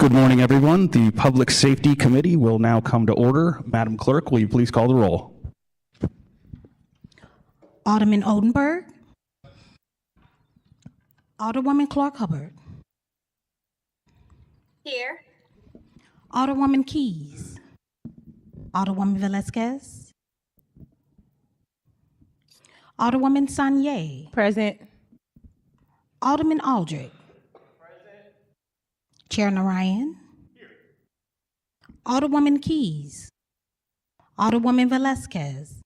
Good morning, everyone. The Public Safety Committee will now come to order. Madam Clerk, will you please call the roll? Alderman Oldenburg. Alderwoman Clark Hubbard. Here. Alderwoman Keys. Alderwoman Velasquez. Alderwoman Sanye. Present. Alderman Aldrich. Present. Chair Narayan. Here. Alderwoman Keys. Alderwoman Velasquez.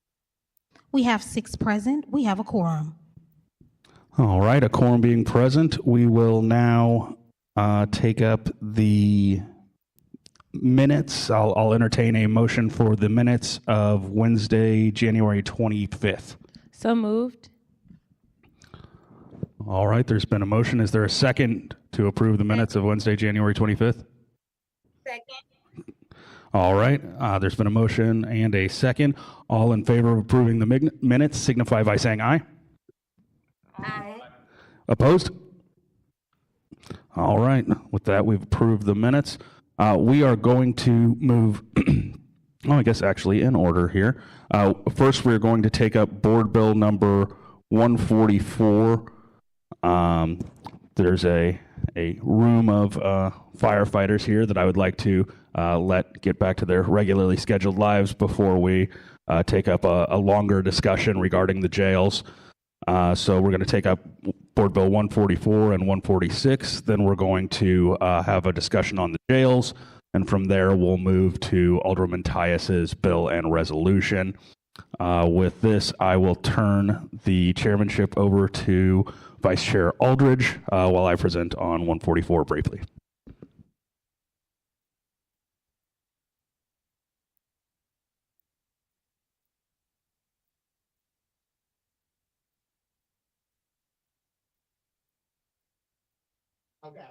We have 6 present. We have a quorum. All right, a quorum being present, we will now take up the minutes. I'll entertain a motion for the minutes of Wednesday, January 25th. So moved. All right, there's been a motion. Is there a second to approve the minutes of Wednesday, January 25th? Second. All right, there's been a motion and a second. All in favor of approving the minutes signify by saying aye. Aye. Opposed? All right, with that, we've approved the minutes. We are going to move, I guess actually in order here. First, we're going to take up Board Bill number 144. There's a room of firefighters here that I would like to let get back to their regularly scheduled lives before we take up a longer discussion regarding the jails. So we're going to take up Board Bill 144 and 146. Then we're going to have a discussion on the jails. And from there, we'll move to Alderman Tyus's bill and resolution. With this, I will turn the chairmanship over to Vice Chair Aldridge while I present on 144 briefly. Okay.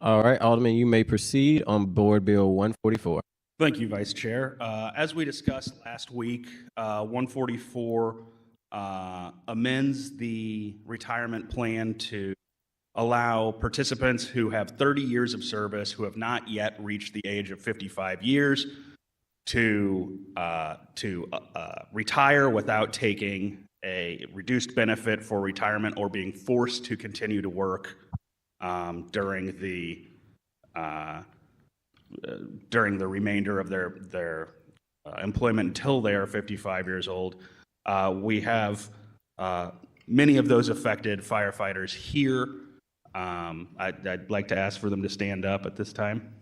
All right, Alderman, you may proceed on Board Bill 144. Thank you, Vice Chair. As we discussed last week, 144 amends the retirement plan to allow participants who have 30 years of service who have not yet reached the age of 55 years to retire without taking a reduced benefit for retirement or being forced to continue to work during the remainder of their employment until they are 55 years old. We have many of those affected firefighters here. I'd like to ask for them to stand up at this time.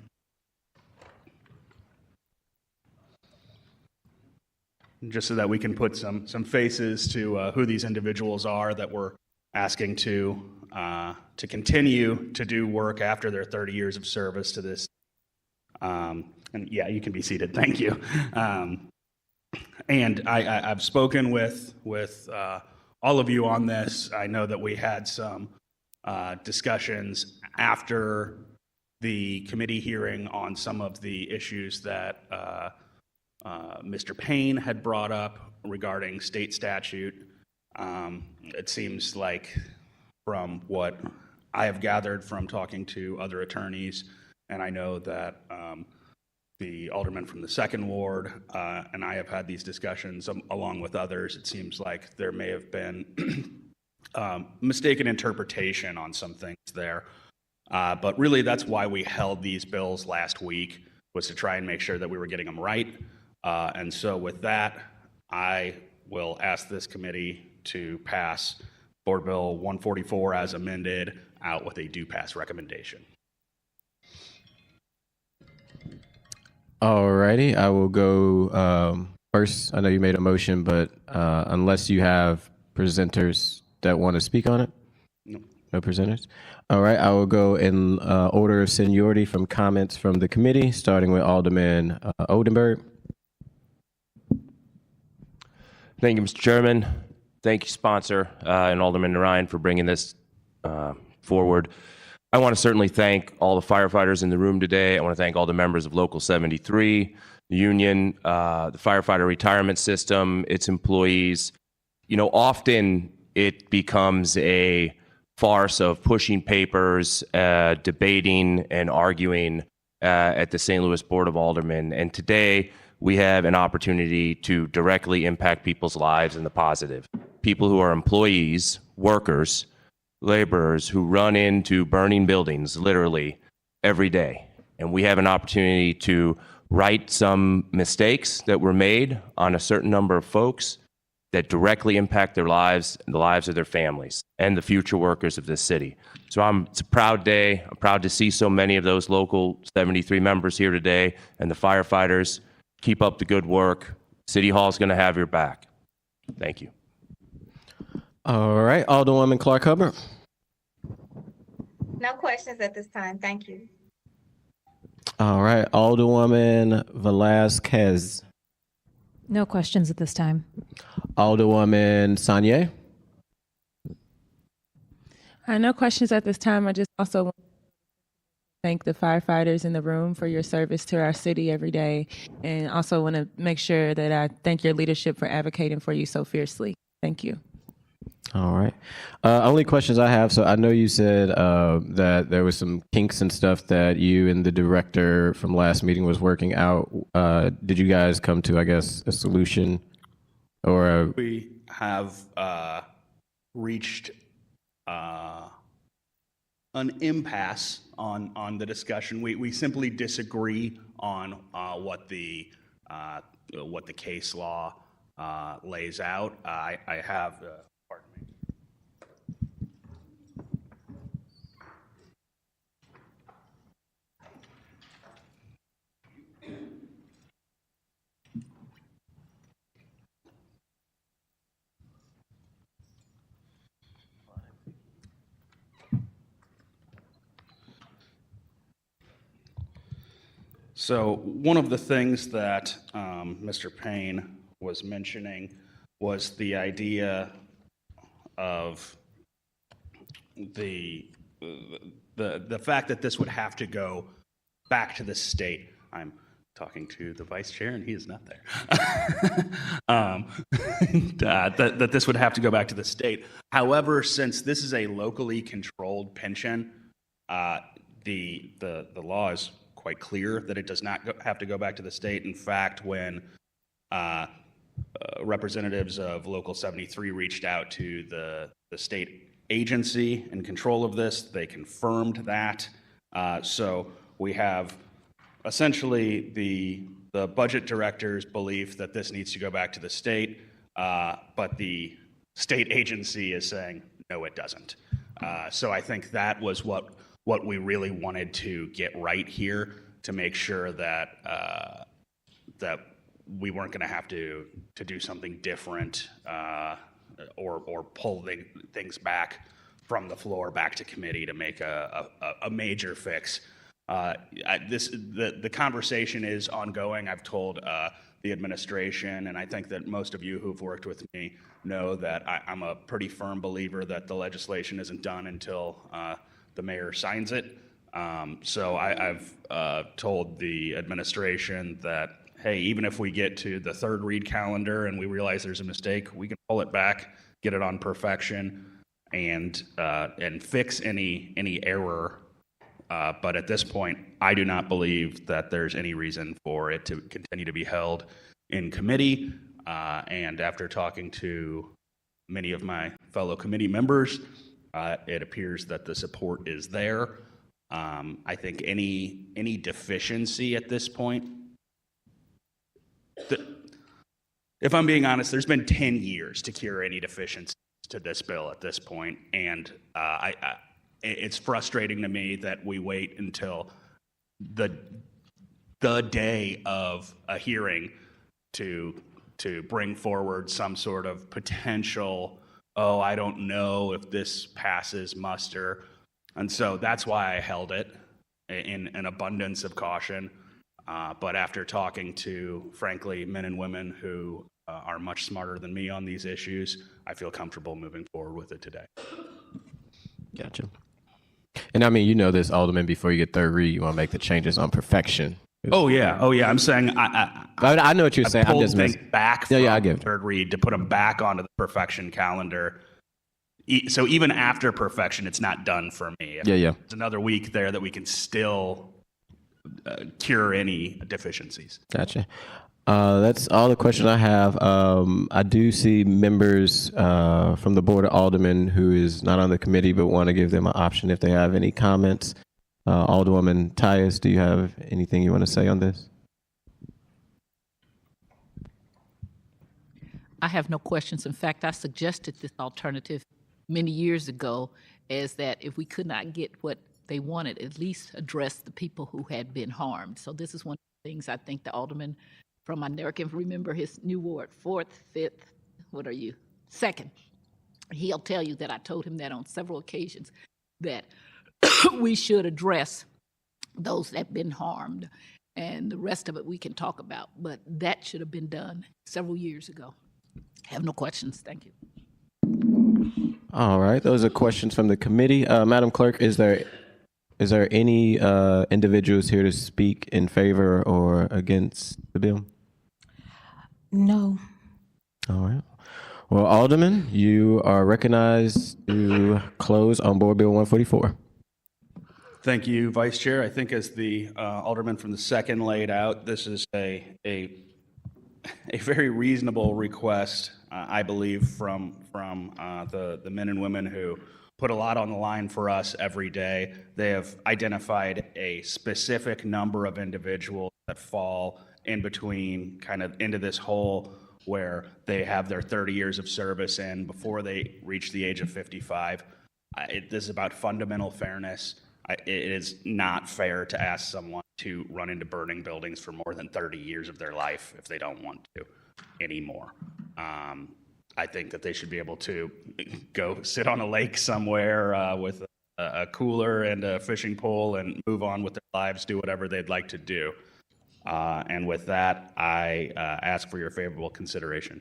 Just so that we can put some faces to who these individuals are that we're asking to continue to do work after their 30 years of service to this. And yeah, you can be seated. Thank you. And I've spoken with all of you on this. I know that we had some discussions after the committee hearing on some of the issues that Mr. Payne had brought up regarding state statute. It seems like from what I have gathered from talking to other attorneys, and I know that the alderman from the 2nd Ward and I have had these discussions along with others. It seems like there may have been mistaken interpretation on some things there. But really, that's why we held these bills last week, was to try and make sure that we were getting them right. And so with that, I will ask this committee to pass Board Bill 144 as amended out with a do pass recommendation. All righty, I will go first. I know you made a motion, but unless you have presenters that want to speak on it? No. No presenters? All right, I will go in order of seniority from comments from the committee, starting with Alderman Oldenburg. Thank you, Mr. Chairman. Thank you, sponsor, and Alderman Narayan for bringing this forward. I want to certainly thank all the firefighters in the room today. I want to thank all the members of Local 73, the union, the firefighter retirement system, its employees. Often it becomes a farce of pushing papers, debating and arguing at the St. Louis Board of Aldermen. And today we have an opportunity to directly impact people's lives in the positive. People who are employees, workers, laborers who run into burning buildings literally every day. And we have an opportunity to right some mistakes that were made on a certain number of folks that directly impact their lives and the lives of their families and the future workers of this city. So it's a proud day. I'm proud to see so many of those local 73 members here today, and the firefighters. Keep up the good work. City Hall is going to have your back. Thank you. All right, Alderwoman Clark Hubbard. No questions at this time. Thank you. All right, Alderwoman Velazquez. No questions at this time. Alderwoman Sanye. No questions at this time. I just also want to thank the firefighters in the room for your service to our city every day, and also want to make sure that I thank your leadership for advocating for you so fiercely. Thank you. All right. Only questions I have. So I know you said that there was some kinks and stuff that you and the director from last meeting was working out. Did you guys come to, I guess, a solution or We have reached an impasse on the discussion. We simply disagree on what the case law lays out. I have, pardon me. So one of the things that Mr. Payne was mentioning was the idea of the fact that this would have to go back to the state. I'm talking to the vice chair, and he is not there. That this would have to go back to the state. However, since this is a locally controlled pension, the law is quite clear that it does not have to go back to the state. In fact, when representatives of Local 73 reached out to the state agency in control of this, they confirmed that. So we have essentially the budget director's belief that this needs to go back to the state, but the state agency is saying, no, it doesn't. So I think that was what we really wanted to get right here, to make sure that that we weren't going to have to do something different or pull things back from the floor back to committee to make a major fix. The conversation is ongoing. I've told the administration, and I think that most of you who've worked with me know that I'm a pretty firm believer that the legislation isn't done until the mayor signs it. So I've told the administration that, hey, even if we get to the third read calendar and we realize there's a mistake, we can pull it back, get it on perfection, and fix any error. But at this point, I do not believe that there's any reason for it to continue to be held in committee. And after talking to many of my fellow committee members, it appears that the support is there. I think any deficiency at this point, if I'm being honest, there's been 10 years to cure any deficiencies to this bill at this point, and it's frustrating to me that we wait until the day of a hearing to bring forward some sort of potential, oh, I don't know if this passes muster. And so that's why I held it in an abundance of caution. But after talking to, frankly, men and women who are much smarter than me on these issues, I feel comfortable moving forward with it today. Gotcha. And I mean, you know this, Alderman, before you get third read, you want to make the changes on perfection. Oh yeah. I'm saying I know what you're saying. I'm pulled just things messing. back Yeah, from yeah, I get it. third read to put them back onto the perfection calendar. So even after perfection, it's not done for me. Yeah, yeah. It's another week there that we can still cure any deficiencies. Gotcha. That's all the questions I have. I do see members from the Board of Aldermen who is not on the committee but want to give them an option if they have any comments. Alderwoman Tyus, do you have anything you want to say on this? I have no questions. In fact, I suggested this alternative many years ago, as that if we could not get what they wanted, at least address the people who had been harmed. So this is one of the things I think the alderman from, I never can remember his new ward, 4th, 5th, what are you? 2nd. He'll tell you that I told him that on several occasions, that we should address those that have been harmed. And the rest of it we can talk about. But that should have been done several years ago. Have no questions. Thank you. All right, those are questions from the committee. Madam Clerk, is there any individuals here to speak in favor or against the bill? No. All right. Well, Alderman, you are recognized to close on Board Bill 144. Thank you, Vice Chair. I think as the alderman from the 2nd laid out, this is a very reasonable request, I believe, from the men and women who put a lot on the line for us every day. They have identified a specific number of individuals that fall in between, kind of into this hole where they have their 30 years of service in before they reach the age of 55. This is about fundamental fairness. It is not fair to ask someone to run into burning buildings for more than 30 years of their life if they don't want to anymore. I think that they should be able to go sit on a lake somewhere with a cooler and a fishing pole and move on with their lives, do whatever they'd like to do. And with that, I ask for your favorable consideration.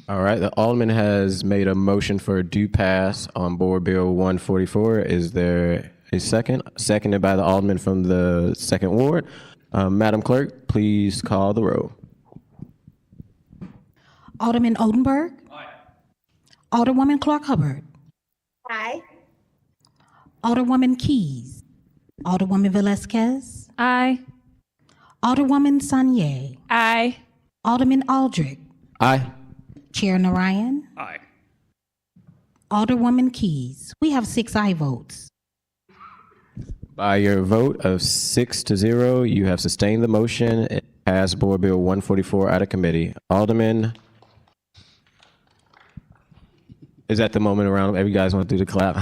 All right, the Alderman has made a motion for a due pass on Board Bill 144. Is there a second? Seconded by the Alderman from the 2nd Ward. Madam Clerk, please call the roll. Alderman Odenberg. Aye. Alderwoman Clark Hubbard. Aye. Alderwoman Keys. Alderwoman Velasquez. Aye. Alderwoman Sanye. Aye. Alderman Aldrich. Aye. Chair Narayan. Aye. Alderwoman Keys. We have 6 aye votes. By your vote of 6-0, you have sustained the motion and passed Board Bill 144 out of committee. Alderman, is that the moment around? You guys want to do the clap?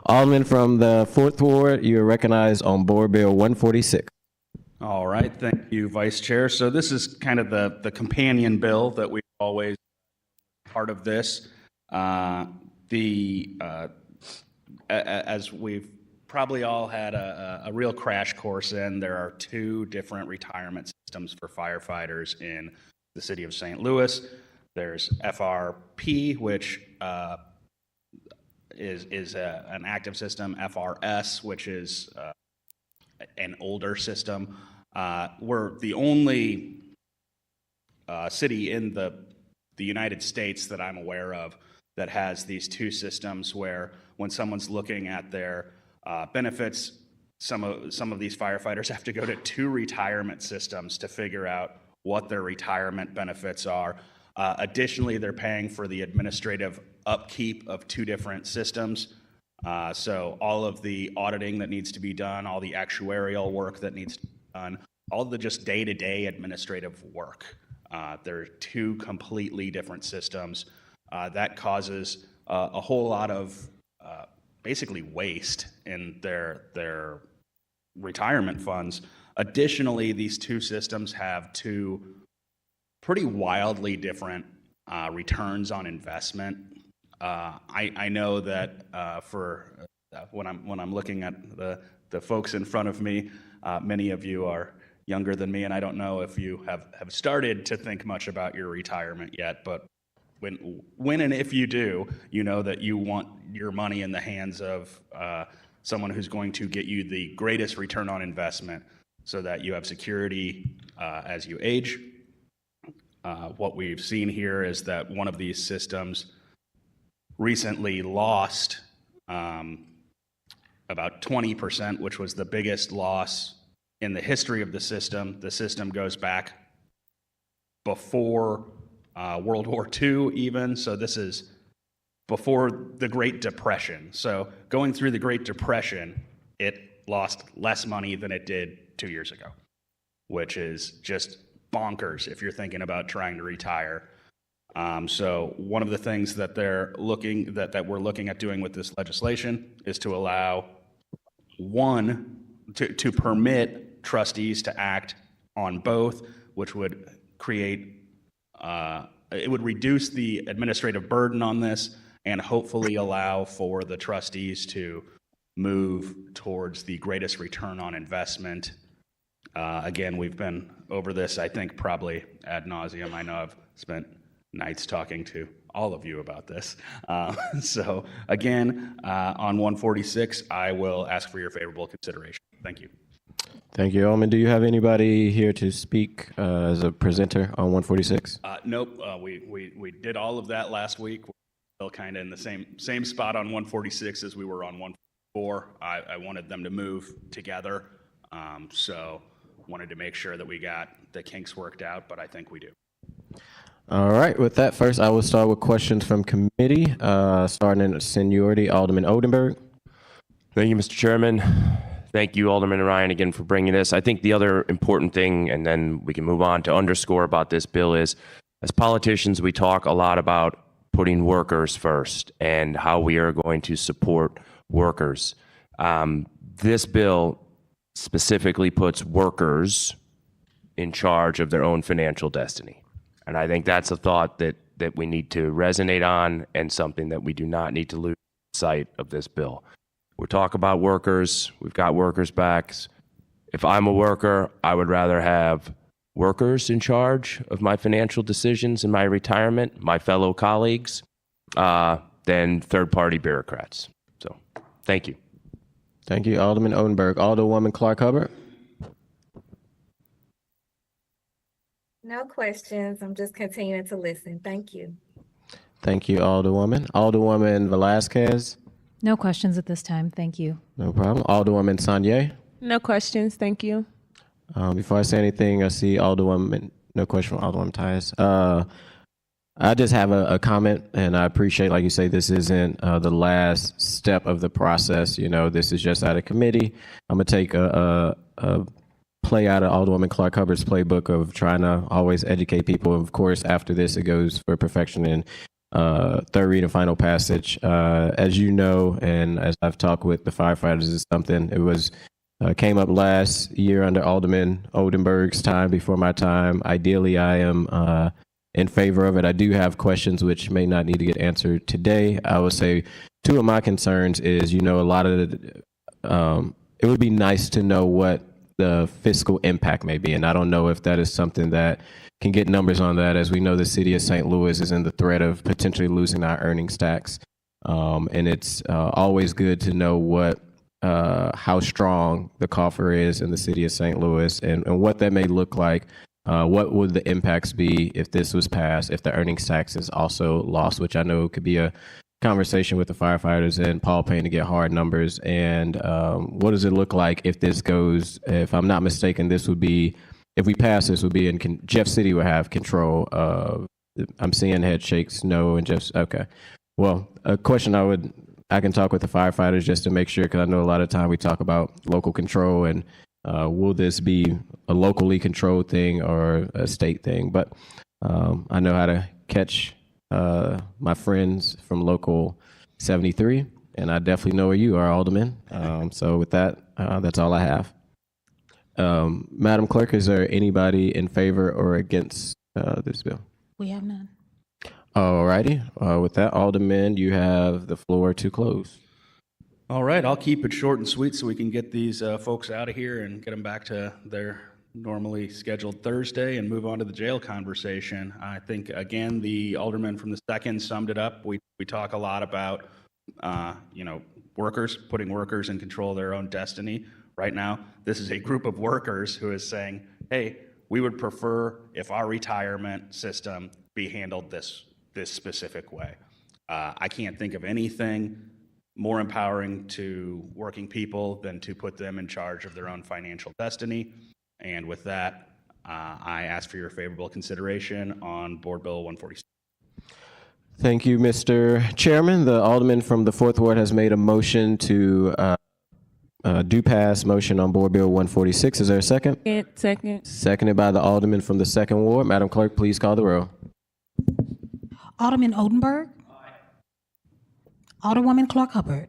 Alderman from the 4th Ward, you are recognized on Board Bill 146. All right, thank you, Vice Chair. So this is kind of the companion bill that we always part of this. As we've probably all had a real crash course in, there are 2 different retirement systems for firefighters in the city of St. Louis. There's FRP, which is an active system, FRS, which is an older system. We're the only city in the United States that I'm aware of that has these 2 systems where when someone's looking at their benefits, some of these firefighters have to go to 2 retirement systems to figure out what their retirement benefits are. Additionally, they're paying for the administrative upkeep of 2 different systems. So all of the auditing that needs to be done, all the actuarial work that needs to be done, all of the just day-to-day administrative work. They're 2 completely different systems. That causes a whole lot of basically waste in their retirement funds. Additionally, these 2 systems have 2 pretty wildly different returns on investment. I know that for when I'm looking at the folks in front of me, many of you are younger than me, and I don't know if you have started to think much about your retirement yet, but when and if you do, you know that you want your money in the hands of someone who's going to get you the greatest return on investment. so that you have security as you age. What we've seen here is that one of these systems recently lost about 20%, which was the biggest loss in the history of the system. The system goes back before World War II even, so this is before the Great Depression. So going through the Great Depression, it lost less money than it did 2 years ago, which is just bonkers if you're thinking about trying to retire. So one of the things that we're looking at doing with this legislation is to allow to permit trustees to act on both, which would create it would reduce the administrative burden on this and hopefully allow for the trustees to move towards the greatest return on investment. Again, we've been over this, I think, probably ad nauseum. I know I've spent nights talking to all of you about this. So again, on 146, I will ask for your favorable consideration. Thank you. Thank you, Alderman. Do you have anybody here to speak as a presenter on 146? Nope. We did all of that last week. We're still kind of in the same spot on 146 as we were on 144. I wanted them to move together, so wanted to make sure that we got the kinks worked out, but I think we do. All right. With that, first, I will start with questions from committee, starting in seniority. Alderman Oldenburg. Thank you, Mr. Chairman. Thank you, Alderman Ryan, again for bringing this. I think the other important thing, and then we can move on to underscore about this bill, is as politicians, we talk a lot about putting workers first and how we are going to support workers. This bill specifically puts workers in charge of their own financial destiny. And I think that's a thought that we need to resonate on and something that we do not need to lose sight of this bill. We talk about workers. We've got workers' backs. If I'm a worker, I would rather have workers in charge of my financial decisions in my retirement, my fellow colleagues, than third-party bureaucrats. So, thank you. Thank you, Alderman Oldenburg. Alderwoman Clark Hubbard. No questions. I'm just continuing to listen. Thank you. Thank you, Alderwoman. Alderwoman Velasquez. No questions at this time. Thank you. No problem. Alderwoman Sanye. No questions. Thank you. Before I say anything, I see Alderwoman, no question from Alderwoman Tyus. I just have a comment, and I appreciate, like you say, this isn't the last step of the process. You know, this is just out of committee. I'm going to take a play out of Alderwoman Clark Hubbard's playbook of trying to always educate people. Of course, after this, it goes for perfection in third read and final passage. As you know, and as I've talked with the firefighters, is something it was came up last year under Alderman Oldenburg's time, before my time. Ideally, I am in favor of it. I do have questions which may not need to get answered today. I would say two of my concerns is, you know, a lot of it would be nice to know what the fiscal impact may be, and I don't know if that is something that can get numbers on that. As we know, the city of St. Louis is in the threat of potentially losing our earnings tax, and it's always good to know what how strong the coffer is in the city of St. Louis, and what that may look like. What would the impacts be if this was passed, if the earnings tax is also lost, which I know could be a conversation with the firefighters and Paul Payne to get hard numbers. And what does it look like if this goes, if I'm not mistaken, this would be, if we pass this, would be in Jeff City would have control of, I'm seeing head shakes, no, and Jeff's, okay. Well, a question I can talk with the firefighters just to make sure, because I know a lot of time we talk about local control and will this be a locally controlled thing or a state thing? But I know how to catch my friends from local 73, and I definitely know where you are, Alderman. So with that, that's all I have. Madam Clerk, is there anybody in favor or against this bill? We have none. All righty. With that, Alderman, you have the floor to close. All right, I'll keep it short and sweet so we can get these folks out of here and get them back to their normally scheduled Thursday and move on to the jail conversation. I think, again, the alderman from the second summed it up. We talk a lot about, workers, putting workers in control of their own destiny. right now. This is a group of workers who is saying, hey, we would prefer if our retirement system be handled this specific way. I can't think of anything more empowering to working people than to put them in charge of their own financial destiny. And with that, I ask for your favorable consideration on Board Bill 146. Thank you, Mr. Chairman. The Alderman from the 4th Ward has made a motion to do pass motion on Board Bill 146. Is there a second? Second. Seconded by the Alderman from the 2nd Ward. Madam Clerk, please call the roll. Alderman Oldenburg. Alderwoman Clark Hubbard.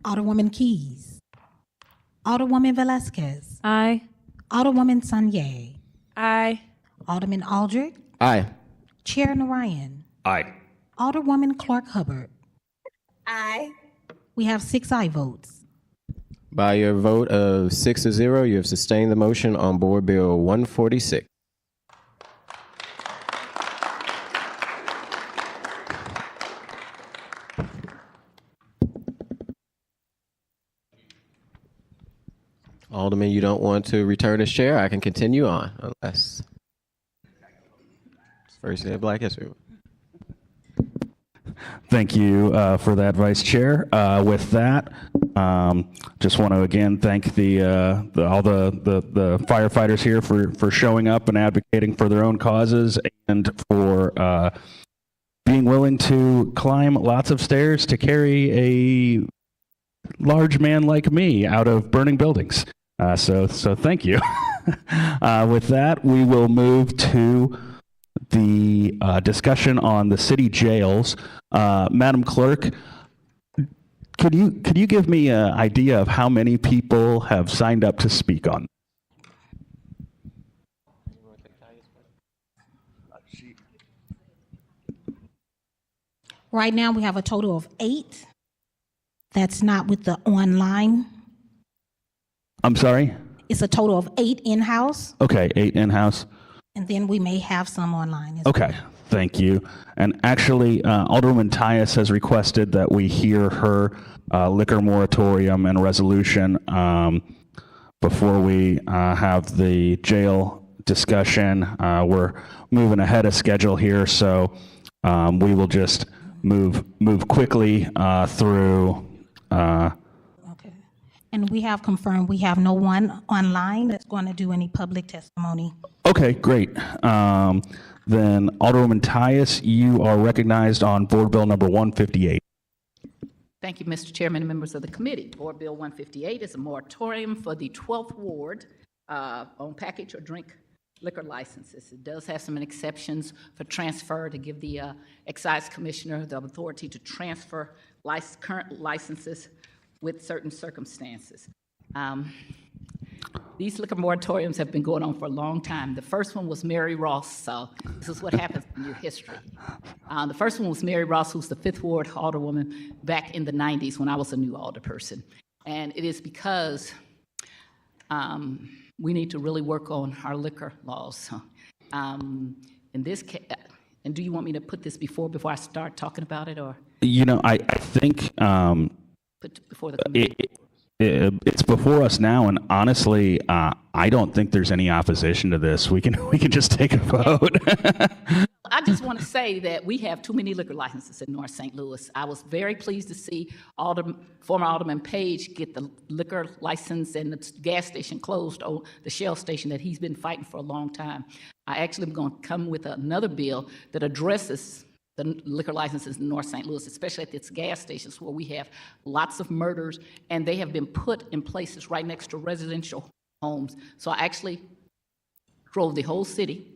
Alderwoman Keys. Alderwoman Velazquez. Aye. Alderwoman Sanye. Aye. Alderman Aldrich. Aye. Chair Narayan. Aye. Alderwoman Clark Hubbard. Aye. We have 6 aye votes. By your vote of 6-0, you have sustained the motion on Board Bill 146. Alderman, you don't want to return as chair? I can continue on, unless it's first day of Black History. Thank you for that, Vice Chair. With that, just want to again thank all the firefighters here for showing up and advocating for their own causes and for being willing to climb lots of stairs to carry a large man like me out of burning buildings. So thank you. With that, we will move to the discussion on the city jails. Madam Clerk, could you give me an idea of how many people have signed up to speak on? Right now, we have a total of 8. That's not with the online. I'm sorry? It's a total of 8 in-house, Okay, 8 in-house. and then we may have some online as well. Okay, thank you. And actually, Alderwoman Tyus has requested that we hear her liquor moratorium and resolution before we have the jail discussion. We're moving ahead of schedule here, so we will just move quickly through. Okay. And we have confirmed we have no one online that's going to do any public testimony. Okay, great. Then Alderwoman Tyus, you are recognized on Board Bill number 158. Thank you, Mr. Chairman and members of the committee. Board Bill 158 is a moratorium for the 12th Ward on package or drink liquor licenses. It does have some exceptions for transfer to give the excise commissioner the authority to transfer current licenses with certain circumstances. These liquor moratoriums have been going on for a long time. The first one was Mary Ross, so this is what happens in your history. The first one was Mary Ross, who's the 5th Ward alderwoman back in the 90s when I was a new alderperson. And it is because we need to really work on our liquor laws. In this case, and do you want me to put this before I start talking about it, or You know, I think put it before the committee? it's before us now, and honestly, I don't think there's any opposition to this. We can just take a vote. I just want to say that we have too many liquor licenses in North St. Louis. I was very pleased to see former Alderman Page get the liquor license and the gas station closed, the Shell station that he's been fighting for a long time. I actually am going to come with another bill that addresses the liquor licenses in North St. Louis, especially at its gas stations where we have lots of murders, and they have been put in places right next to residential homes. So I actually drove the whole city,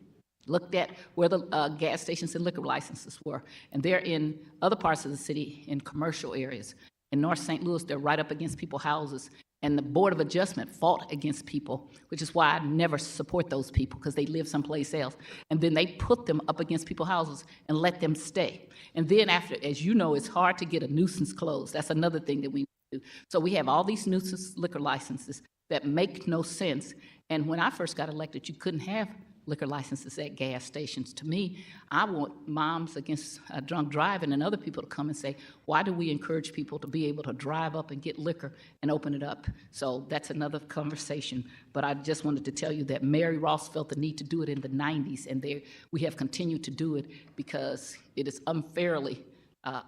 looked at where the gas stations and liquor licenses were, and they're in other parts of the city in commercial areas. In North St. Louis, they're right up against people's houses, and the Board of Adjustment fought against people, which is why I never support those people, because they live someplace else. And then they put them up against people's houses and let them stay. And then after, as you know, it's hard to get a nuisance closed. That's another thing that we do. So we have all these nuisance liquor licenses that make no sense. And when I first got elected, you couldn't have liquor licenses at gas stations. To me, I want moms against drunk driving and other people to come and say, why do we encourage people to be able to drive up and get liquor and open it up? So that's another conversation. But I just wanted to tell you that Mary Ross felt the need to do it in the 90s, and we have continued to do it because it is unfairly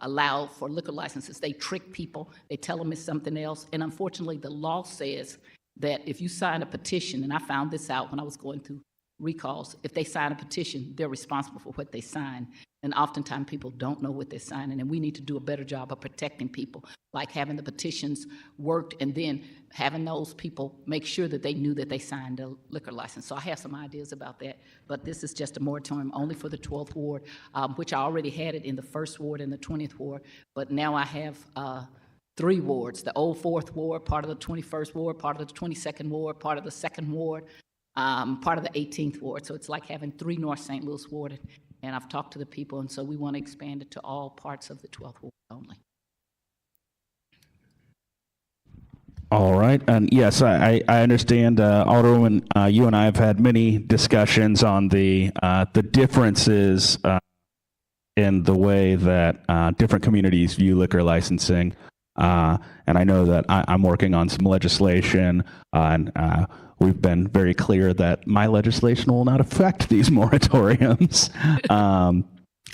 allowed for liquor licenses. They trick people, they tell them it's something else, and unfortunately the law says that if you sign a petition, and I found this out when I was going through recalls, if they sign a petition, they're responsible for what they sign. And oftentimes people don't know what they're signing, and we need to do a better job of protecting people, like having the petitions worked and then having those people make sure that they knew that they signed a liquor license. So I have some ideas about that, but this is just a moratorium only for the 12th Ward, which I already had it in the 1st Ward and the 20th Ward, but now I have 3 wards, the old 4th Ward, part of the 21st Ward, part of the 22nd Ward, part of the 2nd Ward, part of the 18th Ward. So it's like having 3 North St. Louis Ward. And I've talked to the people, and so we want to expand it to all parts of the 12th Ward only. All right, and yes, I understand, Alderwoman, you and I have had many discussions on the differences in the way that different communities view liquor licensing. And I know that I'm working on some legislation, and we've been very clear that my legislation will not affect these moratoriums.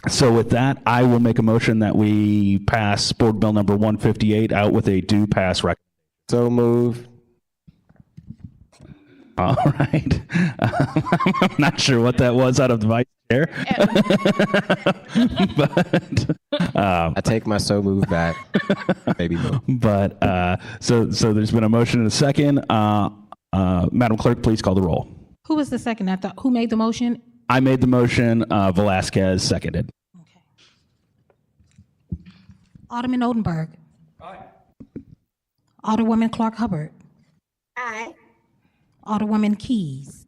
So with that, I will make a motion that we pass Board Bill number 158 out with a due pass recommendation. So move. All right. I'm not sure what that was out of the vice chair. But I take my so move back. Maybe no. But so there's been a motion and a second. Madam Clerk, please call the roll. Who was the second? Who made the motion? I made the motion. Velasquez seconded. Okay. Alderman Odenberg. Aye. Alderwoman Clark Hubbard. Aye. Alderwoman Keys.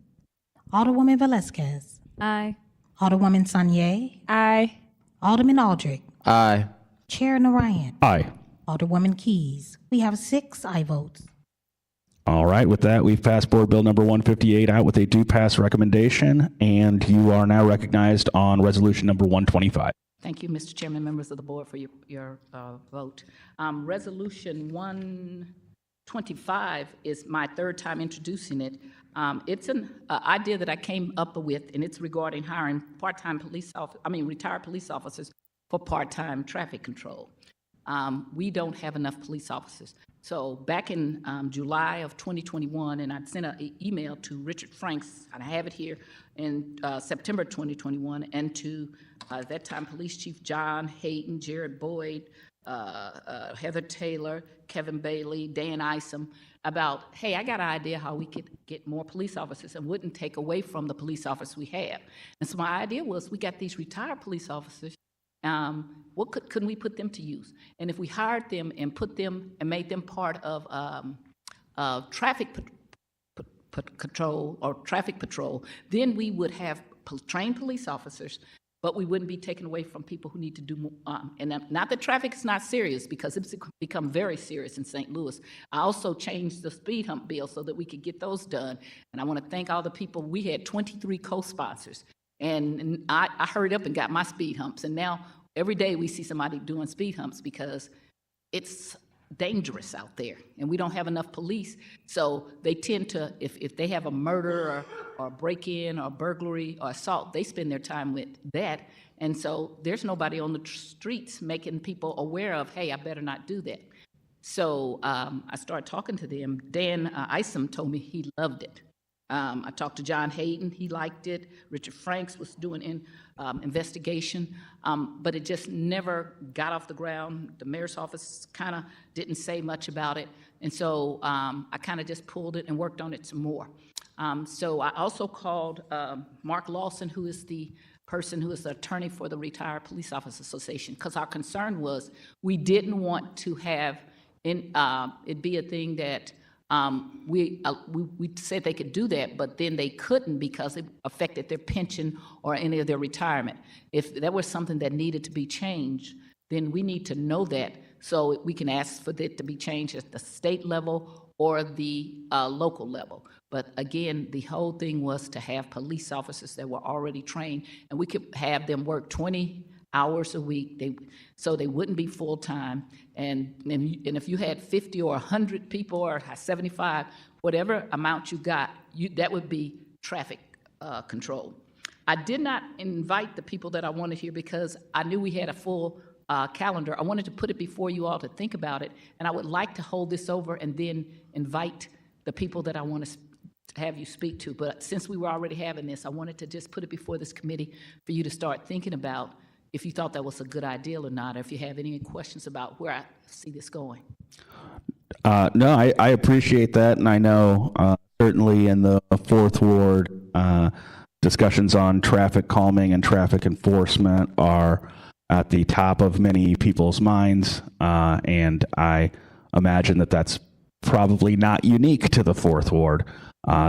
Alderwoman Velasquez. Aye. Alderwoman Sanier. Aye. Alderman Aldrich. Aye. Chair Narayan. Aye. Alderwoman Keys. We have 6 aye votes. All right. With that, we've passed Board Bill number 158 out with a due pass recommendation, and you are now recognized on Resolution number 125. Thank you, Mr. Chairman, members of the board, for your vote. Resolution 125 is my 3rd time introducing it. It's an idea that I came up with, and it's regarding hiring retired police officers for part-time traffic control. We don't have enough police officers. So back in July of 2021, and I'd sent an email to Richard Franks, and I have it here, in September 2021, and to that time Police Chief John Hayden, Jared Boyd, Heather Taylor, Kevin Bailey, Dan Isom, about, hey, I got an idea how we could get more police officers and wouldn't take away from the police officers we have. And so my idea was, we got these retired police officers, what couldn't we put them to use? And if we hired them and put them and made them part of traffic patrol, then we would have trained police officers, but we wouldn't be taken away from people who need to do more. And not that traffic is not serious, because it's become very serious in St. Louis. I also changed the speed hump bill so that we could get those done. And I want to thank all the people. We had 23 co-sponsors. And I hurried up and got my speed humps. And now every day we see somebody doing speed humps because it's dangerous out there and we don't have enough police. So they tend to, if they have a murder or break-in or burglary or assault, they spend their time with that. And so there's nobody on the streets making people aware of, hey, I better not do that. So I started talking to them. Dan Isom told me he loved it. I talked to John Hayden, he liked it. Richard Franks was doing an investigation, but it just never got off the ground. The mayor's office kind of didn't say much about it, and so I kind of just pulled it and worked on it some more. So I also called Mark Lawson, who is the person who is the attorney for the Retired Police Officers Association, because our concern was we didn't want to have it be a thing that we said they could do that, but then they couldn't because it affected their pension or any of their retirement. If that was something that needed to be changed, then we need to know that so we can ask for it to be changed at the state level or the local level. But again, the whole thing was to have police officers that were already trained, and we could have them work 20 hours a week, so they wouldn't be full-time. And if you had 50 or 100 people or 75, whatever amount you got, that would be traffic control. I did not invite the people that I wanted here because I knew we had a full calendar. I wanted to put it before you all to think about it, and I would like to hold this over and then invite the people that I want to have you speak to. But since we were already having this, I wanted to just put it before this committee for you to start thinking about if you thought that was a good idea or not, or if you have any questions about where I see this going. No, I appreciate that, and I know certainly in the Fourth Ward, discussions on traffic calming and traffic enforcement are at the top of many people's minds, and I imagine that that's probably not unique to the Fourth Ward.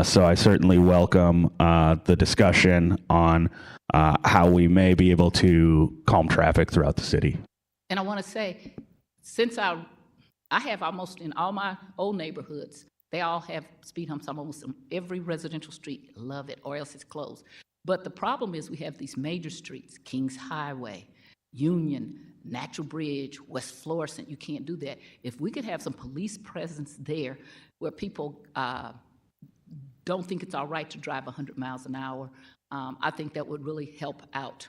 So I certainly welcome the discussion on how we may be able to calm traffic throughout the city. And I want to say, since I have almost in all my old neighborhoods, they all have speed humps almost on every residential street. Love it, or else it's closed. But the problem is we have these major streets, Kings Highway, Union, Natural Bridge, West Florissant. You can't do that. If we could have some police presence there where people don't think it's all right to drive 100 miles an hour, I think that would really help out.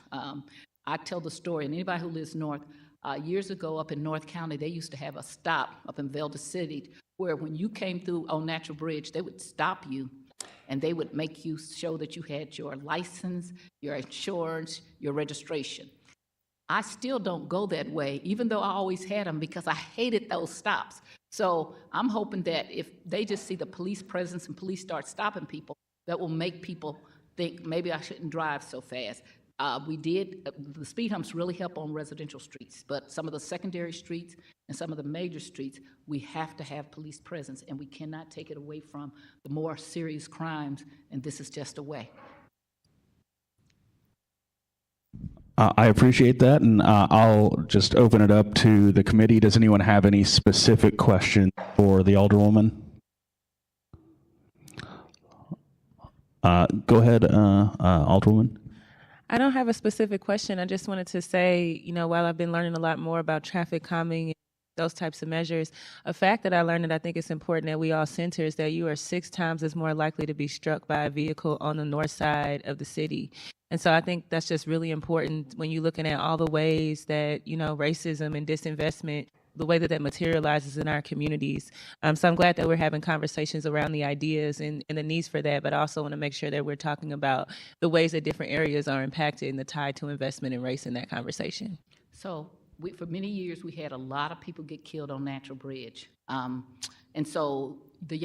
I tell the story, and anybody who lives north, years ago up in North County, they used to have a stop up in Velda City where when you came through on Natural Bridge, they would stop you and they would make you show that you had your license, your insurance, your registration. I still don't go that way, even though I always had them, because I hated those stops. So I'm hoping that if they just see the police presence and police start stopping people, that will make people think maybe I shouldn't drive so fast. The speed humps really help on residential streets, but some of the secondary streets and some of the major streets, we have to have police presence, and we cannot take it away from the more serious crimes, and this is just a way. I appreciate that, and I'll just open it up to the committee. Does anyone have any specific questions for the Alderwoman? Go ahead, Alderwoman. I don't have a specific question. I just wanted to say, while I've been learning a lot more about traffic calming and those types of measures, a fact that I learned that I think it's important that we all center is that you are 6 times as more likely to be struck by a vehicle on the north side of the city. And so I think that's just really important when you're looking at all the ways that, racism and disinvestment, the way that materializes in our communities. So I'm glad that we're having conversations around the ideas and the needs for that, but I also want to make sure that we're talking about the ways that different areas are impacted and the tie to investment in race in that conversation. So for many years, we had a lot of people get killed on Natural Bridge. And so the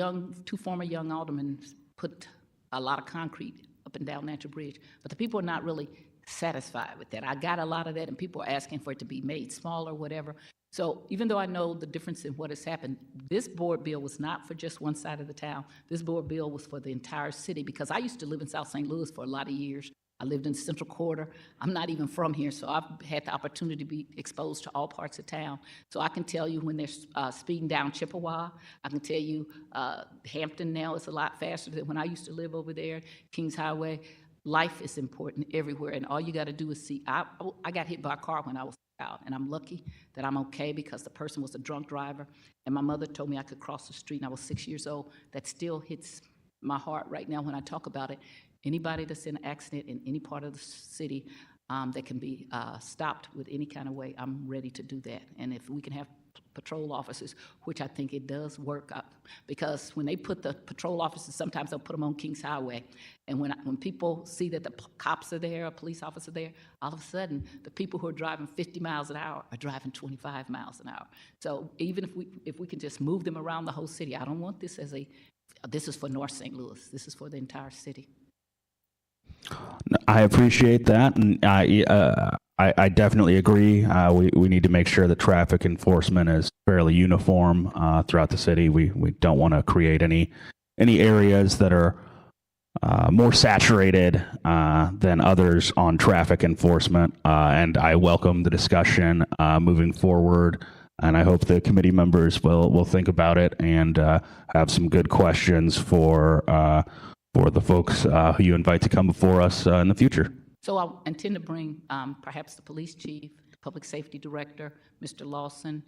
2 former young aldermen put a lot of concrete up and down Natural Bridge, but the people are not really satisfied with that. I got a lot of that, and people are asking for it to be made smaller, whatever. So even though I know the difference in what has happened, this board bill was not for just one side of the town. This board bill was for the entire city, because I used to live in South St. Louis for a lot of years. I lived in Central Quarter. I'm not even from here, so I've had the opportunity to be exposed to all parts of town. So I can tell you when they're speeding down Chippewa. I can tell you Hampton now is a lot faster than when I used to live over there, Kings Highway. Life is important everywhere, and all you got to do is see. I got hit by a car when I was out, and I'm lucky that I'm okay because the person was a drunk driver, and my mother told me I could cross the street, and I was 6 years old. That still hits my heart right now when I talk about it. Anybody that's in an accident in any part of the city that can be stopped with any kind of way, I'm ready to do that. And if we can have patrol officers, which I think it does work up, because when they put the patrol officers, sometimes they'll put them on Kings Highway, and when people see that the cops are there, a police officer there, all of a sudden the people who are driving 50 miles an hour are driving 25 miles an hour. So even if we can just move them around the whole city, I don't want this this is for North St. Louis. This is for the entire city. I appreciate that, and I definitely agree. We need to make sure that traffic enforcement is fairly uniform throughout the city. We don't want to create any areas that are more saturated than others on traffic enforcement. And I welcome the discussion moving forward and I hope the committee members will think about it and have some good questions for the folks who you invite to come before us in the future. So I intend to bring perhaps the police chief, the public safety director, Mr. Lawson,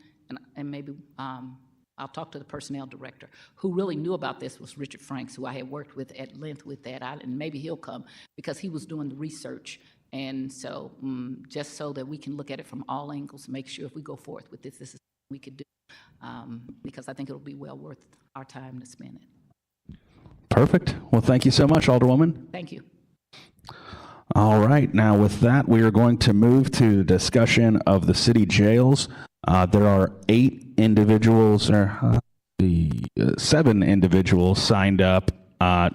and maybe I'll talk to the personnel director. Who really knew about this was Richard Franks, who I had worked with at length with that, and maybe he'll come because he was doing the research. And so just so that we can look at it from all angles, make sure if we go forth with this is something we could do, because I think it'll be well worth our time to spend it. Perfect. Well, thank you so much, Alderwoman. Thank you. All right. Now, with that, we are going to move to the discussion of the city jails. There are 8 individuals, or 7 individuals signed up.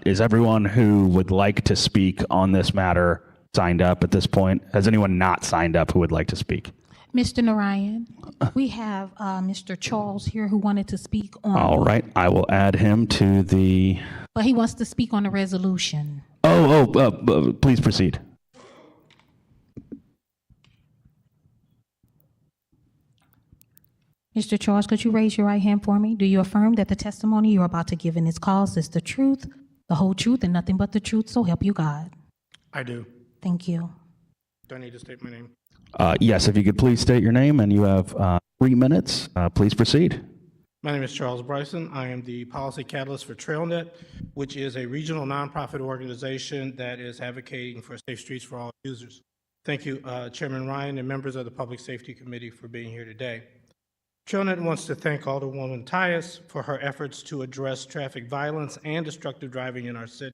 Is everyone who would like to speak on this matter signed up at this point? Has anyone not signed up who would like to speak? Mr. Narayan, we have Mr. Charles here who wanted to speak on. All right. I will add him to the... But he wants to speak on the resolution. Please proceed. Mr. Charles, could you raise your right hand for me? Do you affirm that the testimony you're about to give in this cause is the truth, the whole truth, and nothing but the truth, so help you God? I do. Thank you. Do I need to state my name? Yes, if you could please state your name, and you have 3 minutes. Please proceed. My name is Charles Bryson. I am the policy catalyst for TrailNet, which is a regional nonprofit organization that is advocating for safe streets for all users. Thank you, Chairman Ryan and members of the Public Safety Committee for being here today. TrailNet wants to thank Alderwoman Tyus for her efforts to address traffic violence and destructive driving in our city.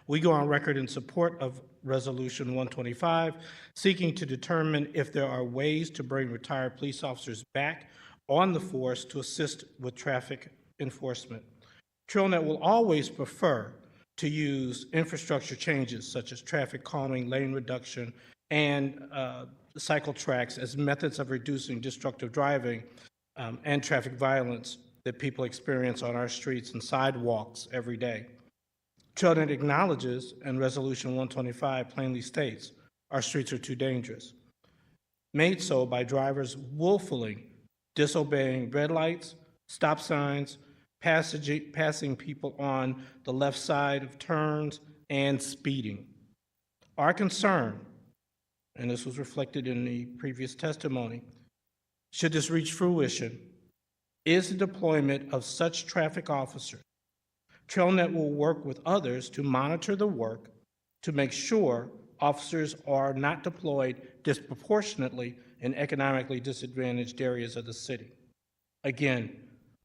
We go on record in support of Resolution 125, seeking to determine if there are ways to bring retired police officers back on the force to assist with traffic enforcement. TrailNet will always prefer to use infrastructure changes such as traffic calming, lane reduction, and cycle tracks as methods of reducing destructive driving and traffic violence that people experience on our streets and sidewalks every day. TrailNet acknowledges, and Resolution 125 plainly states, our streets are too dangerous, made so by drivers willfully disobeying red lights, stop signs, passing people on the left side of turns, and speeding. Our concern, and this was reflected in the previous testimony, should this reach fruition, is the deployment of such traffic officers. TrailNet will work with others to monitor the work to make sure officers are not deployed disproportionately in economically disadvantaged areas of the city. Again,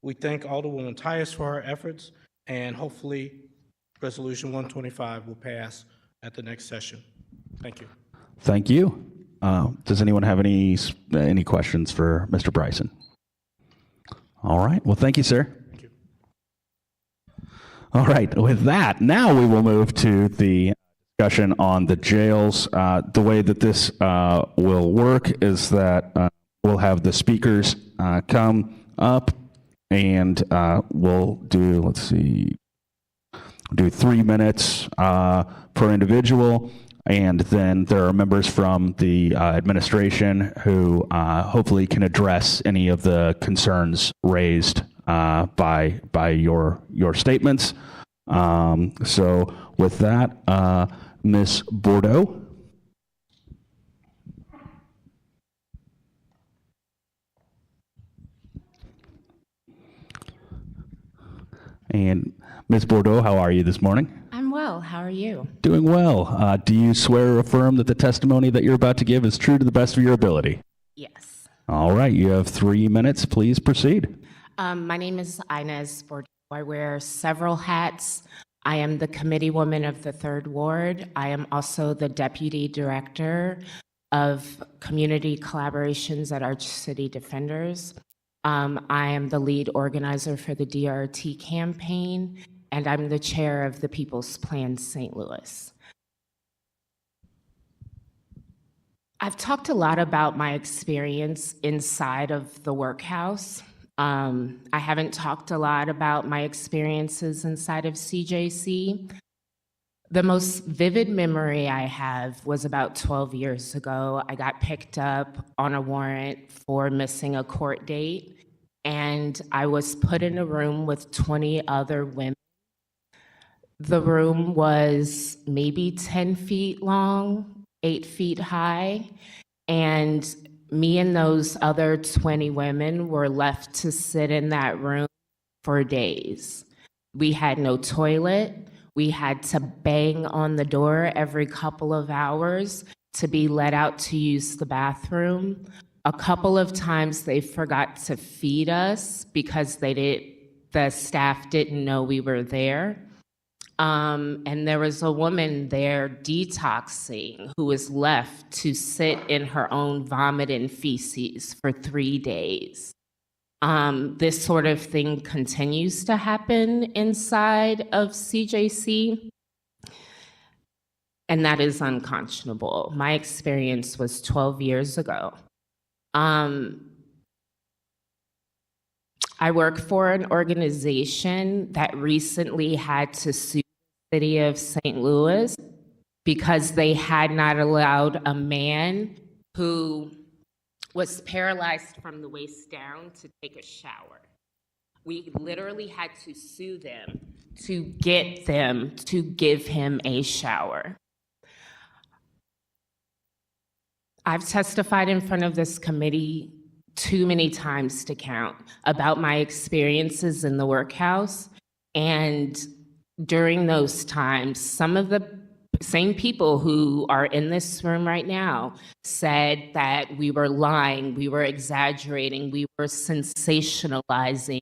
we thank Alderwoman Tyus for her efforts, and hopefully Resolution 125 will pass at the next session. Thank you. Thank you. Does anyone have any questions for Mr. Bryson? All right. Well, thank you, sir. Thank you. All right. With that, now we will move to the discussion on the jails. The way that this will work is that we'll have the speakers come up, and we'll do, do 3 minutes per individual. And then there are members from the administration who hopefully can address any of the concerns raised by your statements. So with that, Ms. Bordeaux. And Ms. Bordeaux, how are you this morning? I'm well. How are you? Doing well. Do you swear or affirm that the testimony that you're about to give is true to the best of your ability? Yes. All right. You have 3 minutes. Please proceed. My name is Inez Bordeaux. I wear several hats. I am the committee woman of the 3rd Ward. I am also the deputy director of community collaborations at Arch City Defenders. I am the lead organizer for the DRT campaign, and I'm the chair of the People's Plan St. Louis. I've talked a lot about my experience inside of the workhouse. I haven't talked a lot about my experiences inside of CJC. The most vivid memory I have was about 12 years ago. I got picked up on a warrant for missing a court date, and I was put in a room with 20 other women. The room was maybe 10 feet long, 8 feet high, and me and those other 20 women were left to sit in that room for days. We had no toilet. We had to bang on the door every couple of hours to be let out to use the bathroom. A couple of times they forgot to feed us because the staff didn't know we were there. And there was a woman there detoxing who was left to sit in her own vomit and feces for 3 days. This sort of thing continues to happen inside of CJC, and that is unconscionable. My experience was 12 years ago. I work for an organization that recently had to sue the city of St. Louis because they had not allowed a man who was paralyzed from the waist down to take a shower. We literally had to sue them to get them to give him a shower. I've testified in front of this committee too many times to count about my experiences in the workhouse. And during those times, some of the same people who are in this room right now said that we were lying, we were exaggerating, we were sensationalizing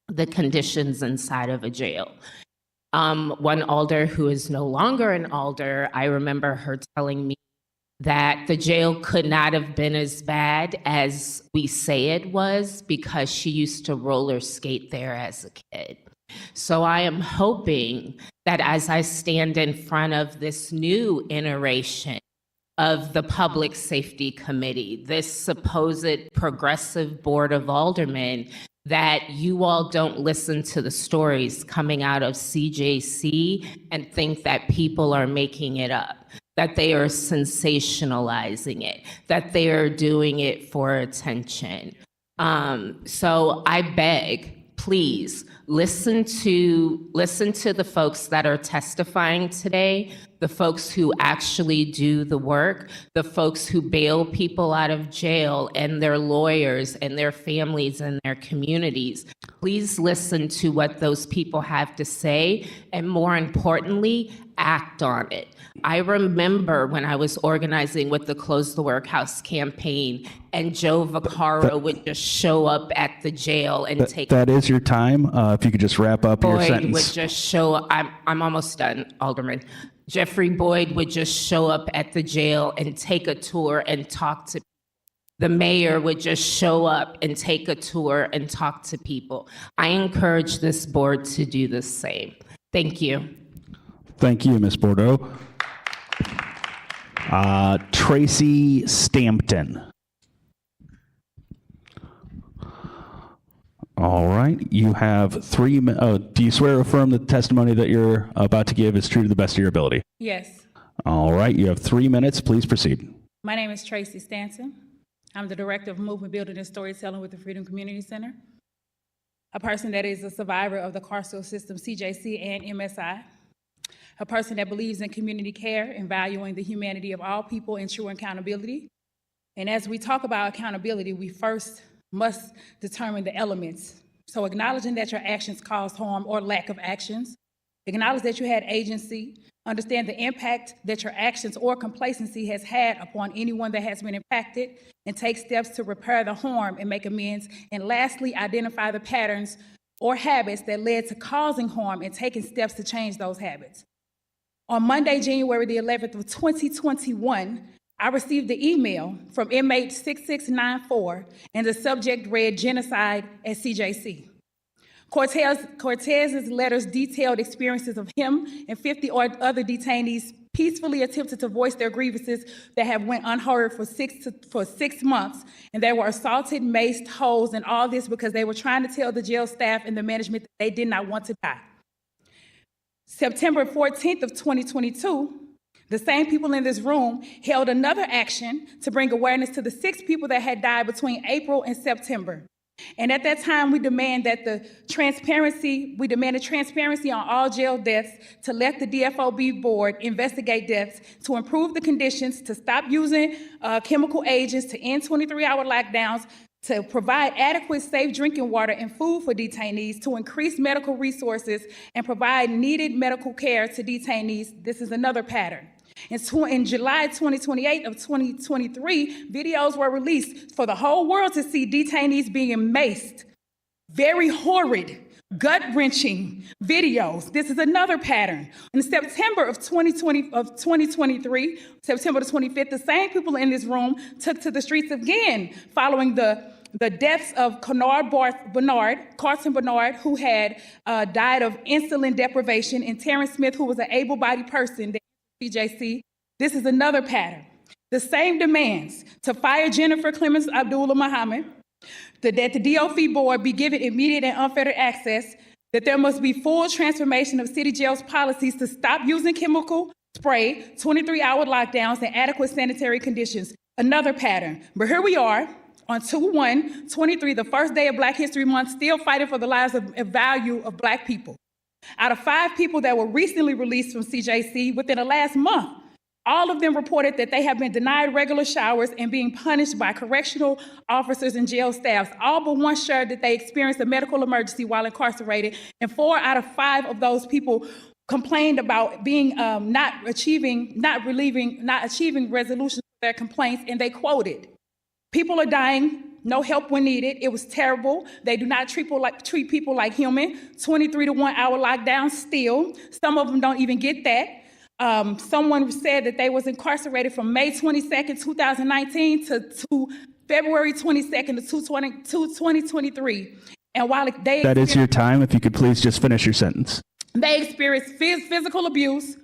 the conditions inside of a jail. One alder who is no longer an alder, I remember her telling me that the jail could not have been as bad as we say it was because she used to roller skate there as a kid. So I am hoping that as I stand in front of this new iteration of the Public Safety Committee, this supposed progressive board of aldermen, that you all don't listen to the stories coming out of CJC and think that people are making it up, that they are sensationalizing it, that they are doing it for attention. So I beg, please listen to the folks that are testifying today, the folks who actually do the work, the folks who bail people out of jail, and their lawyers and their families and their communities. Please listen to what those people have to say, and more importantly, act on it. I remember when I was organizing with the Close the Workhouse campaign, and Joe Vaccaro would just show up at the jail and take. That is your time. If you could just wrap up your Boyd sentence. would just show up. I'm almost done, Alderman. Jeffrey Boyd would just show up at the jail and take a tour and talk to people. The mayor would just show up and take a tour and talk to people. I encourage this board to do the same. Thank you. Thank you, Ms. Bordeaux. Tracy Stampton. All right, you have 3 minutes. Do you swear or affirm that the testimony that you're about to give is true to the best of your ability? Yes. All right, you have 3 minutes. Please proceed. My name is Tracy Stanton. I'm the Director of Movement Building and Storytelling with the Freedom Community Center, a person that is a survivor of the carceral system, CJC and MSI, a person that believes in community care and valuing the humanity of all people and true accountability. And as we talk about accountability, we first must determine the elements. So acknowledging that your actions caused harm or lack of actions, acknowledge that you had agency, understand the impact that your actions or complacency has had upon anyone that has been impacted, and take steps to repair the harm and make amends. And lastly, identify the patterns or habits that led to causing harm and taking steps to change those habits. On Monday, January the 11th of 2021, I received the email from inmate 6694, and the subject read genocide at CJC. Cortez's letters detailed experiences of him and 50 other detainees peacefully attempted to voice their grievances that have went unheard for 6 months, and they were assaulted, maced, hosed, and all this because they were trying to tell the jail staff and the management that they did not want to die. September 14th of 2022, the same people in this room held another action to bring awareness to the 6 people that had died between April and September. And at that time, we demanded transparency on all jail deaths, to let the DFOB board investigate deaths, to improve the conditions, to stop using chemical agents, to end 23-hour lockdowns, to provide adequate, safe drinking water and food for detainees, to increase medical resources and provide needed medical care to detainees. This is another pattern. In July 2028 of 2023, videos were released for the whole world to see detainees being maced. Very horrid, gut-wrenching videos. This is another pattern. In September of 2023, September the 25th, the same people in this room took to the streets again following the deaths of Carson Bernard, who had died of insulin deprivation, and Terrence Smith, who was an able-bodied person, CJC. This is another pattern. The same demands to fire Jennifer Clemens Abdullah Muhammad, that the DOF board be given immediate and unfettered access, that there must be full transformation of city jails policies to stop using chemical spray, 23-hour lockdowns, and adequate sanitary conditions. Another pattern. But here we are on 2/1/23, the first day of Black History Month, still fighting for the lives and value of Black people. Out of 5 people that were recently released from CJC within the last month, all of them reported that they have been denied regular showers and being punished by correctional officers and jail staffs. All but one shared that they experienced a medical emergency while incarcerated, and 4 out of 5 of those people complained about being not achieving resolution of their complaints, and they quoted, "People are dying. No help when needed. It was terrible. They do not treat people like human. 23 to 1 hour lockdown still. Some of them don't even get that." Someone said that they was incarcerated from May 22nd, 2019 to February 22nd of 2023. And while That is your time. If you could please just finish your sentence. They experienced physical abuse,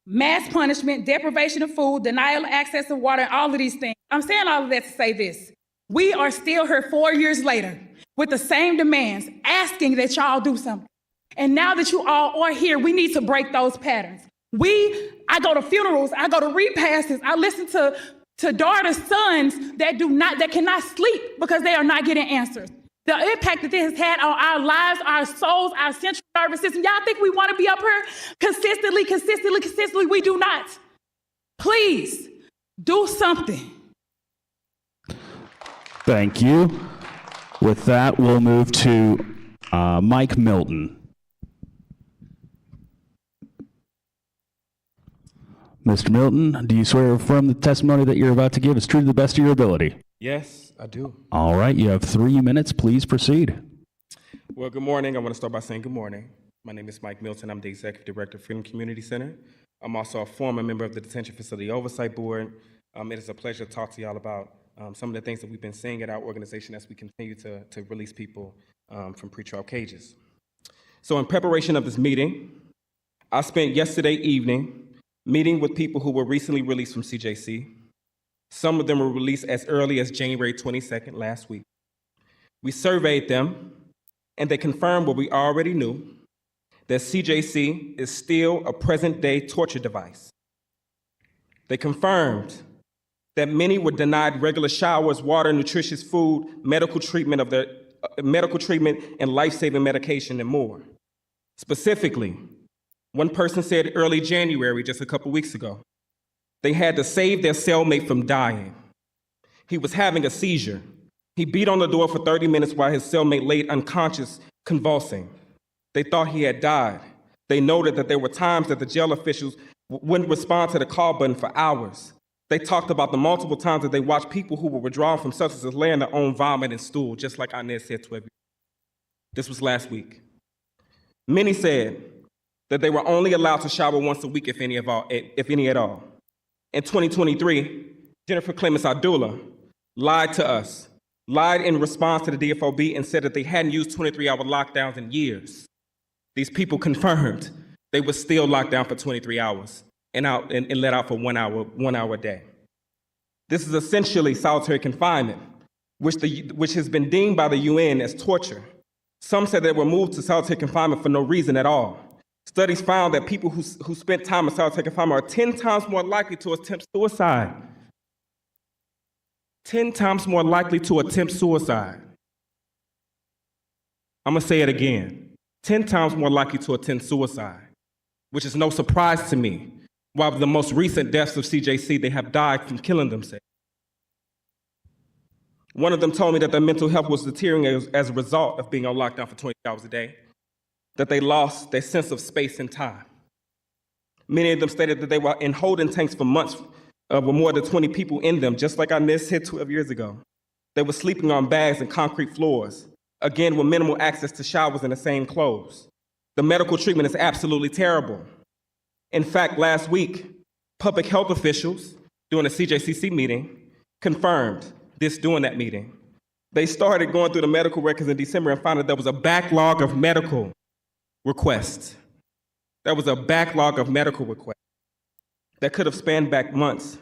mass punishment, deprivation of food, denial of access to water, and all of these things. I'm saying all of that to say this. We are still here 4 years later with the same demands, asking that y'all do something. And now that you all are here, we need to break those patterns. I go to funerals, I go to repasts, I listen to daughters, sons that cannot sleep because they are not getting answers. The impact that this has had on our lives, our souls, our central nervous system. Y'all think we want to be up here consistently? We do not. Please do something. Thank you. With that, we'll move to Mike Milton. Mr. Milton, do you swear or affirm the testimony that you're about to give is true to the best of your ability? Yes, I do. All right, you have 3 minutes. Please proceed. Well, good morning. I want to start by saying good morning. My name is Mike Milton. I'm the Executive Director of Freedom Community Center. I'm also a former member of the Detention Facility Oversight Board. It is a pleasure to talk to y'all about some of the things that we've been seeing at our organization as we continue to release people from pretrial cages. So in preparation of this meeting, I spent yesterday evening meeting with people who were recently released from CJC. Some of them were released as early as January 22nd last week. We surveyed them, and they confirmed what we already knew, that CJC is still a present-day torture device. They confirmed that many were denied regular showers, water, nutritious food, medical treatment, and life-saving medication, and more. Specifically, one person said early January, just a couple weeks ago, they had to save their cellmate from dying. He was having a seizure. He beat on the door for 30 minutes while his cellmate laid unconscious, convulsing. They thought he had died. They noted that there were times that the jail officials wouldn't respond to the call button for hours. They talked about the multiple times that they watched people who were withdrawn from substances lay in their own vomit and stool, just like Inez said to everyone. This was last week. Many said that they were only allowed to shower once a week, if any at all. In 2023, Jennifer Clemens Abdullah lied to us, lied in response to the DFOB, and said that they hadn't used 23-hour lockdowns in years. These people confirmed they were still locked down for 23 hours and let out for 1 hour a day. This is essentially solitary confinement, which has been deemed by the UN as torture. Some said they were moved to solitary confinement for no reason at all. Studies found that people who spent time in solitary confinement are 10 times more likely to attempt suicide. 10 times more likely to attempt suicide. I'm gonna say it again. 10 times more likely to attempt suicide, which is no surprise to me. While the most recent deaths of CJC, they have died from killing themselves. One of them told me that their mental health was deteriorating as a result of being on lockdown for 20 hours a day, that they lost their sense of space and time. Many of them stated that they were in holding tanks for months with more than 20 people in them, just like I missed here 12 years ago. They were sleeping on bags and concrete floors, again with minimal access to showers and the same clothes. The medical treatment is absolutely terrible. In fact, last week, public health officials during a CJCC meeting confirmed this during that meeting. They started going through the medical records in December and found that there was a backlog of medical requests. There was a backlog of medical requests that could have spanned back months.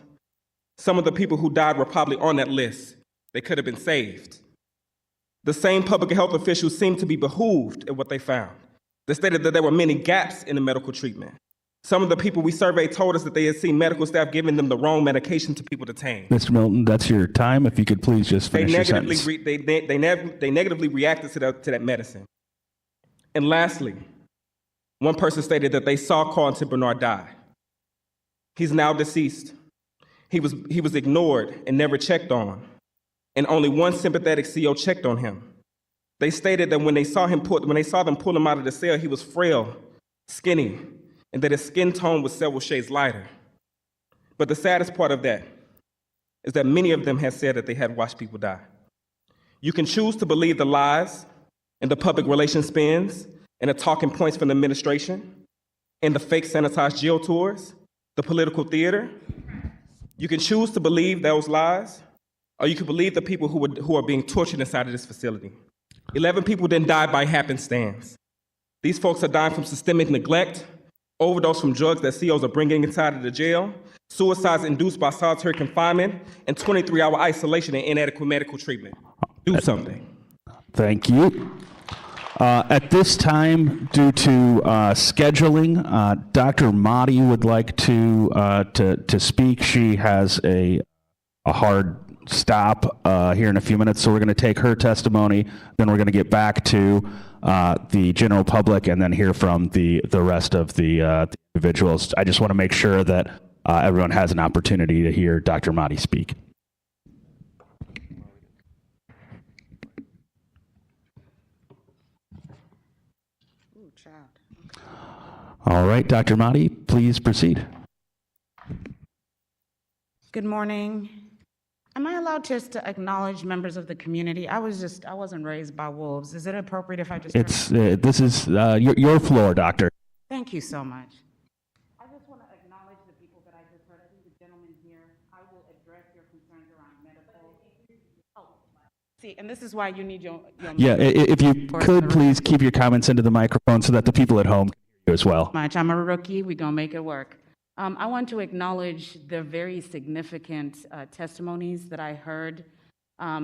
Some of the people who died were probably on that list. They could have been saved. The same public health officials seemed to be behooved at what they found. They stated that there were many gaps in the medical treatment. Some of the people we surveyed told us that they had seen medical staff giving them the wrong medication to people detained. Mr. Milton, that's your time. If you could please just finish your sentence. They negatively reacted to that medicine. And lastly, one person stated that they saw Carlton Bernard die. He's now deceased. He was ignored and never checked on, and only one sympathetic CO checked on him. They stated that when they saw them pull him out of the cell, he was frail, skinny, and that his skin tone was several shades lighter. But the saddest part of that is that many of them had said that they had watched people die. You can choose to believe the lies and the public relations spins and the talking points from the administration and the fake sanitized jail tours, the political theater. You can choose to believe those lies, or you can believe the people who are being tortured inside of this facility. 11 people didn't die by happenstance. These folks are dying from systemic neglect, overdose from drugs that COs are bringing inside of the jail, suicides induced by solitary confinement, and 23-hour isolation and inadequate medical treatment. Do something. Thank you. At this time, due to scheduling, Dr. Motti would like to speak. She has a hard stop here in a few minutes, so we're going to take her testimony, then we're going to get back to the general public and then hear from the rest of the individuals. I just want to make sure that everyone has an opportunity to hear Dr. Motti speak. All right, Dr. Motti, please proceed. Good morning. Am I allowed just to acknowledge members of the community? I wasn't raised by wolves. Is it appropriate if I just? This is your floor, Doctor. Thank you so much. I just want to acknowledge the people that I just heard. I think the gentleman here, I will address your concerns around medical. Oh, see, and this is why you need your Yeah, if you could please keep your comments into the microphone so that the people at home can hear you as well. I'm a rookie. We're going to make it work. I want to acknowledge the very significant testimonies that I heard. I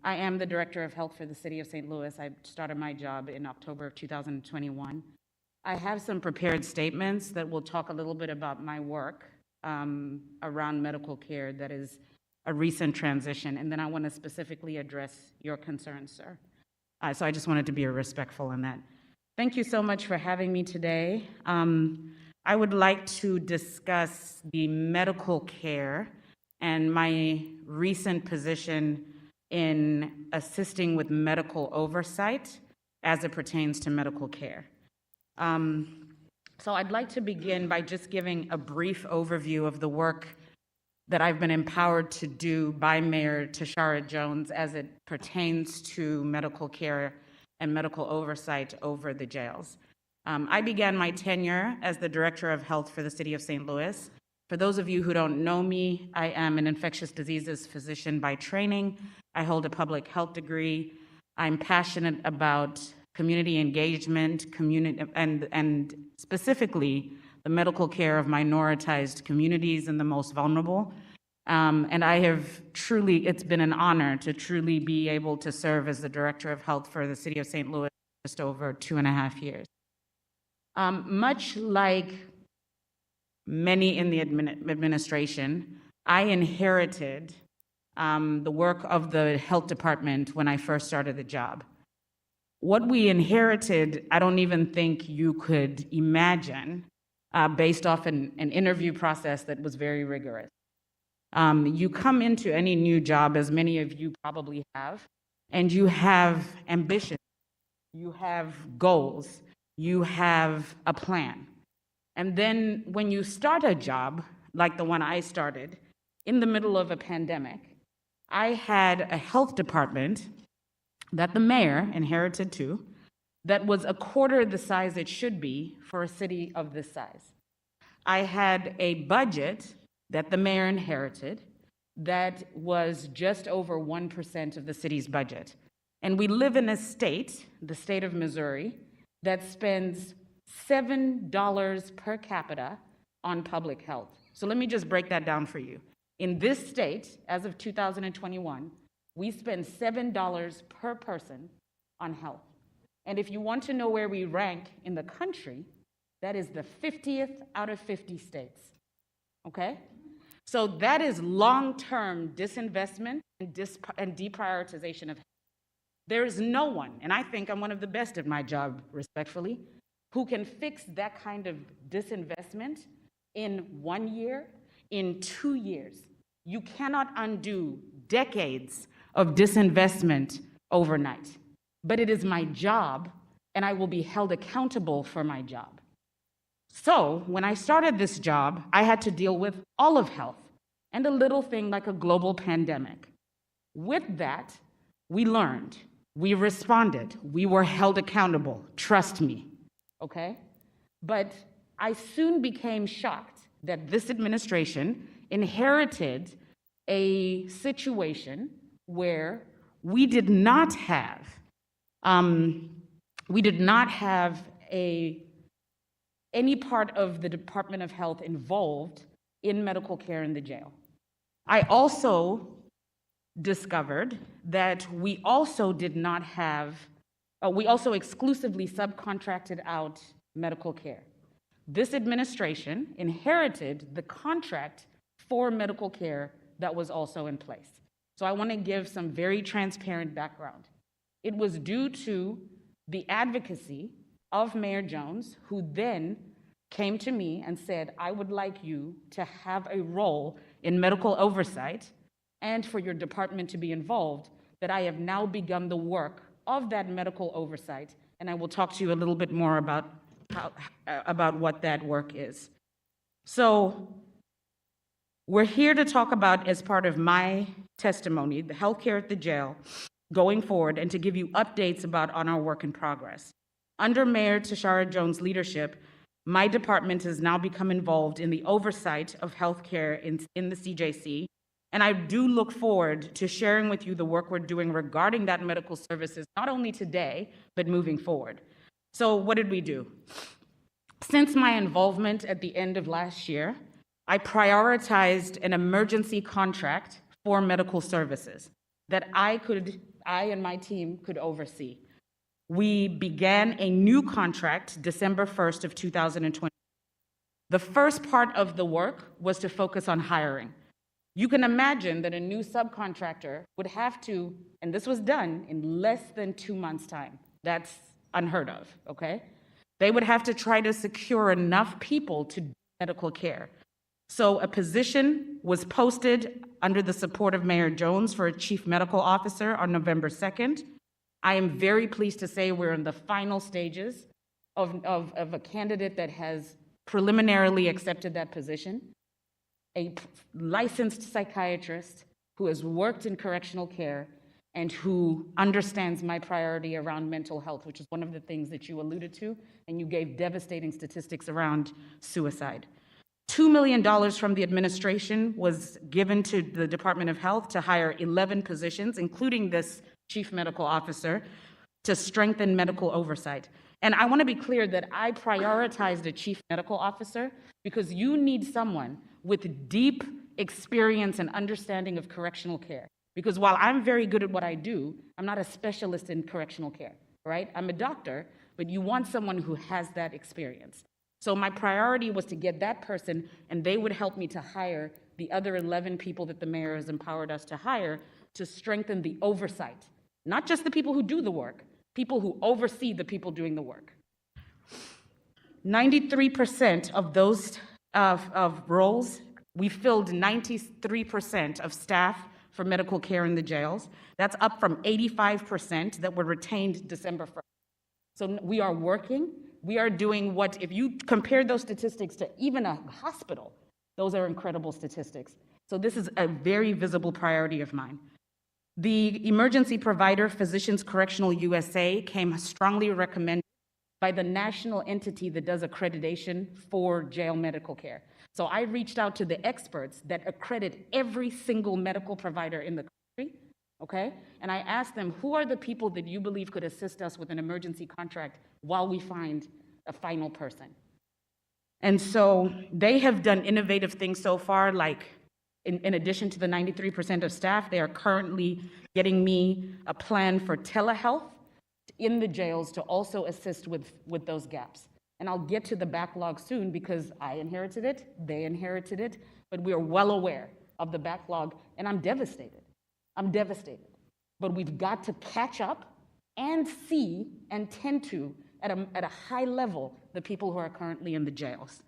am the Director of Health for the City of St. Louis. I started my job in October of 2021. I have some prepared statements that will talk a little bit about my work around medical care that is a recent transition, and then I want to specifically address your concerns, sir. So I just wanted to be respectful in that. Thank you so much for having me today. I would like to discuss the medical care and my recent position in assisting with medical oversight as it pertains to medical care. So I'd like to begin by just giving a brief overview of the work that I've been empowered to do by Mayor Tashara Jones as it pertains to medical care and medical oversight over the jails. I began my tenure as the Director of Health for the City of St. Louis. For those of you who don't know me, I am an infectious diseases physician by training. I hold a public health degree. I'm passionate about community engagement, and specifically the medical care of minoritized communities and the most vulnerable. And I have truly, it's been an honor to truly be able to serve as the Director of Health for the City of St. Louis for just over 2.5 years. Much like many in the administration, I inherited the work of the health department when I first started the job. What we inherited, I don't even think you could imagine based off an interview process that was very rigorous. You come into any new job, as many of you probably have, and you have ambition, you have goals, you have a plan. And then when you start a job, like the one I started, in the middle of a pandemic, I had a health department that the mayor inherited too, that was a quarter the size it should be for a city of this size. I had a budget that the mayor inherited that was just over 1% of the city's budget. And we live in a state, the state of Missouri, that spends $7 per capita on public health. So let me just break that down for you. In this state, as of 2021, we spend $7 per person on health. And if you want to know where we rank in the country, that is the 50th out of 50 states, okay? So that is long-term disinvestment and deprioritization of health. There is no one, and I think I'm one of the best at my job, respectfully, who can fix that kind of disinvestment in 1 year, in 2 years. You cannot undo decades of disinvestment overnight. But it is my job, and I will be held accountable for my job. So when I started this job, I had to deal with all of health and a little thing like a global pandemic. With that, we learned, we responded, we were held accountable, trust me, okay? But I soon became shocked that this administration inherited a situation where we did not have any part of the Department of Health involved in medical care in the jail. I also discovered that we also exclusively subcontracted out medical care. This administration inherited the contract for medical care that was also in place. So I want to give some very transparent background. It was due to the advocacy of Mayor Jones, who then came to me and said, I would like you to have a role in medical oversight and for your department to be involved, that I have now begun the work of that medical oversight, and I will talk to you a little bit more about what that work is. So we're here to talk about, as part of my testimony, the healthcare at the jail going forward, and to give you updates on our work in progress. Under Mayor Tashara Jones' leadership, my department has now become involved in the oversight of healthcare in the CJC, and I do look forward to sharing with you the work we're doing regarding that medical services, not only today, but moving forward. So what did we do? Since my involvement at the end of last year, I prioritized an emergency contract for medical services that I and my team could oversee. We began a new contract December 1st of 2020. The first part of the work was to focus on hiring. You can imagine that a new subcontractor would have to, and this was done in less than 2 months' time. That's unheard of, okay? They would have to try to secure enough people to do medical care. So a position was posted under the support of Mayor Jones for a chief medical officer on November 2nd. I am very pleased to say we're in the final stages of a candidate that has preliminarily accepted that position, a licensed psychiatrist who has worked in correctional care and who understands my priority around mental health, which is one of the things that you alluded to, and you gave devastating statistics around suicide. $2 million from the administration was given to the Department of Health to hire 11 positions, including this chief medical officer, to strengthen medical oversight. And I want to be clear that I prioritized a chief medical officer because you need someone with deep experience and understanding of correctional care. Because while I'm very good at what I do, I'm not a specialist in correctional care, right? I'm a doctor, but you want someone who has that experience. So my priority was to get that person, and they would help me to hire the other 11 people that the mayor has empowered us to hire to strengthen the oversight. Not just the people who do the work, people who oversee the people doing the work. 93% of those of roles, we filled 93% of staff for medical care in the jails. That's up from 85% that were retained December 1st. So we are working. We are doing what, if you compare those statistics to even a hospital, those are incredible statistics. So this is a very visible priority of mine. The emergency provider, Physicians Correctional USA, came strongly recommended by the national entity that does accreditation for jail medical care. So I reached out to the experts that accredit every single medical provider in the country, okay? And I asked them, who are the people that you believe could assist us with an emergency contract while we find a final person? And so they have done innovative things so far, like in addition to the 93% of staff, they are currently getting me a plan for telehealth in the jails to also assist with those gaps. And I'll get to the backlog soon because I inherited it, they inherited it, but we are well aware of the backlog, and I'm devastated. I'm devastated. But we've got to catch up and see and tend to, at a high level, the people who are currently in the jails.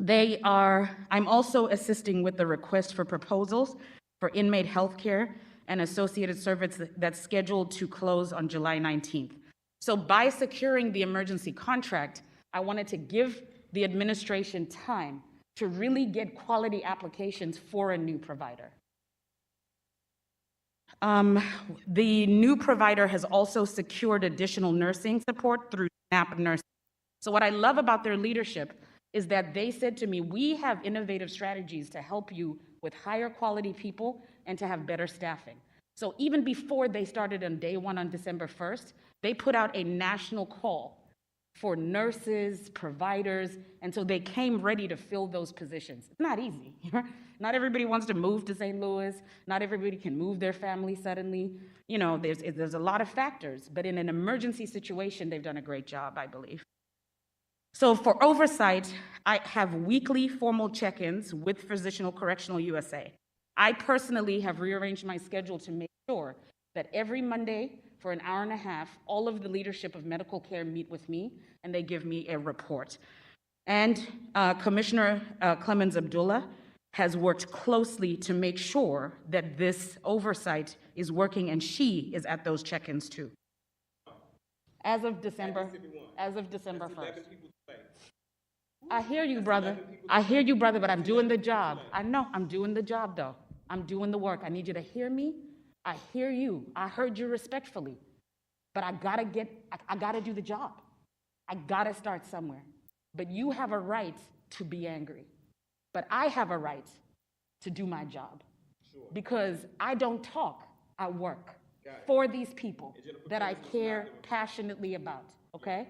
I'm also assisting with the request for proposals for inmate health care and associated services that's scheduled to close on July 19th. So by securing the emergency contract, I wanted to give the administration time to really get quality applications for a new provider. The new provider has also secured additional nursing support through SNAP nursing. So what I love about their leadership is that they said to me, we have innovative strategies to help you with higher quality people and to have better staffing. So even before they started on day one on December 1st, they put out a national call for nurses, providers, and so they came ready to fill those positions. It's not easy. Not everybody wants to move to St. Louis. Not everybody can move their family suddenly. You know, there's a lot of factors, but in an emergency situation, they've done a great job, I believe. So for oversight, I have weekly formal check-ins with Physicians Correctional USA. I personally have rearranged my schedule to make sure that every Monday for an hour and a half, all of the leadership of medical care meet with me and they give me a report. And Commissioner Clemens Abdullah has worked closely to make sure that this oversight is working, and she is at those check-ins too. As of December 1st. I hear you, brother. I hear you, brother, but I'm doing the job. I know, I'm doing the job, though. I'm doing the work. I need you to hear me. I hear you. I heard you respectfully. But I gotta do the job. I gotta start somewhere. But you have a right to be angry. But I have a right to do my job. Sure. Because I don't talk, I work for these people that I care passionately about, okay?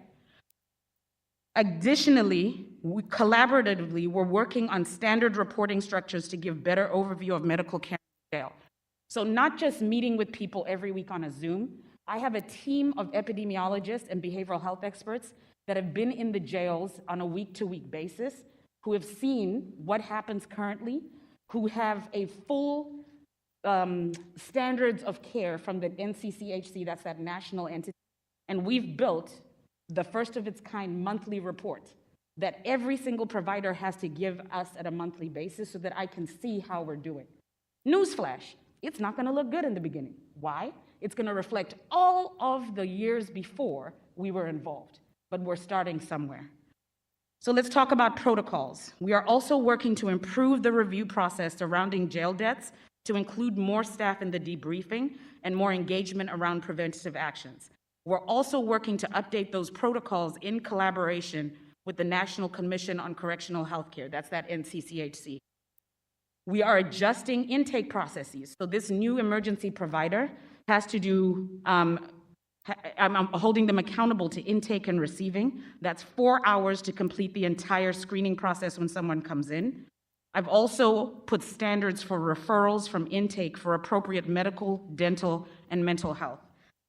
Additionally, collaboratively, we're working on standard reporting structures to give better overview of medical care in jail. So not just meeting with people every week on a Zoom, I have a team of epidemiologists and behavioral health experts that have been in the jails on a week-to-week basis, who have seen what happens currently, who have a full standards of care from the NCCHC, that's that national entity, and we've built the first of its kind monthly report that every single provider has to give us at a monthly basis so that I can see how we're doing. Newsflash, it's not gonna look good in the beginning. Why? It's gonna reflect all of the years before we were involved, but we're starting somewhere. So let's talk about protocols. We are also working to improve the review process surrounding jail deaths to include more staff in the debriefing and more engagement around preventative actions. We're also working to update those protocols in collaboration with the National Commission on Correctional Healthcare, that's that NCCHC. We are adjusting intake processes. So this new emergency provider has to do, I'm holding them accountable to intake and receiving. That's 4 hours to complete the entire screening process when someone comes in. I've also put standards for referrals from intake for appropriate medical, dental, and mental health.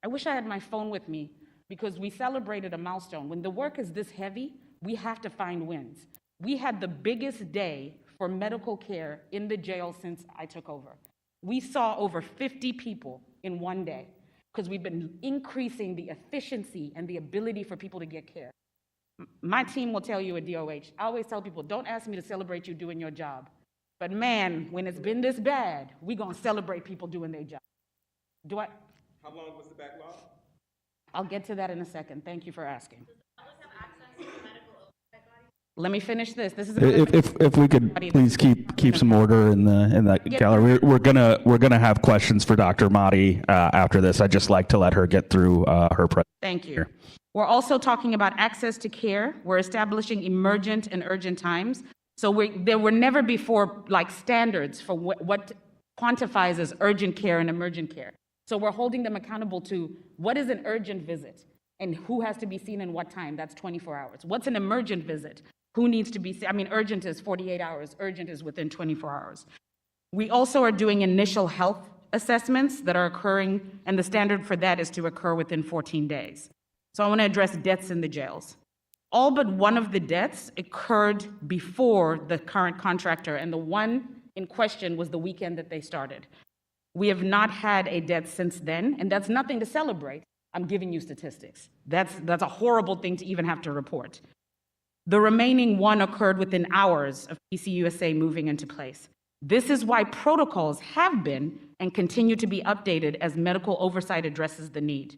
I wish I had my phone with me, because we celebrated a milestone. When the work is this heavy, we have to find wins. We had the biggest day for medical care in the jail since I took over. We saw over 50 people in one day because we've been increasing the efficiency and the ability for people to get care. My team will tell you at DOH, I always tell people, don't ask me to celebrate you doing your job. But man, when it's been this bad, we're gonna celebrate people doing their job. How long was the backlog? I'll get to that in a second. Thank you for asking. Let me finish this. This is If we could please keep some order in the gallery. We're gonna have questions for Dr. Mahdi after this. I'd just like to let her get through her presentation. Thank you. We're also talking about access to care. We're establishing emergent and urgent times. So there were never before like standards for what quantifies as urgent care and emergent care. So we're holding them accountable to what is an urgent visit and who has to be seen in what time. That's 24 hours. What's an emergent visit? Who needs to be seen? I mean, urgent is 48 hours. Urgent is within 24 hours. We also are doing initial health assessments that are occurring, and the standard for that is to occur within 14 days. So I want to address deaths in the jails. All but one of the deaths occurred before the current contractor, and the one in question was the weekend that they started. We have not had a death since then, and that's nothing to celebrate. I'm giving you statistics. That's a horrible thing to even have to report. The remaining one occurred within hours of PCUSA moving into place. This is why protocols have been and continue to be updated as medical oversight addresses the need.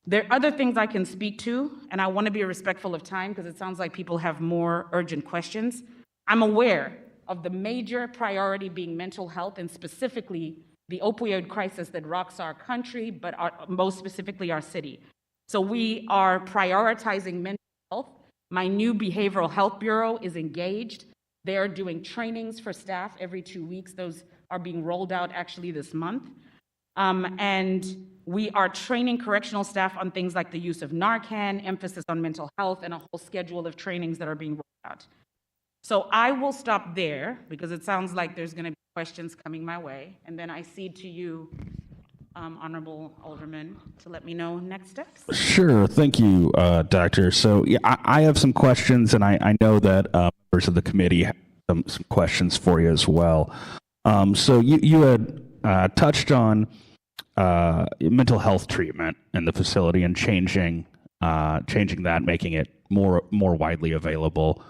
There are other things I can speak to, and I want to be respectful of time because it sounds like people have more urgent questions. I'm aware of the major priority being mental health, and specifically the opioid crisis that rocks our country, but most specifically our city. So we are prioritizing mental health. My new behavioral health bureau is engaged. They are doing trainings for staff every 2 weeks. Those are being rolled out actually this month. And we are training correctional staff on things like the use of Narcan, emphasis on mental health, and a whole schedule of trainings that are being rolled out. So I will stop there because it sounds like there's going to be questions coming my way. And then I cede to you, Honorable Alderman, to let me know next steps. Sure. Thank you, Doctor. So yeah, I have some questions, and I know that members of the committee have some questions for you as well. So you had touched on mental health treatment in the facility and changing that, making it more widely available.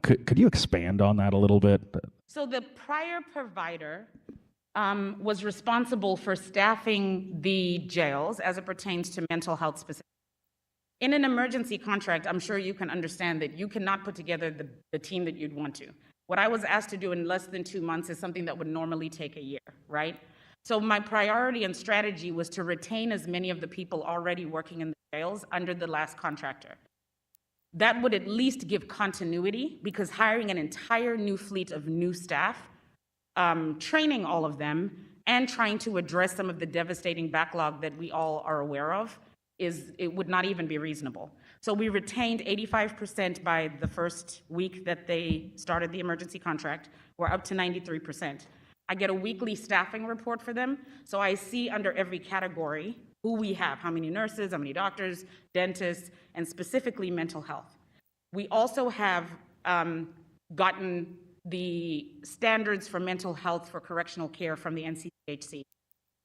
Could you expand on that a little bit? So the prior provider was responsible for staffing the jails as it pertains to mental health specifically. In an emergency contract, I'm sure you can understand that you cannot put together the team that you'd want to. What I was asked to do in less than 2 months is something that would normally take a year, right? So my priority and strategy was to retain as many of the people already working in the jails under the last contractor. That would at least give continuity, because hiring an entire new fleet of new staff, training all of them, and trying to address some of the devastating backlog that we all are aware of, it would not even be reasonable. So we retained 85% by the first week that they started the emergency contract. We're up to 93%. I get a weekly staffing report for them, so I see under every category who we have, how many nurses, how many doctors, dentists, and specifically mental health. We also have gotten the standards for mental health for correctional care from the NCHC.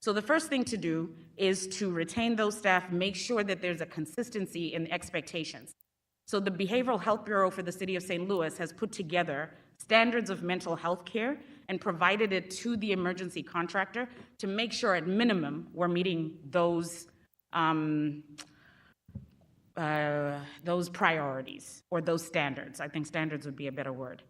So the first thing to do is to retain those staff, make sure that there's a consistency in the expectations. So the Behavioral Health Bureau for the City of St. Louis has put together standards of mental health care and provided it to the emergency contractor to make sure at minimum we're meeting those priorities or those standards. I think standards would be a better word.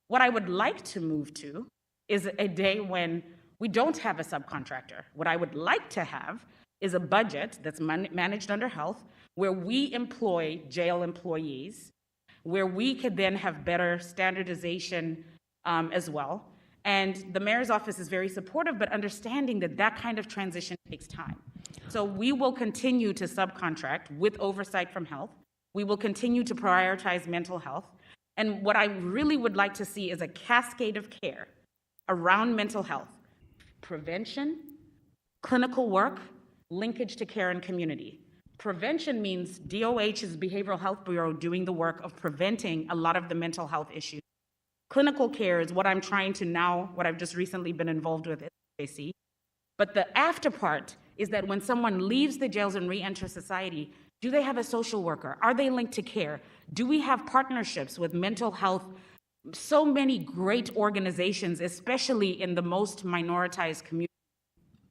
What I would like to move to is a day when we don't have a subcontractor. What I would like to have is a budget that's managed under health, where we employ jail employees, where we could then have better standardization as well. And the mayor's office is very supportive, but understanding that that kind of transition takes time. So we will continue to subcontract with oversight from health. We will continue to prioritize mental health. And what I really would like to see is a cascade of care around mental health: prevention, clinical work, linkage to care and community. Prevention means DOH's Behavioral Health Bureau doing the work of preventing a lot of the mental health issues. Clinical care is what I'm trying to now, what I've just recently been involved with at CJC. But the after part is that when someone leaves the jails and re-enters society, do they have a social worker? Are they linked to care? Do we have partnerships with mental health? So many great organizations, especially in the most minoritized communities,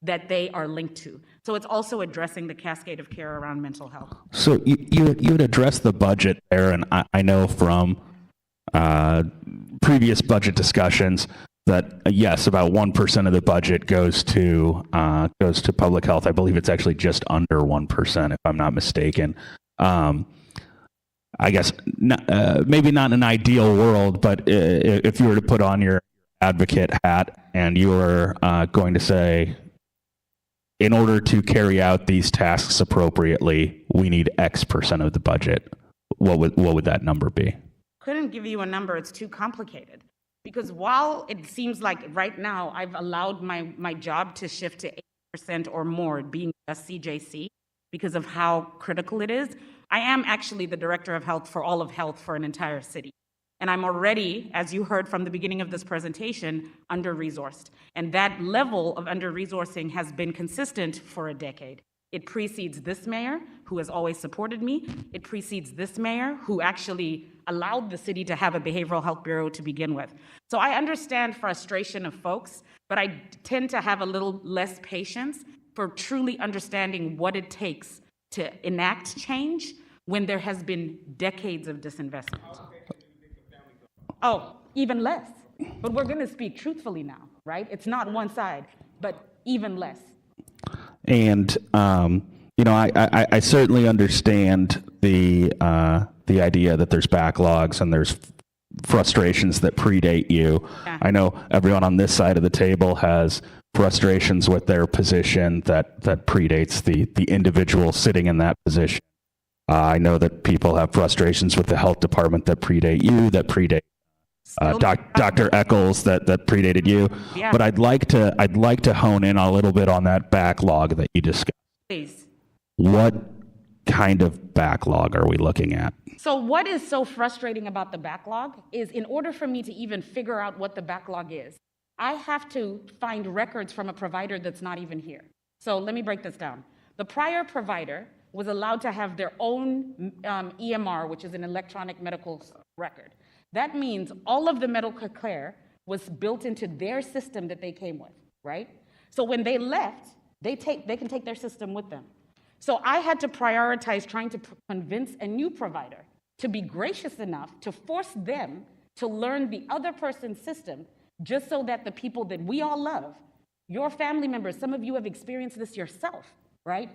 that they are linked to. So it's also addressing the cascade of care around mental health. So you would address the budget there, and I know from previous budget discussions that yes, about 1% of the budget goes to public health. I believe it's actually just under 1%, if I'm not mistaken. I guess maybe not in an ideal world, but if you were to put on your advocate hat and you were going to say, in order to carry out these tasks appropriately, we need X% of the budget, what would that number be? Couldn't give you a number, it's too complicated. Because while it seems like right now I've allowed my job to shift to 8% or more being just CJC because of how critical it is, I am actually the director of health for all of health for an entire city. And I'm already, as you heard from the beginning of this presentation, under-resourced. And that level of under-resourcing has been consistent for a decade. It precedes this mayor, who has always supported me. It precedes this mayor, who actually allowed the city to have a behavioral health bureau to begin with. So I understand frustration of folks, but I tend to have a little less patience for truly understanding what it takes to enact change when there has been decades of disinvestment. Oh, even less. But we're going to speak truthfully now, right? It's not one side, but even less. And I certainly understand the idea that there's backlogs and there's frustrations that predate you. Yeah. I know everyone on this side of the table has frustrations with their position that predates the individual sitting in that position. I know that people have frustrations with the health department that predate you, that predate Dr. Eccles that predated you. Yeah. But I'd like to hone in a little bit on that backlog that you discussed. Please. What kind of backlog are we looking at? So what is so frustrating about the backlog is in order for me to even figure out what the backlog is, I have to find records from a provider that's not even here. So let me break this down. The prior provider was allowed to have their own EMR, which is an electronic medical record. That means all of the medical care was built into their system that they came with, right? So when they left, they can take their system with them. So I had to prioritize trying to convince a new provider to be gracious enough to force them to learn the other person's system just so that the people that we all love, your family members, some of you have experienced this yourself, right?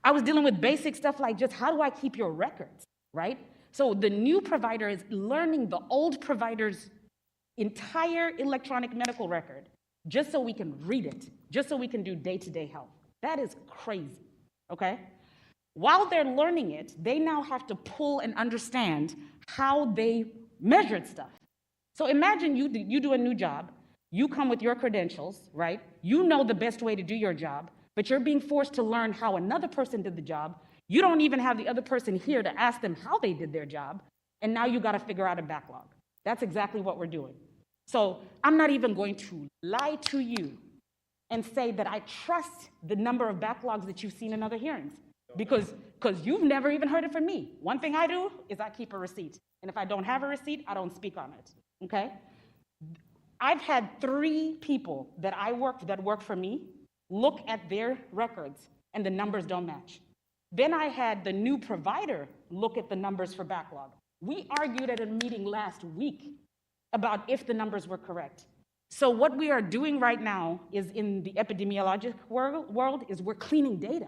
I was dealing with basic stuff like just how do I keep your records, right? So the new provider is learning the old provider's entire electronic medical record just so we can read it, just so we can do day-to-day health. That is crazy, okay? While they're learning it, they now have to pull and understand how they measured stuff. So imagine you do a new job, you come with your credentials, right? You know the best way to do your job, but you're being forced to learn how another person did the job. You don't even have the other person here to ask them how they did their job, and now you gotta figure out a backlog. That's exactly what we're doing. So I'm not even going to lie to you and say that I trust the number of backlogs that you've seen in other hearings, because you've never even heard it from me. One thing I do is I keep a receipt, and if I don't have a receipt, I don't speak on it, okay? I've had 3 people that work for me look at their records, and the numbers don't match. Then I had the new provider look at the numbers for backlog. We argued at a meeting last week about if the numbers were correct. So what we are doing right now is in the epidemiologic world is we're cleaning data.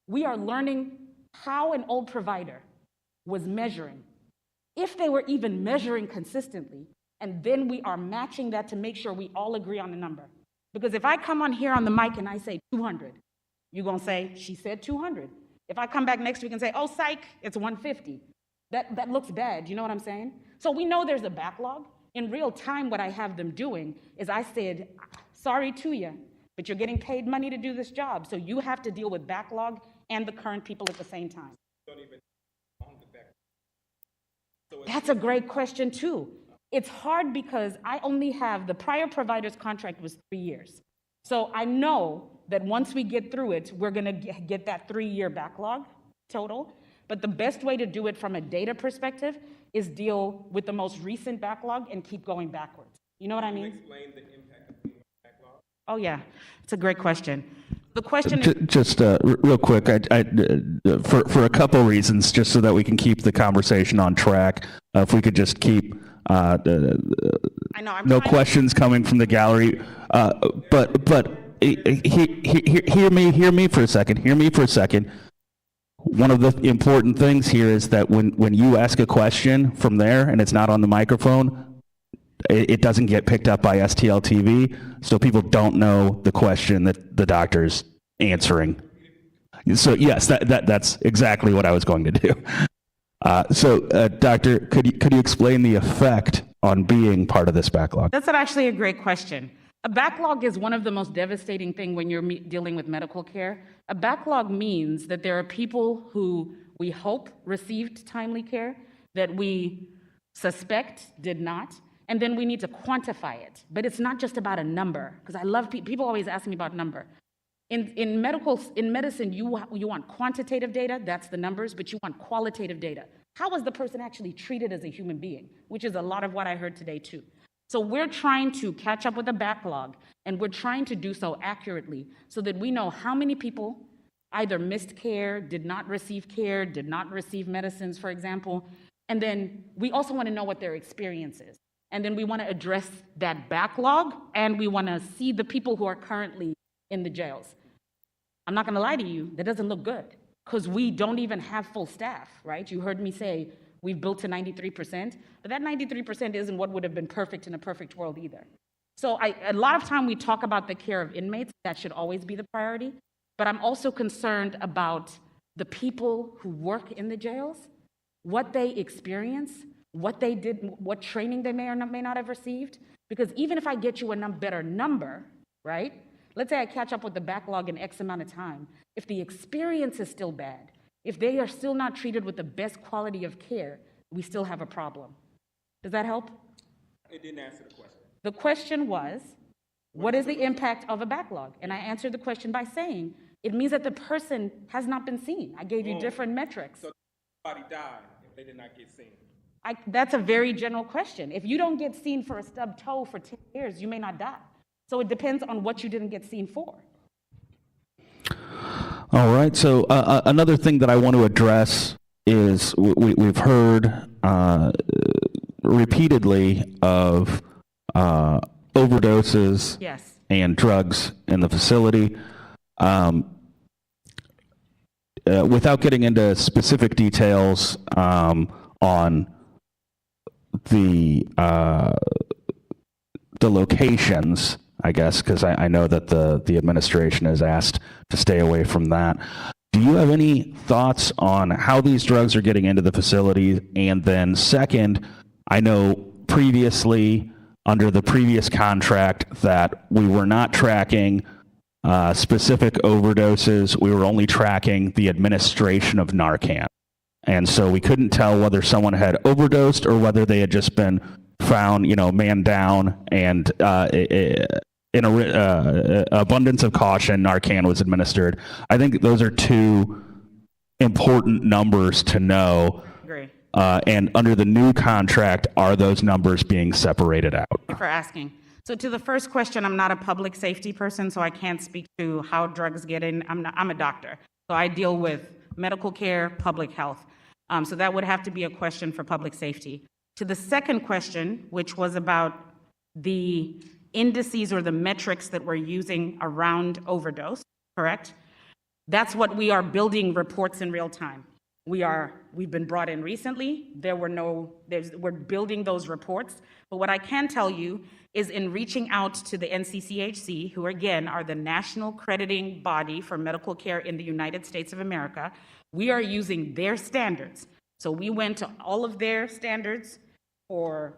We are learning how an old provider was measuring, if they were even measuring consistently, and then we are matching that to make sure we all agree on the number. Because if I come on here on the mic and I say 200, you're gonna say, she said 200. If I come back next week and say, oh, psych, it's 150, that looks bad, you know what I'm saying? So we know there's a backlog. In real time, what I have them doing is I said, sorry to you, but you're getting paid money to do this job, so you have to deal with backlog and the current people at the same time? That's a great question too. It's hard because I only have, the prior provider's contract was 3 years. So I know that once we get through it, we're gonna get that 3-year backlog total. But the best way to do it from a data perspective is deal with the most recent backlog and keep going backwards. You know what I mean? Explain the impact of the backlog. Oh yeah, it's a great question. The question is, Just real quick, for a couple reasons, just so that we can keep the conversation on track, if we could just keep I know, I'm no trying- questions coming from the gallery, but hear me for a second. Hear me for a second. One of the important things here is that when you ask a question from there and it's not on the microphone, it doesn't get picked up by STL TV, so people don't know the question that the doctor's answering. So yes, that's exactly what I was going to do. Doctor, could you explain the effect on being part of this backlog? That's actually a great question. A backlog is one of the most devastating things when you're dealing with medical care. A backlog means that there are people who we hope received timely care, that we suspect did not, and then we need to quantify it. But it's not just about a number, because I love people always ask me about number. In medicine, you want quantitative data, that's the numbers, but you want qualitative data. How was the person actually treated as a human being? Which is a lot of what I heard today too. So we're trying to catch up with the backlog, and we're trying to do so accurately so that we know how many people either missed care, did not receive medicines, for example. And then we also want to know what their experience is. And then we want to address that backlog, and we want to see the people who are currently in the jails. I'm not going to lie to you, that doesn't look good, because we don't even have full staff, right? You heard me say we've built to 93%, but that 93% isn't what would have been perfect in a perfect world either. So a lot of time we talk about the care of inmates, that should always be the priority, but I'm also concerned about the people who work in the jails, what they experience, what they did, what training they may or may not have received, because even if I get you a better number, right? Let's say I catch up with the backlog in X amount of time. If the experience is still bad, if they are still not treated with the best quality of care, we still have a problem. Does that help? It didn't answer the question. The question was, what is the impact of a backlog? And I answered the question by saying, it means that the person has not been seen. I gave you different metrics. So somebody died if they did not get seen. That's a very general question. If you don't get seen for a stubbed toe for 10 years, you may not die. So it depends on what you didn't get seen for. All right. So another thing that I want to address is we've heard repeatedly of overdoses Yes. and drugs in the facility. Without getting into specific details on the locations, I guess, because I know that the administration has asked to stay away from that. Do you have any thoughts on how these drugs are getting into the facility? And then second, I know previously under the previous contract that we were not tracking specific overdoses. We were only tracking the administration of Narcan. And so we couldn't tell whether someone had overdosed or whether they had just been found, man down, and in abundance of caution, Narcan was administered. I think those are two important numbers to know. Agree. And under the new contract, are those numbers being separated out? Thank you for asking. So to the first question, I'm not a public safety person, so I can't speak to how drugs get in. I'm a doctor, so I deal with medical care, public health. So that would have to be a question for public safety. To the second question, which was about the indices or the metrics that we're using around overdose, correct? That's what we are building reports in real time. We've been brought in recently. We're building those reports. But what I can tell you is in reaching out to the NCCHC, who again are the national crediting body for medical care in the United States of America, we are using their standards. So we went to all of their standards for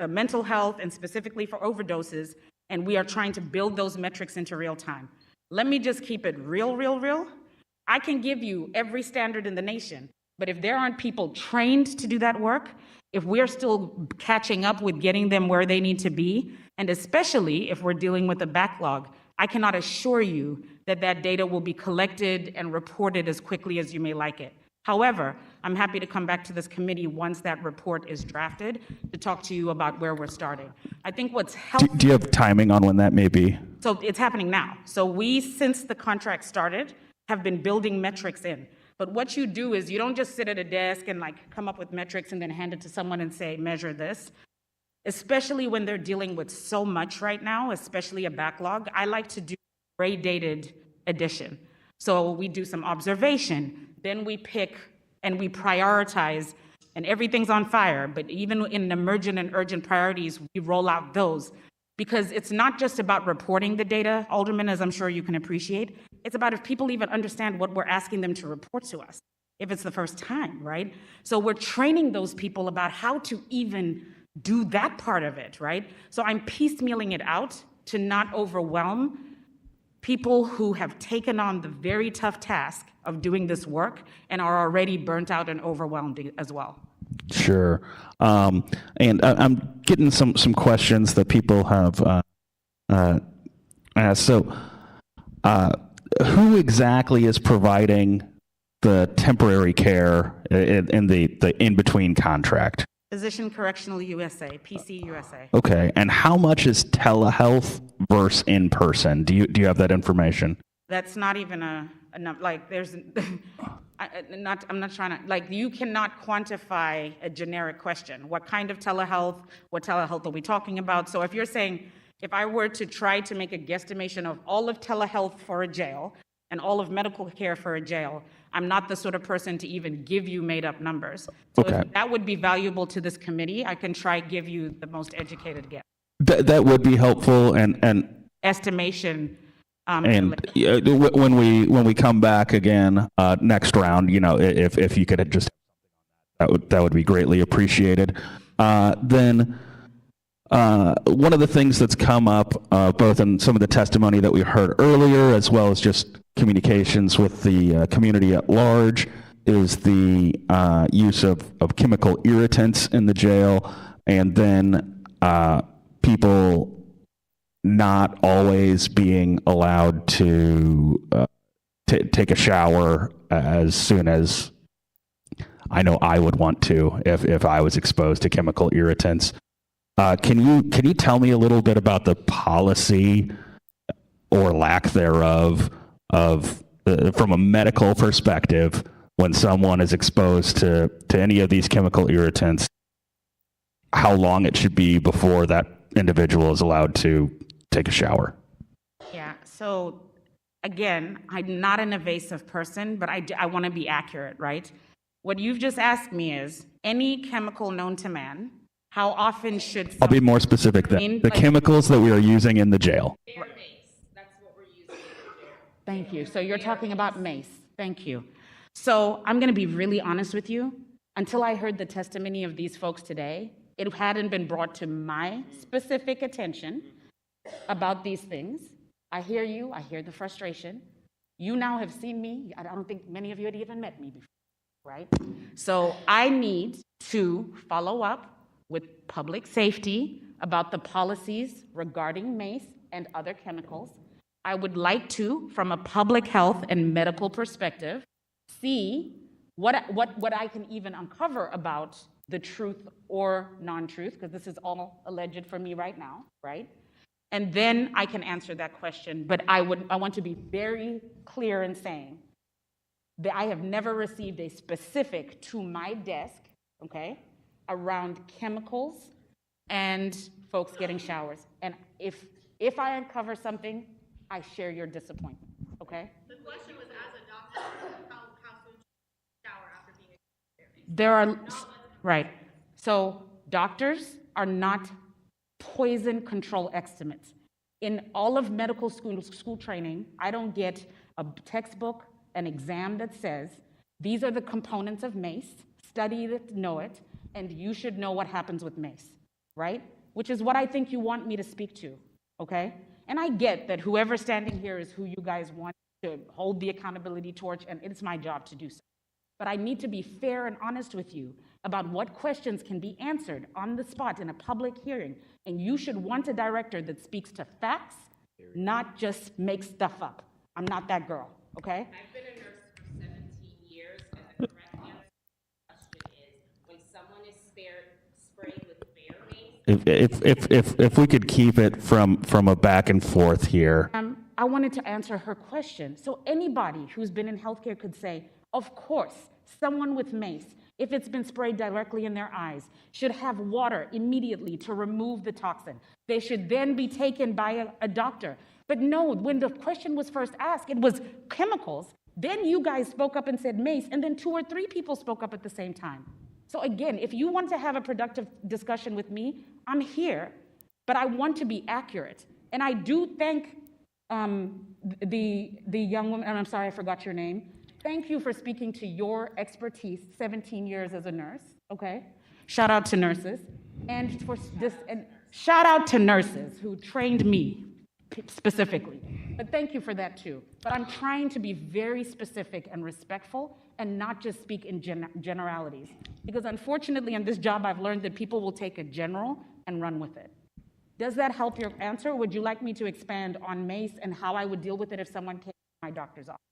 mental health and specifically for overdoses, and we are trying to build those metrics into real time. Let me just keep it real, real, real. I can give you every standard in the nation, but if there aren't people trained to do that work, if we're still catching up with getting them where they need to be, and especially if we're dealing with a backlog, I cannot assure you that that data will be collected and reported as quickly as you may like it. However, I'm happy to come back to this committee once that report is drafted to talk to you about where we're starting. I think what's helpful. Do you have timing on when that may be? So it's happening now. So we, since the contract started, have been building metrics in. But what you do is you don't just sit at a desk and like come up with metrics and then hand it to someone and say, measure this. Especially when they're dealing with so much right now, especially a backlog, I like to do grade-dated addition. So we do some observation, then we pick and we prioritize, and everything's on fire, but even in emergent and urgent priorities, we roll out those. Because it's not just about reporting the data, Alderman, as I'm sure you can appreciate, it's about if people even understand what we're asking them to report to us, if it's the first time, right? So we're training those people about how to even do that part of it, right? So I'm piecemealing it out to not overwhelm people who have taken on the very tough task of doing this work and are already burnt out and overwhelmed as well. Sure. And I'm getting some questions that people have asked. So who exactly is providing the temporary care in the in-between contract? Physician Correctional USA, PC USA. Okay. And how much is telehealth versus in-person? Do you have that information? That's not even like there's, I'm not trying to, like you cannot quantify a generic question. What kind of telehealth, what telehealth are we talking about? So if you're saying, if I were to try to make a guesstimation of all of telehealth for a jail and all of medical care for a jail, I'm not the sort of person to even give you made up numbers. So Okay. if that would be valuable to this committee, I can try give you the most educated guess. That would be helpful, and Estimation. when we come back again next round, if you could just that would be greatly appreciated. Then one of the things that's come up both in some of the testimony that we heard earlier, as well as just communications with the community at large, is the use of chemical irritants in the jail, and then people not always being allowed to take a shower as soon as I know I would want to if I was exposed to chemical irritants. Can you tell me a little bit about the policy or lack thereof of from a medical perspective when someone is exposed to any of these chemical irritants, how long it should be before that individual is allowed to take a shower? Yeah, so again, I'm not an evasive person, but I want to be accurate, right? What you've just asked me is, any chemical known to man, how often should... I'll be more specific then. The chemicals that we are using in the jail. Thank you. So you're talking about mace. Thank you. So I'm going to be really honest with you. Until I heard the testimony of these folks today, it hadn't been brought to my specific attention about these things. I hear you. I hear the frustration. You now have seen me. I don't think many of you had even met me before, right? So I need to follow up with public safety about the policies regarding mace and other chemicals. I would like to, from a public health and medical perspective, see what I can even uncover about the truth or non-truth, because this is all alleged for me right now, right? And then I can answer that question. But I want to be very clear in saying that I have never received a specific to my desk, okay, around chemicals and folks getting showers. And if I uncover something, I share your disappointment, okay? The question was, as a doctor, how soon should you shower after being exposed? There are, right. So doctors are not poison control estimates. In all of medical school training, I don't get a textbook, an exam that says, these are the components of mace, study it, know it, and you should know what happens with mace, right? Which is what I think you want me to speak to, okay? And I get that whoever's standing here is who you guys want to hold the accountability torch, and it's my job to do so. But I need to be fair and honest with you about what questions can be answered on the spot in a public hearing. And you should want a director that speaks to facts, not just make stuff up. I'm not that girl, okay? I've been a nurse for 17 years, and the correct answer to the question is when someone is sprayed with bear mace. If we could keep it from a back and forth here. I wanted to answer her question. So anybody who's been in healthcare could say, of course, someone with mace, if it's been sprayed directly in their eyes, should have water immediately to remove the toxin. They should then be taken by a doctor. But no, when the question was first asked, it was chemicals. Then you guys spoke up and said mace, and then 2 or 3 people spoke up at the same time. So again, if you want to have a productive discussion with me, I'm here, but I want to be accurate. And I do thank the young woman, and I'm sorry I forgot your name. Thank you for speaking to your expertise, 17 years as a nurse, okay? Shout out to nurses. And for this, and shout out to nurses who trained me specifically. But thank you for that too. But I'm trying to be very specific and respectful and not just speak in generalities. Because unfortunately in this job, I've learned that people will take a general and run with it. Does that help your answer? Would you like me to expand on mace and how I would deal with it if someone came to my doctor's office?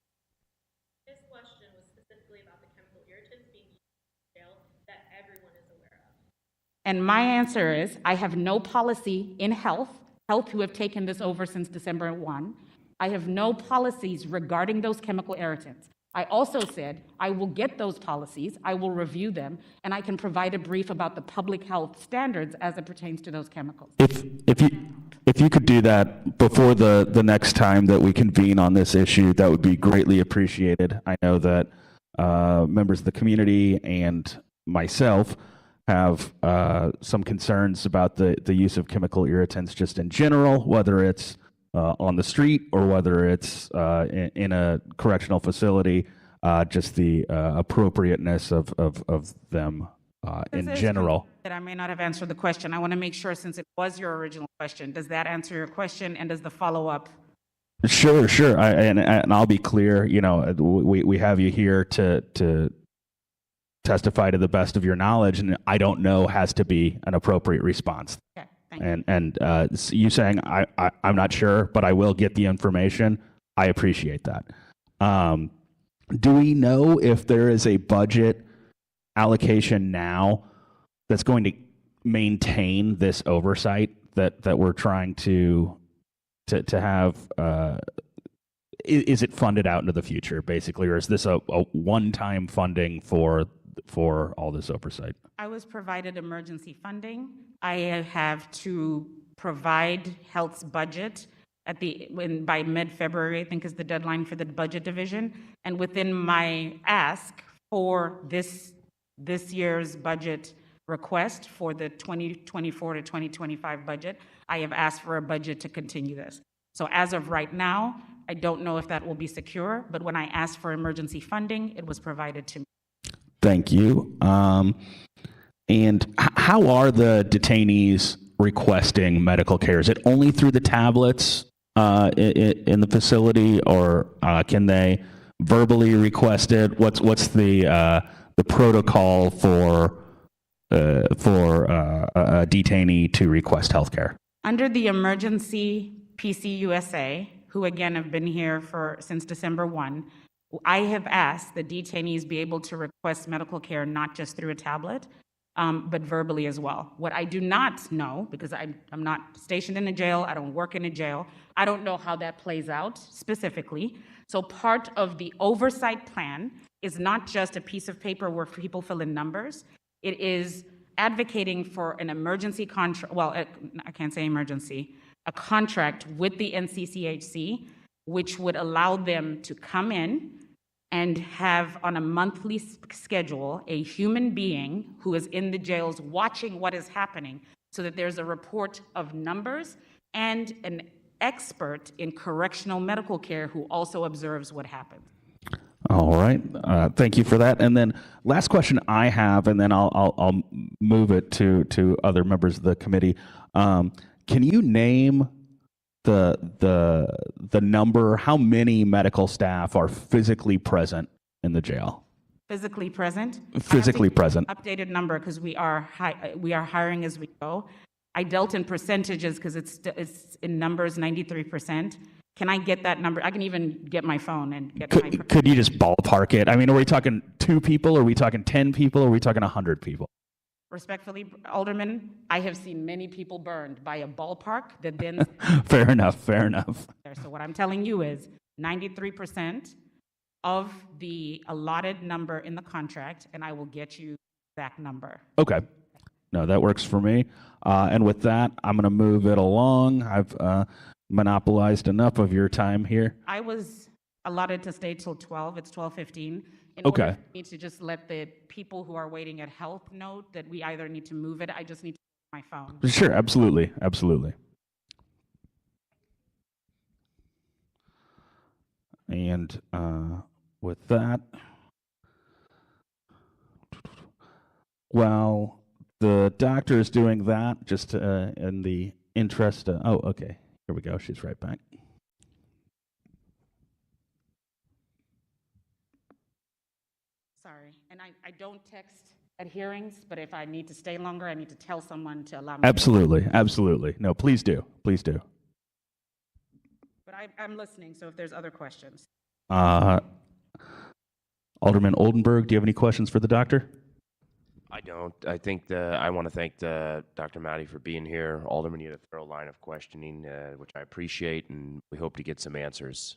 This question was specifically about the chemical irritants being used in jail that everyone is aware of. And my answer is, I have no policy in health who have taken this over since December 1. I have no policies regarding those chemical irritants. I also said, I will get those policies, I will review them, and I can provide a brief about the public health standards as it pertains to those chemicals. If you could do that before the next time that we convene on this issue, that would be greatly appreciated. I know that members of the community and myself have some concerns about the use of chemical irritants just in general, whether it's on the street or whether it's in a correctional facility, just the appropriateness of them in general. That I may not have answered the question. I want to make sure, since it was your original question, does that answer your question, and does the follow-up? Sure. And I'll be clear. You know, we have you here to testify to the best of your knowledge, and I don't know has to be an appropriate response. Okay, thank you. And you saying I'm not sure, but I will get the information. I appreciate that. Do we know if there is a budget allocation now that's going to maintain this oversight that we're trying to have? Is it funded out into the future, basically, or is this a one-time funding for all this oversight? I was provided emergency funding. I have to provide health's budget by mid-February, I think is the deadline for the budget division. And within my ask for this year's budget request for the 2024 to 2025 budget, I have asked for a budget to continue this. So as of right now, I don't know if that will be secure, but when I asked for emergency funding, it was provided to me. Thank you. And how are the detainees requesting medical care? Is it only through the tablets in the facility, or can they verbally request it? What's the protocol for a detainee to request health care? Under the emergency PCUSA, who again have been here since December 1, I have asked the detainees be able to request medical care not just through a tablet, but verbally as well. What I do not know, because I'm not stationed in a jail, I don't work in a jail, I don't know how that plays out specifically. So part of the oversight plan is not just a piece of paper where people fill in numbers. It is advocating for an emergency contract, well, I can't say emergency, a contract with the NCCHC, which would allow them to come in and have on a monthly schedule a human being who is in the jails watching what is happening, so that there's a report of numbers and an expert in correctional medical care who also observes what happens. All right. Thank you for that. And then last question I have, and then I'll move it to other members of the committee. Can you name the number, how many medical staff are physically present in the jail? Physically present? Physically present. Updated number because we are hiring as we go. I dealt in percentages because it's in numbers, 93%. Can I get that number? I can even get my phone and get my. Could you just ballpark it? I mean, are we talking 2 people? Are we talking 10 people? Are we talking 100 people? Respectfully, Alderman, I have seen many people burned by a ballpark that then. Fair enough. Fair enough. So what I'm telling you is 93% of the allotted number in the contract, and I will get you that number. Okay. No, that works for me. And with that, I'm going to move it along. I've monopolized enough of your time here. I was allotted to stay till 12. It's 12:15. In Okay. order for me to just let the people who are waiting at health know that we either need to move it, I just need to my phone. Sure, absolutely. Absolutely. And with that, while the doctor is doing that, just in the interest of, oh, okay. Here we go. She's right back. Sorry, and I don't text at hearings, but if I need to stay longer, I need to tell someone to allow me. Absolutely. Absolutely. No, please do. Please do. But I'm listening, so if there's other questions. Alderman Oldenburg, do you have any questions for the doctor? I don't. I think I want to thank Dr. Matty for being here. Alderman, you had a thorough line of questioning, which I appreciate, and we hope to get some answers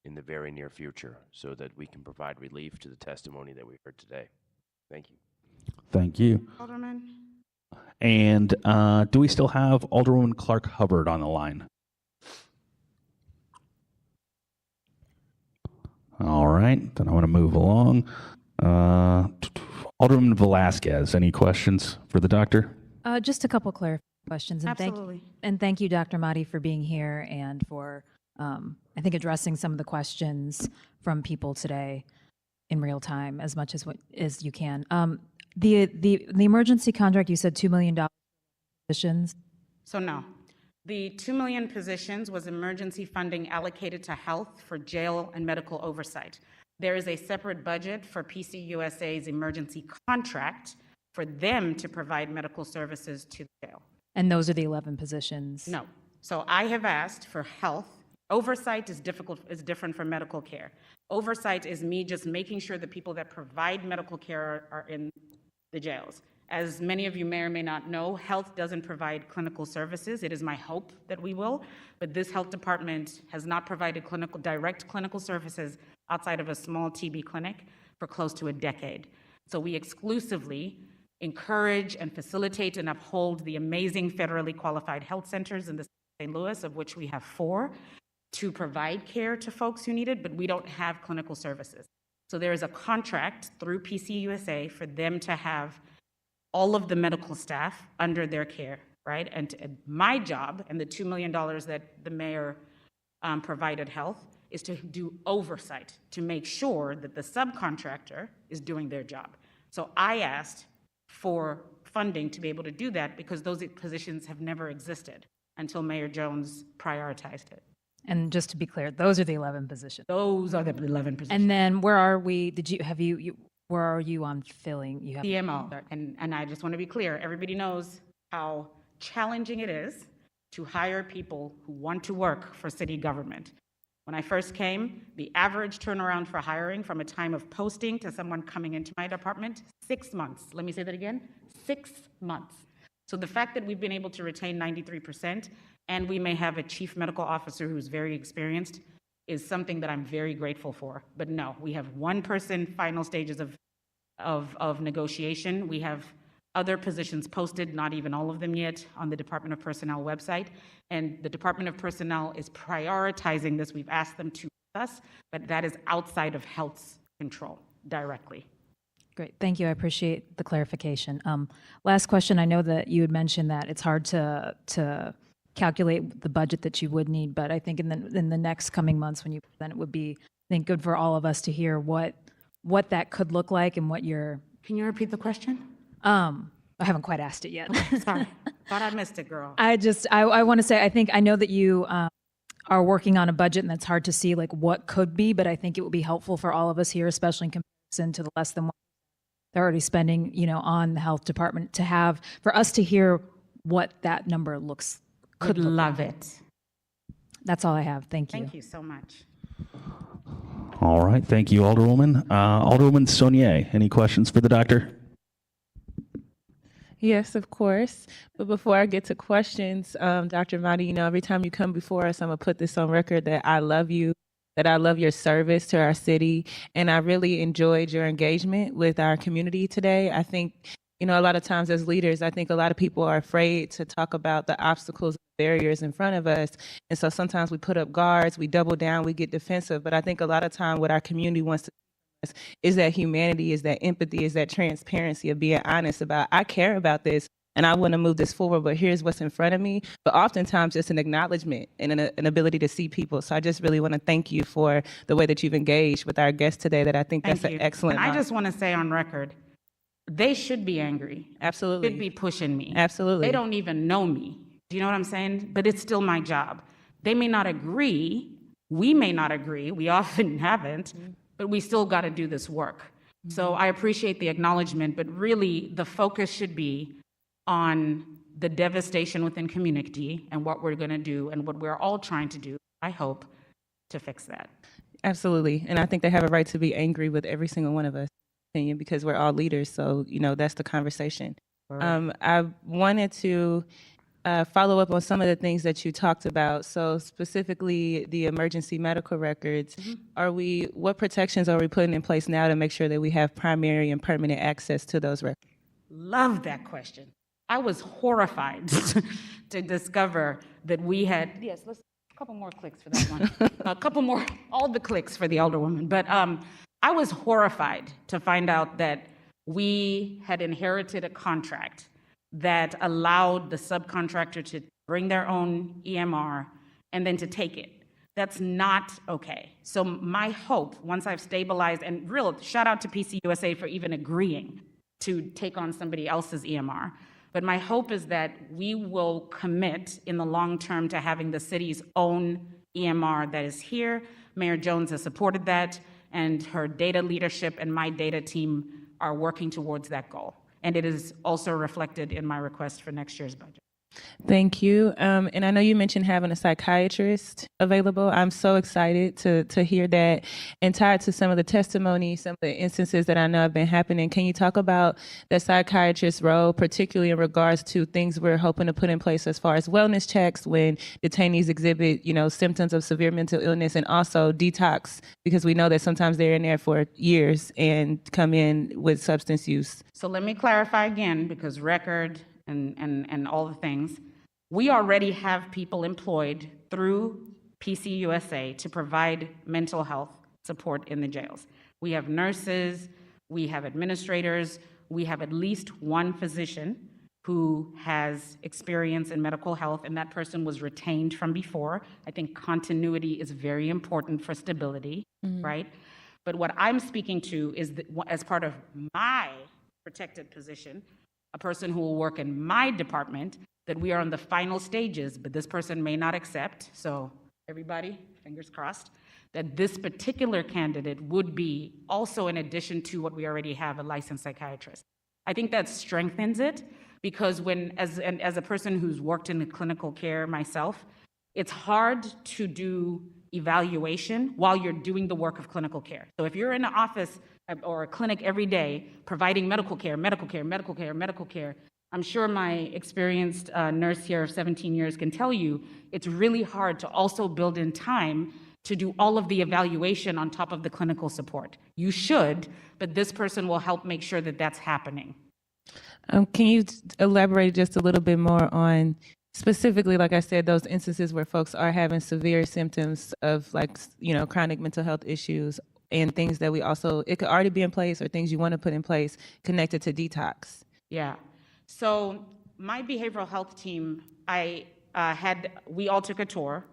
in the very near future so that we can provide relief to the testimony that we heard today. Thank you. Thank you. Alderman? And do we still have Alderwoman Clark Hubbard on the line? All right, then I want to move along. Alderman Velasquez, any questions for the doctor? Just a couple clarifying questions. And Absolutely. Thank you, Dr. Mahdi, for being here and for, I think, addressing some of the questions from people today in real time as much as you can. The emergency contract, you said $2 million positions. So no. The 2 million positions was emergency funding allocated to health for jail and medical oversight. There is a separate budget for PCUSA's emergency contract for them to provide medical services to the jail. And those are the 11 positions? No. So I have asked for health. Oversight is different from medical care. Oversight is me just making sure the people that provide medical care are in the jails. As many of you may or may not know, health doesn't provide clinical services. It is my hope that we will, but this health department has not provided direct clinical services outside of a small TB clinic for close to a decade. So we exclusively encourage and facilitate and uphold the amazing federally qualified health centers in the city of St. Louis, of which we have 4, to provide care to folks who need it, but we don't have clinical services. So there is a contract through PCUSA for them to have all of the medical staff under their care, right? And my job, and the $2 million that the mayor provided health, is to do oversight, to make sure that the subcontractor is doing their job. So I asked for funding to be able to do that because those positions have never existed until Mayor Jones prioritized it. And just to be clear, those are the 11 positions. Those are the 11 positions. And then where are we? Where are you on filling? You have CMO, and I just want to be clear, everybody knows how challenging it is to hire people who want to work for city government. When I first came, the average turnaround for hiring from a time of posting to someone coming into my department, 6 months. Let me say that again, 6 months. So the fact that we've been able to retain 93%, and we may have a chief medical officer who's very experienced, is something that I'm very grateful for. But no, we have one person, final stages of negotiation. We have other positions posted, not even all of them yet, on the Department of Personnel website. And the Department of Personnel is prioritizing this. We've asked them to with us, but that is outside of health's control directly. Great, thank you. I appreciate the clarification. Last question. I know that you had mentioned that it's hard to calculate the budget that you would need, but I think in the next coming months when you present, it would be, I think, good for all of us to hear what that could look like and what you're. Can you repeat the question? I haven't quite asked it yet. Sorry, thought I missed it, girl. I want to say, I know that you are working on a budget, and that's hard to see like what could be, but I think it would be helpful for all of us here, especially in comparison to the less than one they're already spending, on the health department, for us to hear what that number could look love like. it. That's all I have. Thank you. Thank you so much. All right, thank you, Alderwoman. Alderwoman Saunier, any questions for the doctor? Yes, of course. But before I get to questions, Dr. Mahdi, every time you come before us, I'm going to put this on record that I love you, that I love your service to our city, and I really enjoyed your engagement with our community today. I think, a lot of times as leaders, I think a lot of people are afraid to talk about the obstacles, barriers in front of us. And so sometimes we put up guards, we double down, we get defensive. But I think a lot of time what our community wants to is that humanity, is that empathy, is that transparency of being honest about, I care about this and I want to move this forward, but here's what's in front of me. But oftentimes it's an acknowledgement and an ability to see people. So I just really want to thank you for the way that you've engaged with our guests today, that I think that's an excellent. And I just want to say on record, they should be angry. Absolutely. Should be pushing me. Absolutely. They don't even know me. Do you know what I'm saying? But it's still my job. They may not agree. We may not agree. We often haven't. But we still got to do this work. So I appreciate the acknowledgement, but really the focus should be on the devastation within community and what we're going to do and what we're all trying to do, I hope, to fix that. Absolutely. And I think they have a right to be angry with every single one of us, opinion, because we're all leaders. So, that's the conversation. I wanted to follow up on some of the things that you talked about. So specifically the emergency medical records, what protections are we putting in place now to make sure that we have primary and permanent access to those records? Love that question. I was horrified to discover that we had, let's a couple more clicks for that one. A couple more, all the clicks for the Alderwoman. But I was horrified to find out that we had inherited a contract that allowed the subcontractor to bring their own EMR and then to take it. That's not okay. So my hope, once I've stabilized, and real shout out to PCUSA for even agreeing to take on somebody else's EMR, but my hope is that we will commit in the long term to having the city's own EMR that is here. Mayor Jones has supported that, and her data leadership and my data team are working towards that goal. And it is also reflected in my request for next year's budget. Thank you. And I know you mentioned having a psychiatrist available. I'm so excited to hear that. And tied to some of the testimony, some of the instances that I know have been happening, can you talk about the psychiatrist's role, particularly in regards to things we're hoping to put in place as far as wellness checks when detainees exhibit, symptoms of severe mental illness, and also detox, because we know that sometimes they're in there for years and come in with substance use. So let me clarify again, because record and all the things. We already have people employed through PCUSA to provide mental health support in the jails. We have nurses, we have administrators, we have at least one physician who has experience in medical health, and that person was retained from before. I think continuity is very important for stability, right? But what I'm speaking to is that as part of my protected position, a person who will work in my department, that we are on the final stages, but this person may not accept. So everybody, fingers crossed, that this particular candidate would be also in addition to what we already have, a licensed psychiatrist. I think that strengthens it, because as a person who's worked in the clinical care myself, it's hard to do evaluation while you're doing the work of clinical care. So if you're in an office or a clinic every day providing medical care, I'm sure my experienced nurse here of 17 years can tell you it's really hard to also build in time to do all of the evaluation on top of the clinical support. You should, but this person will help make sure that that's happening. Can you elaborate just a little bit more on specifically, like I said, those instances where folks are having severe symptoms of chronic mental health issues, and things that it could already be in place or things you want to put in place connected to detox? Yeah. So my behavioral health team, we all took a tour.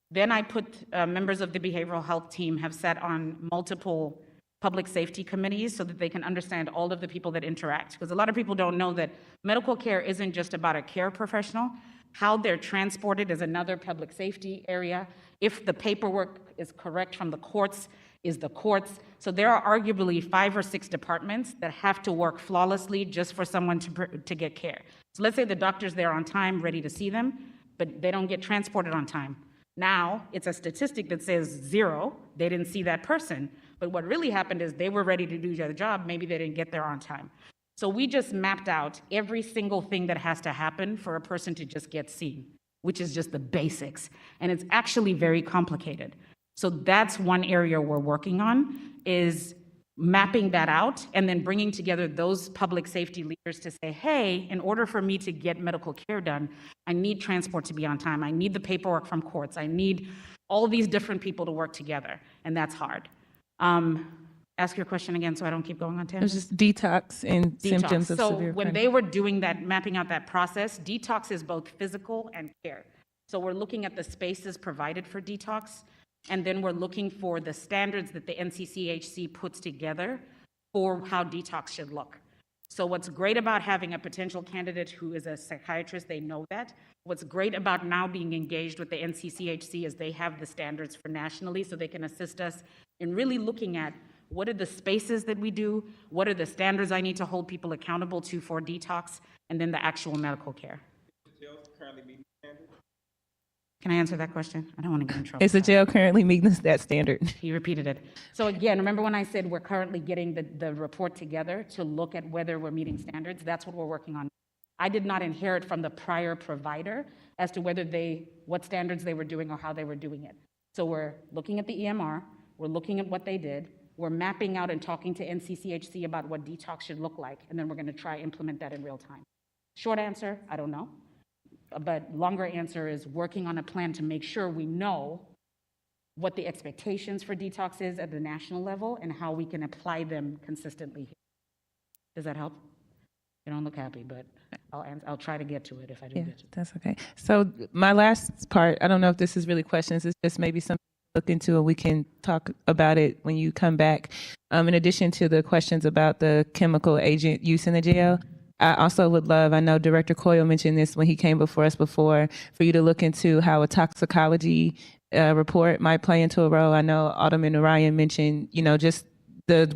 Then I put members of the behavioral health team have sat on multiple public safety committees so that they can understand all of the people that interact. Because a lot of people don't know that medical care isn't just about a care professional. How they're transported is another public safety area. If the paperwork is correct from the courts, is the courts. So there are arguably 5 or 6 departments that have to work flawlessly just for someone to get care. So let's say the doctor's there on time, ready to see them, but they don't get transported on time. Now, it's a statistic that says 0, they didn't see that person. But what really happened is they were ready to do their job, maybe they didn't get there on time. So we just mapped out every single thing that has to happen for a person to just get seen, which is just the basics. And it's actually very complicated. So that's one area we're working on, is mapping that out and then bringing together those public safety leaders to say, hey, in order for me to get medical care done, I need transport to be on time. I need the paperwork from courts. I need all these different people to work together, and that's hard. Ask your question again so I don't keep going on It tangents. was just detox and symptoms of So severe when chronic. they were doing that, mapping out that process, detox is both physical and care. So we're looking at the spaces provided for detox, and then we're looking for the standards that the NCCHC puts together for how detox should look. So what's great about having a potential candidate who is a psychiatrist, they know that. What's great about now being engaged with the NCCHC is they have the standards for nationally, so they can assist us in really looking at what are the spaces that we do, what are the standards I need to hold people accountable to for detox, and then the actual medical care. Can I answer that question? I don't want to get in trouble. Is the jail currently meeting that standard? He repeated it. So again, remember when I said we're currently getting the report together to look at whether we're meeting standards? That's what we're working on. I did not inherit from the prior provider as to whether what standards they were doing or how they were doing it. So we're looking at the EMR, we're looking at what they did, we're mapping out and talking to NCCHC about what detox should look like, and then we're going to try implement that in real time. Short answer, I don't know. But longer answer is working on a plan to make sure we know what the expectations for detox is at the national level and how we can apply them consistently here. Does that help? You don't look happy, but I'll try to get to it if I do Yeah, get to it. that's okay. So my last part, I don't know if this is really questions, it's just maybe something to look into and we can talk about it when you come back. In addition to the questions about the chemical agent use in the jail, I also would love, I know Director Coyle mentioned this when he came before us before, for you to look into how a toxicology report might play into a role. I know Alderman Ryan mentioned, just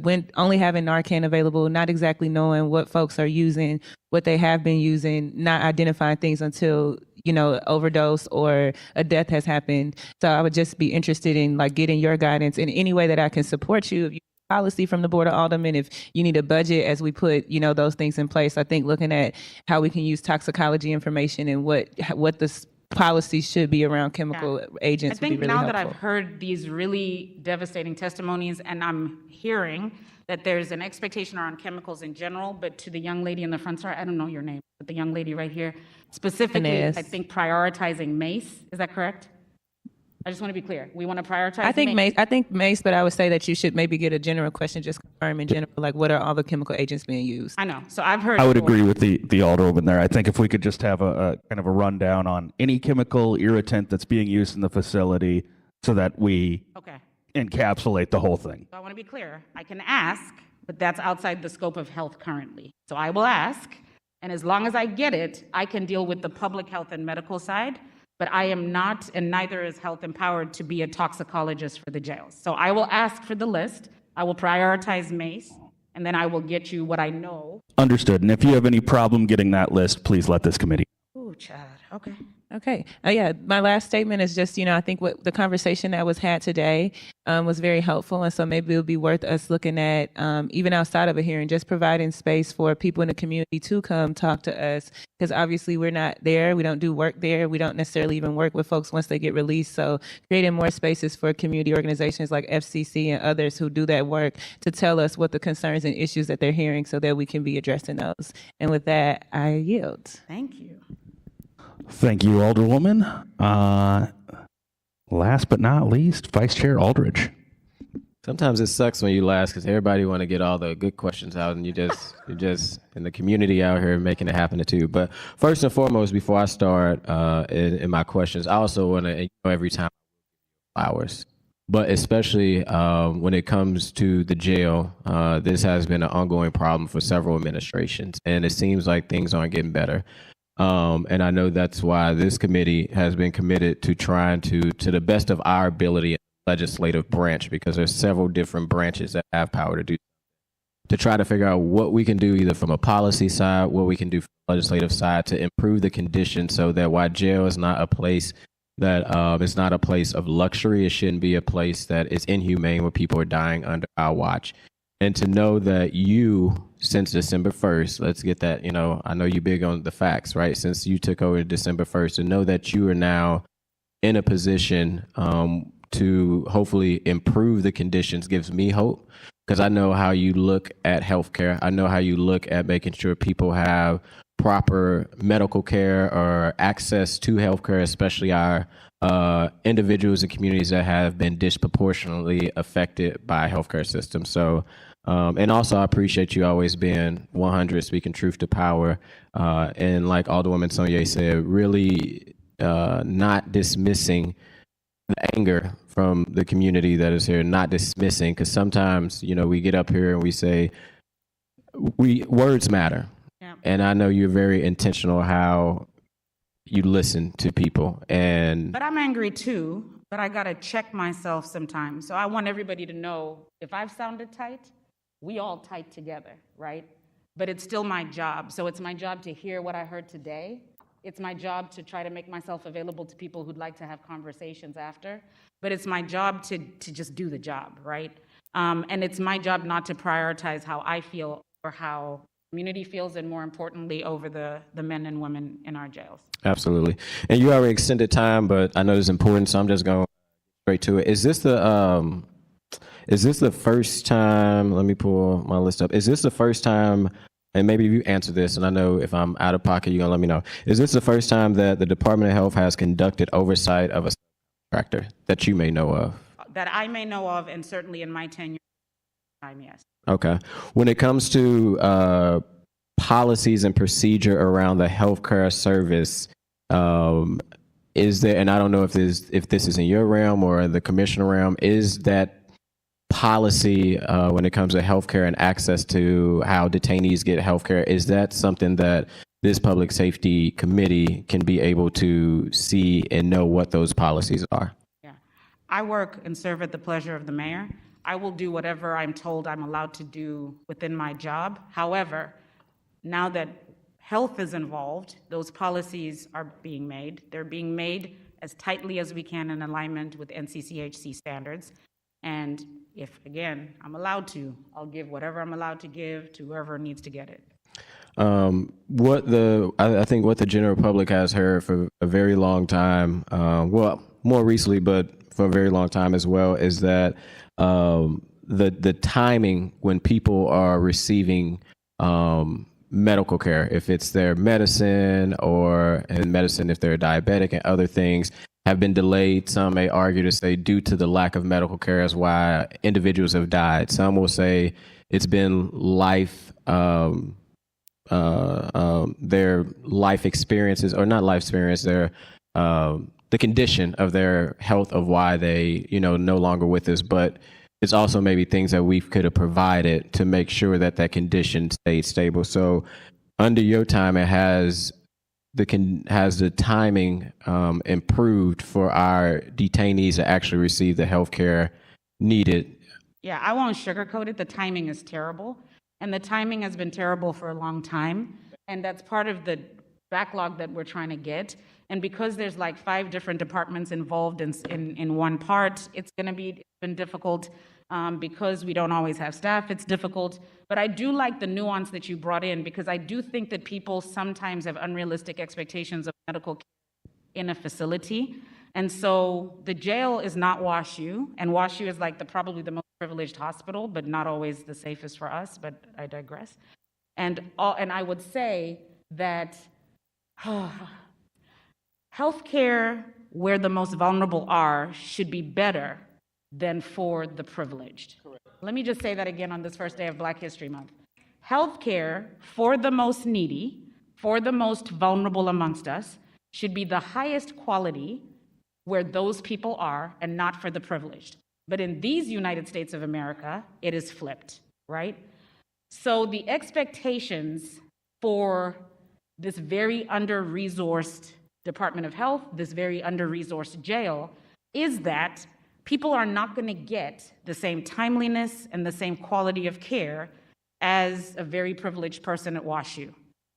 when only having Narcan available, not exactly knowing what folks are using, what they have been using, not identifying things until, overdose or a death has happened. So I would just be interested in getting your guidance in any way that I can support you. If you policy from the Board of Aldermen, if you need a budget as we put, those things in place. I think looking at how we can use toxicology information and what the policy should be around chemical agents would be really helpful. I think now that I've heard these really devastating testimonies and I'm hearing that there's an expectation around chemicals in general, but to the young lady in the front, sorry, I don't know your name, but the young lady right here, specifically, Inez. I think prioritizing MACE, is that correct? I just want to be clear. We want to prioritize I think MACE, but I would say that you should maybe get a general question, just confirm in general, what are all the chemical agents being used? I know. So I've heard. I would agree with the Alderwoman there. I think if we could just have a kind of a rundown on any chemical irritant that's being used in the facility so that we encapsulate the whole thing. So I want to be clear. I can ask, but that's outside the scope of health currently. So I will ask, and as long as I get it, I can deal with the public health and medical side. But I am not, and neither is Health Empowered, to be a toxicologist for the jails. So I will ask for the list. I will prioritize MACE, and then I will get you what I know. Understood. And if you have any problem getting that list, please let this committee. Ooh, Chad. Okay. Okay. My last statement is just, I think what the conversation that was had today was very helpful. And so maybe it would be worth us looking at, even outside of a hearing, just providing space for people in the community to come talk to us. Because obviously we're not there. We don't do work there. We don't necessarily even work with folks once they get released. So creating more spaces for community organizations like FCC and others who do that work to tell us what the concerns and issues that they're hearing so that we can be addressing those. And with that, I yield. Thank you. Thank you, Alderwoman. Last but not least, Vice Chair Aldridge. Sometimes it sucks when you last because everybody want to get all the good questions out, and you're just in the community out here making it happen too. But first and foremost, before I start in my questions, I also want to, every time, flowers. but especially when it comes to the jail, this has been an ongoing problem for several administrations, and it seems like things aren't getting better. And I know that's why this committee has been committed to trying to the best of our ability, legislative branch, because there's several different branches that have power to do, to try to figure out what we can do either from a policy side, what we can do from the legislative side to improve the conditions so that while jail is not a place that it's not a place of luxury, it shouldn't be a place that is inhumane where people are dying under our watch. And to know that you, since December 1st, let's get that, I know you're big on the facts, right? Since you took over December 1st, to know that you are now in a position to hopefully improve the conditions gives me hope, because I know how you look at healthcare. I know how you look at making sure people have proper medical care or access to healthcare, especially our individuals and communities that have been disproportionately affected by healthcare systems. So, and also I appreciate you always being 100, speaking truth to power. And like Alderwoman Sonia said, really not dismissing the anger from the community that is here, not dismissing, because sometimes, we get up here and we say, words matter. Yeah. And I know you're very intentional how you listen to people. But I'm angry too, but I gotta check myself sometimes. So I want everybody to know, if I've sounded tight, we all tight together, right? But it's still my job. So it's my job to hear what I heard today. It's my job to try to make myself available to people who'd like to have conversations after. But it's my job to just do the job, right? And it's my job not to prioritize how I feel or how community feels, and more importantly, over the men and women in our jails. Absolutely. And you already extended time, but I know it's important, so I'm just going straight to it. Is this the first time, let me pull my list up. Is this the first time, and maybe you answer this, and I know if I'm out of pocket, you're going to let me know. Is this the first time that the Department of Health has conducted oversight of a contractor that you may know of? That I may know of, and certainly in my tenure, yes. Okay. When it comes to policies and procedure around the healthcare service, is there, and I don't know if this is in your realm or the commissioner realm, is that policy when it comes to healthcare and access to how detainees get healthcare, is that something that this public safety committee can be able to see and know what those policies are? Yeah. I work and serve at the pleasure of the mayor. I will do whatever I'm told I'm allowed to do within my job. However, now that health is involved, those policies are being made. They're being made as tightly as we can in alignment with NCCHC standards. And if, again, I'm allowed to, I'll give whatever I'm allowed to give to whoever needs to get it. I think what the general public has heard for a very long time, well, more recently, but for a very long time as well, is that the timing when people are receiving medical care, if it's their medicine or in medicine if they're diabetic and other things, have been delayed. Some may argue to say due to the lack of medical care is why individuals have died. Some will say it's been their life experiences, or not life experience, their the condition of their health of why they no longer with us. But it's also maybe things that we could have provided to make sure that that condition stayed stable. So under your time, it has the timing improved for our detainees to actually receive the health care needed? Yeah, I won't sugarcoat it. The timing is terrible. And the timing has been terrible for a long time. And that's part of the backlog that we're trying to get. And because there's like 5 different departments involved in one part, it's been difficult. Because we don't always have staff, it's difficult. But I do like the nuance that you brought in, because I do think that people sometimes have unrealistic expectations of medical care in a facility. And so the jail is not WashU, and WashU is like probably the most privileged hospital, but not always the safest for us, but I digress. And I would say that healthcare where the most vulnerable are should be better than for the privileged. Correct. Let me just say that again on this first day of Black History Month. Healthcare for the most needy, for the most vulnerable amongst us, should be the highest quality where those people are, and not for the privileged. But in these United States of America, it is flipped, right? So the expectations for this very under-resourced Department of Health, this very under-resourced jail, is that people are not going to get the same timeliness and the same quality of care as a very privileged person at WashU.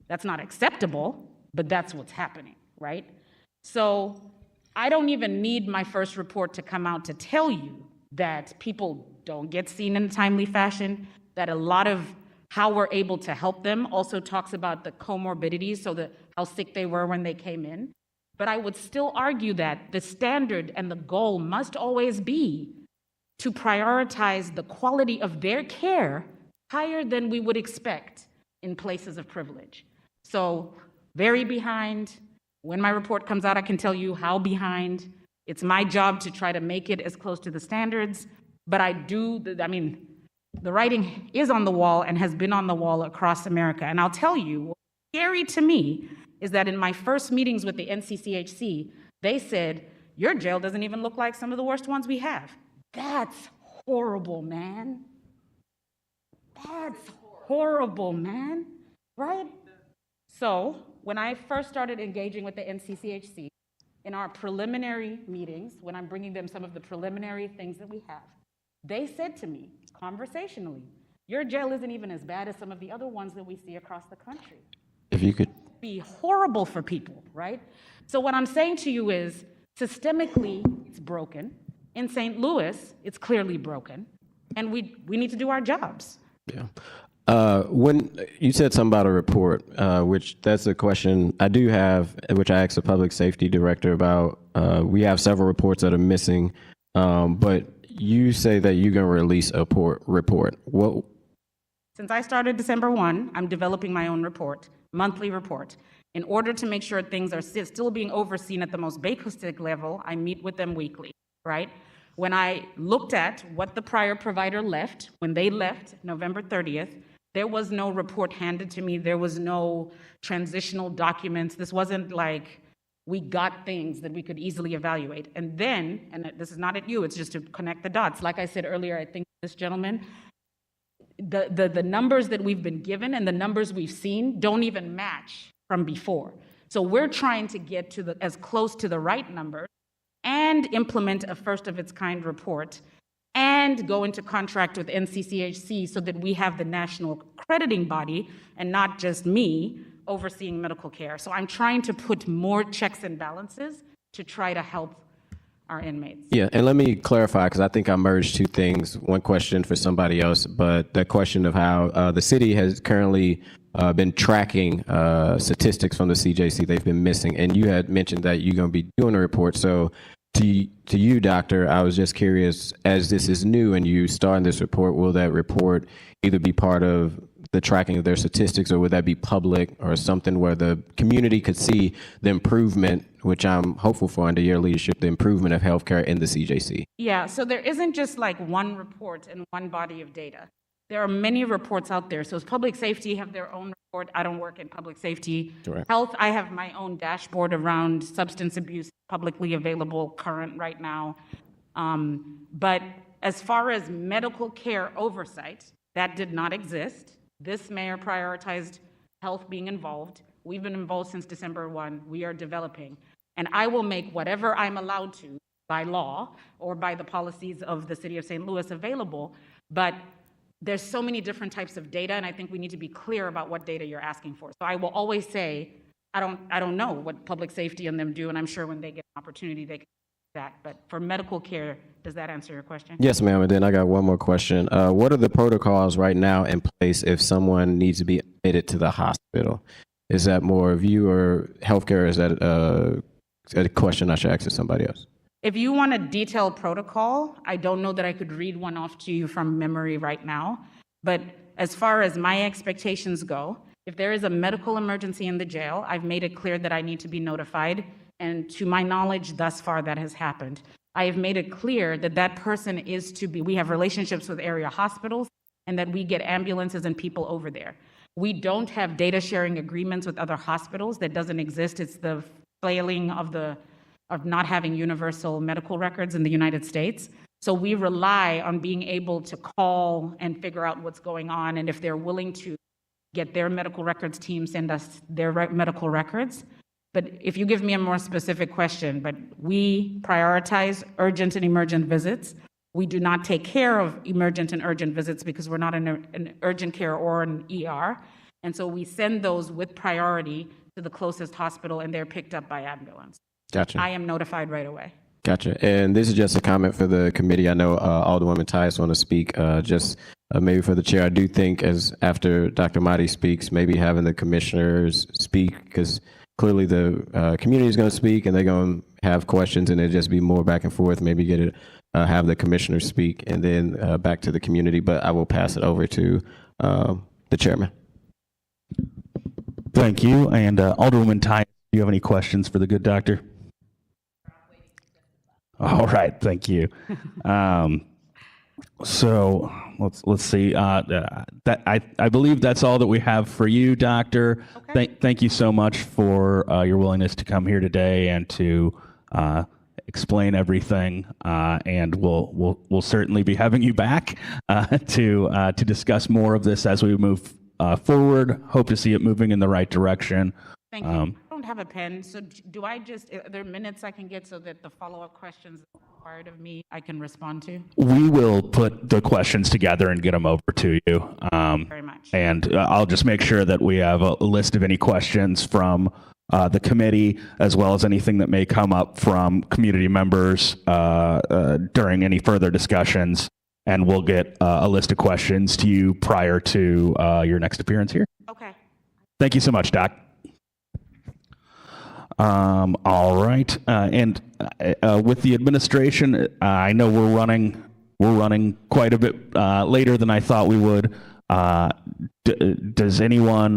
That's not acceptable, but that's what's happening, right? So I don't even need my first report to come out to tell you that people don't get seen in a timely fashion, that a lot of how we're able to help them also talks about the comorbidities, so how sick they were when they came in. But I would still argue that the standard and the goal must always be to prioritize the quality of their care higher than we would expect in places of privilege. So very behind. When my report comes out, I can tell you how behind. It's my job to try to make it as close to the standards, but the writing is on the wall and has been on the wall across America. And I'll tell you, what's scary to me is that in my first meetings with the NCCHC, they said, your jail doesn't even look like some of the worst ones we have. That's horrible, man. That's horrible, man, right? So when I first started engaging with the NCCHC, in our preliminary meetings, when I'm bringing them some of the preliminary things that we have, they said to me, conversationally, your jail isn't even as bad as some of the other ones that we see across the country. If you could. Be horrible for people, right? So what I'm saying to you is, systemically, it's broken. In St. Louis, it's clearly broken, and we need to do our jobs. Yeah. When you said something about a report, which that's a question I do have, which I asked the public safety director about. We have several reports that are missing, but you say that you're going to release a report. What? Since I started December 1, I'm developing my own report, monthly report. In order to make sure things are still being overseen at the most basic level, I meet with them weekly, right? When I looked at what the prior provider left, when they left November 30th, there was no report handed to me. There was no transitional documents. This wasn't like we got things that we could easily evaluate. And then, and this is not at you, it's just to connect the dots. Like I said earlier, I think this gentleman, the numbers that we've been given and the numbers we've seen don't even match from before. So we're trying to get to as close to the right number and implement a first of its kind report and go into contract with NCCHC so that we have the national accrediting body and not just me overseeing medical care. So I'm trying to put more checks and balances to try to help our inmates. Yeah, and let me clarify, because I think I merged two things. One question for somebody else, but the question of how the city has currently been tracking statistics from the CJC they've been missing, and you had mentioned that you're going to be doing a report. So to you, Doctor, I was just curious, as this is new and you starting this report, will that report either be part of the tracking of their statistics, or would that be public or something where the community could see the improvement, which I'm hopeful for under your leadership, the improvement of healthcare in the CJC? Yeah, so there isn't just like one report and one body of data. There are many reports out there. So public safety have their own report. I don't work in public safety. Correct. Health, I have my own dashboard around substance abuse, publicly available, current right now. But as far as medical care oversight, that did not exist. This mayor prioritized health being involved. We've been involved since December 1. We are developing. And I will make whatever I'm allowed to by law or by the policies of the city of St. Louis available. But there's so many different types of data, and I think we need to be clear about what data you're asking for. So I will always say, I don't know what public safety and them do, and I'm sure when they get an opportunity, they can do that. But for medical care, does that answer your question? Yes, ma'am. And then I got one more question. What are the protocols right now in place if someone needs to be admitted to the hospital? Is that more of you or healthcare? Or is that a question I should ask to somebody else? If you want a detailed protocol, I don't know that I could read one off to you from memory right now. But as far as my expectations go, if there is a medical emergency in the jail, I've made it clear that I need to be notified. And to my knowledge, thus far, that has happened. I have made it clear that that person is to be, we have relationships with area hospitals, and that we get ambulances and people over there. We don't have data sharing agreements with other hospitals. That doesn't exist. It's the flailing of not having universal medical records in the United States. So we rely on being able to call and figure out what's going on, and if they're willing to get their medical records team send us their medical records. But if you give me a more specific question, but we prioritize urgent and emergent visits. We do not take care of emergent and urgent visits because we're not in an urgent care or an ER. And so we send those with priority to the closest hospital, and they're picked up by ambulance. Gotcha. I am notified right away. Gotcha. And this is just a comment for the committee. I know Alderwoman Tyus want to speak. Maybe for the chair, I do think as after Dr. Mahdi speaks, maybe having the commissioners speak, because clearly the community is going to speak and they're going to have questions, and it'll just be more back and forth. Maybe get it, have the commissioners speak, and then back to the community. But I will pass it over to the chairman. Thank you. And Alderwoman Tyus, do you have any questions for the good doctor? All right, thank you. So let's see. That I believe that's all that we have for you, Doctor. Okay. Thank you so much for your willingness to come here today and to explain everything. And we'll certainly be having you back to discuss more of this as we move forward. Hope to see it moving in the right direction. Thank you. I don't have a pen, so do I just, are there minutes I can get so that the follow-up questions required of me I can respond to? We will put the questions together and get them over to you. Very much. And I'll just make sure that we have a list of any questions from the committee, as well as anything that may come up from community members during any further discussions. And we'll get a list of questions to you prior to your next appearance here. Okay. Thank you so much, Doc. All right. And with the administration, I know we're running quite a bit later than I thought we would. Does anyone,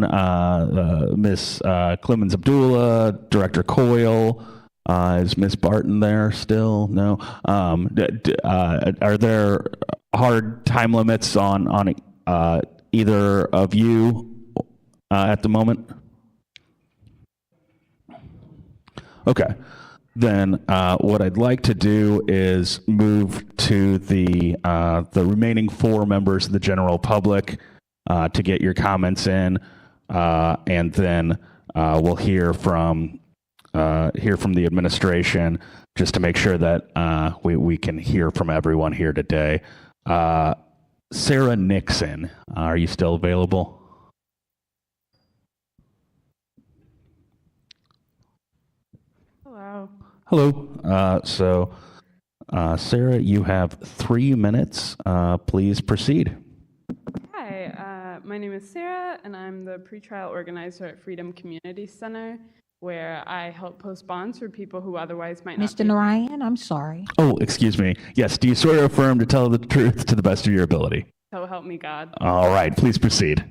Ms. Clemens Abdullah, Director Coyle, is Ms. Barton there still? No. Are there hard time limits on either of you at the moment? Okay, then what I'd like to do is move to the remaining 4 members of the general public to get your comments in, and then we'll hear from the administration just to make sure that we can hear from everyone here today. Sarah Nixon, are you still available? Hello. So, Sarah, you have 3 minutes. Please proceed. Hi, my name is Sarah, and I'm the pretrial organizer at Freedom Community Center, where I help post bonds for people who otherwise might not Mr. Narayan, I'm sorry. Oh, excuse me. Yes, do you swear or affirm to tell the truth to the best of your ability? So help me God. All right, please proceed.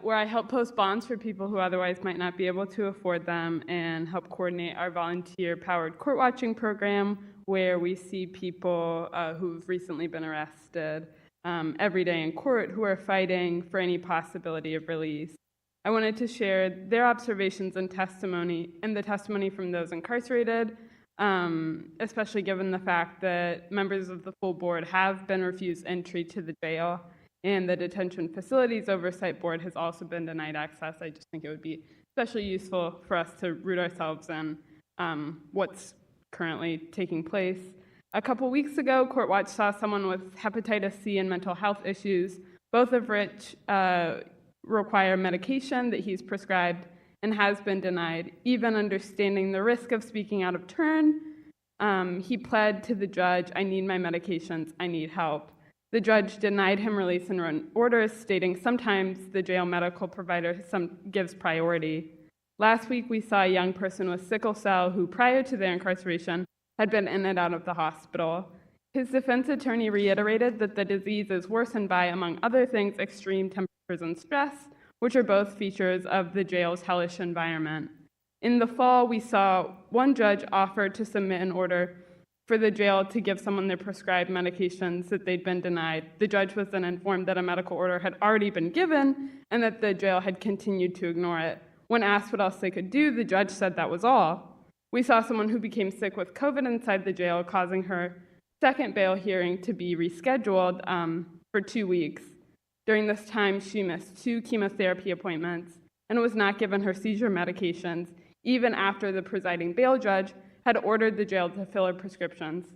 Where I help post bonds for people who otherwise might not be able to afford them, and help coordinate our volunteer-powered court watching program, where we see people who've recently been arrested every day in court who are fighting for any possibility of release. I wanted to share their observations and testimony, and the testimony from those incarcerated, especially given the fact that members of the full board have been refused entry to the jail, and the Detention Facilities Oversight Board has also been denied access. I just think it would be especially useful for us to root ourselves in what's currently taking place. A couple weeks ago, Court Watch saw someone with hepatitis C and mental health issues, both of which require medication that he's prescribed and has been denied. Even understanding the risk of speaking out of turn, he pled to the judge, "I need my medications, I need help." The judge denied him release and written orders, stating sometimes the jail medical provider gives priority. Last week, we saw a young person with sickle cell who, prior to their incarceration, had been in and out of the hospital. His defense attorney reiterated that the disease is worsened by, among other things, extreme temperatures and stress, which are both features of the jail's hellish environment. In the fall, we saw one judge offer to submit an order for the jail to give someone their prescribed medications that they'd been denied. The judge was then informed that a medical order had already been given and that the jail had continued to ignore it. When asked what else they could do, the judge said that was all. We saw someone who became sick with COVID inside the jail, causing her second bail hearing to be rescheduled for 2 weeks. During this time, she missed 2 chemotherapy appointments and was not given her seizure medications, even after the presiding bail judge had ordered the jail to fill her prescriptions.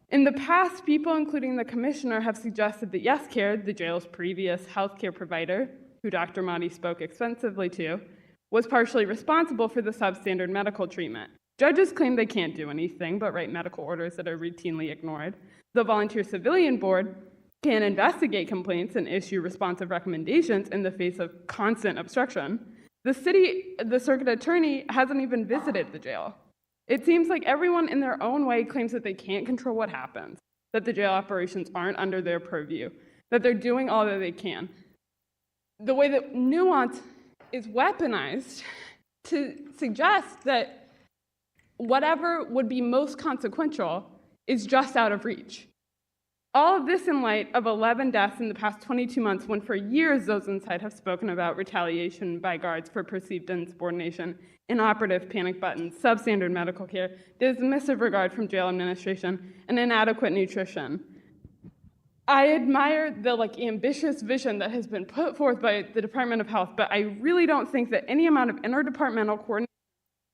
In the past, people, including the commissioner, have suggested that YesCare, the jail's previous healthcare provider, who Dr. Mahdi spoke extensively to, was partially responsible for the substandard medical treatment. Judges claim they can't do anything but write medical orders that are routinely ignored. The Volunteer Civilian Board can investigate complaints and issue responsive recommendations in the face of constant obstruction. The circuit attorney hasn't even visited the jail. It seems like everyone in their own way claims that they can't control what happens, that the jail operations aren't under their purview, that they're doing all that they can. The way that nuance is weaponized to suggest that whatever would be most consequential is just out of reach. All of this in light of 11 deaths in the past 22 months, when for years those inside have spoken about retaliation by guards for perceived insubordination, inoperative panic buttons, substandard medical care, dismissive regard from jail administration, and inadequate nutrition. I admire the ambitious vision that has been put forth by the Department of Health, but I really don't think that any amount of interdepartmental coordination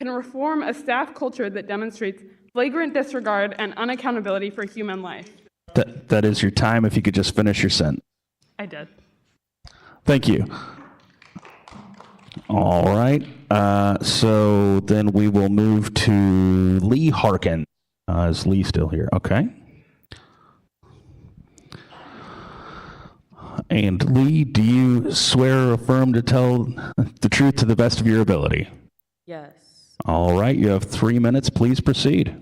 can reform a staff culture that demonstrates flagrant disregard and unaccountability for human life. That is your time. If you could just finish your sentence. I did. Thank you. All right. So then we will move to Lee Harkin. Is Lee still here? Okay. And Lee, do you swear or affirm to tell the truth to the best of your ability? Yes. All right. You have 3 minutes. Please proceed.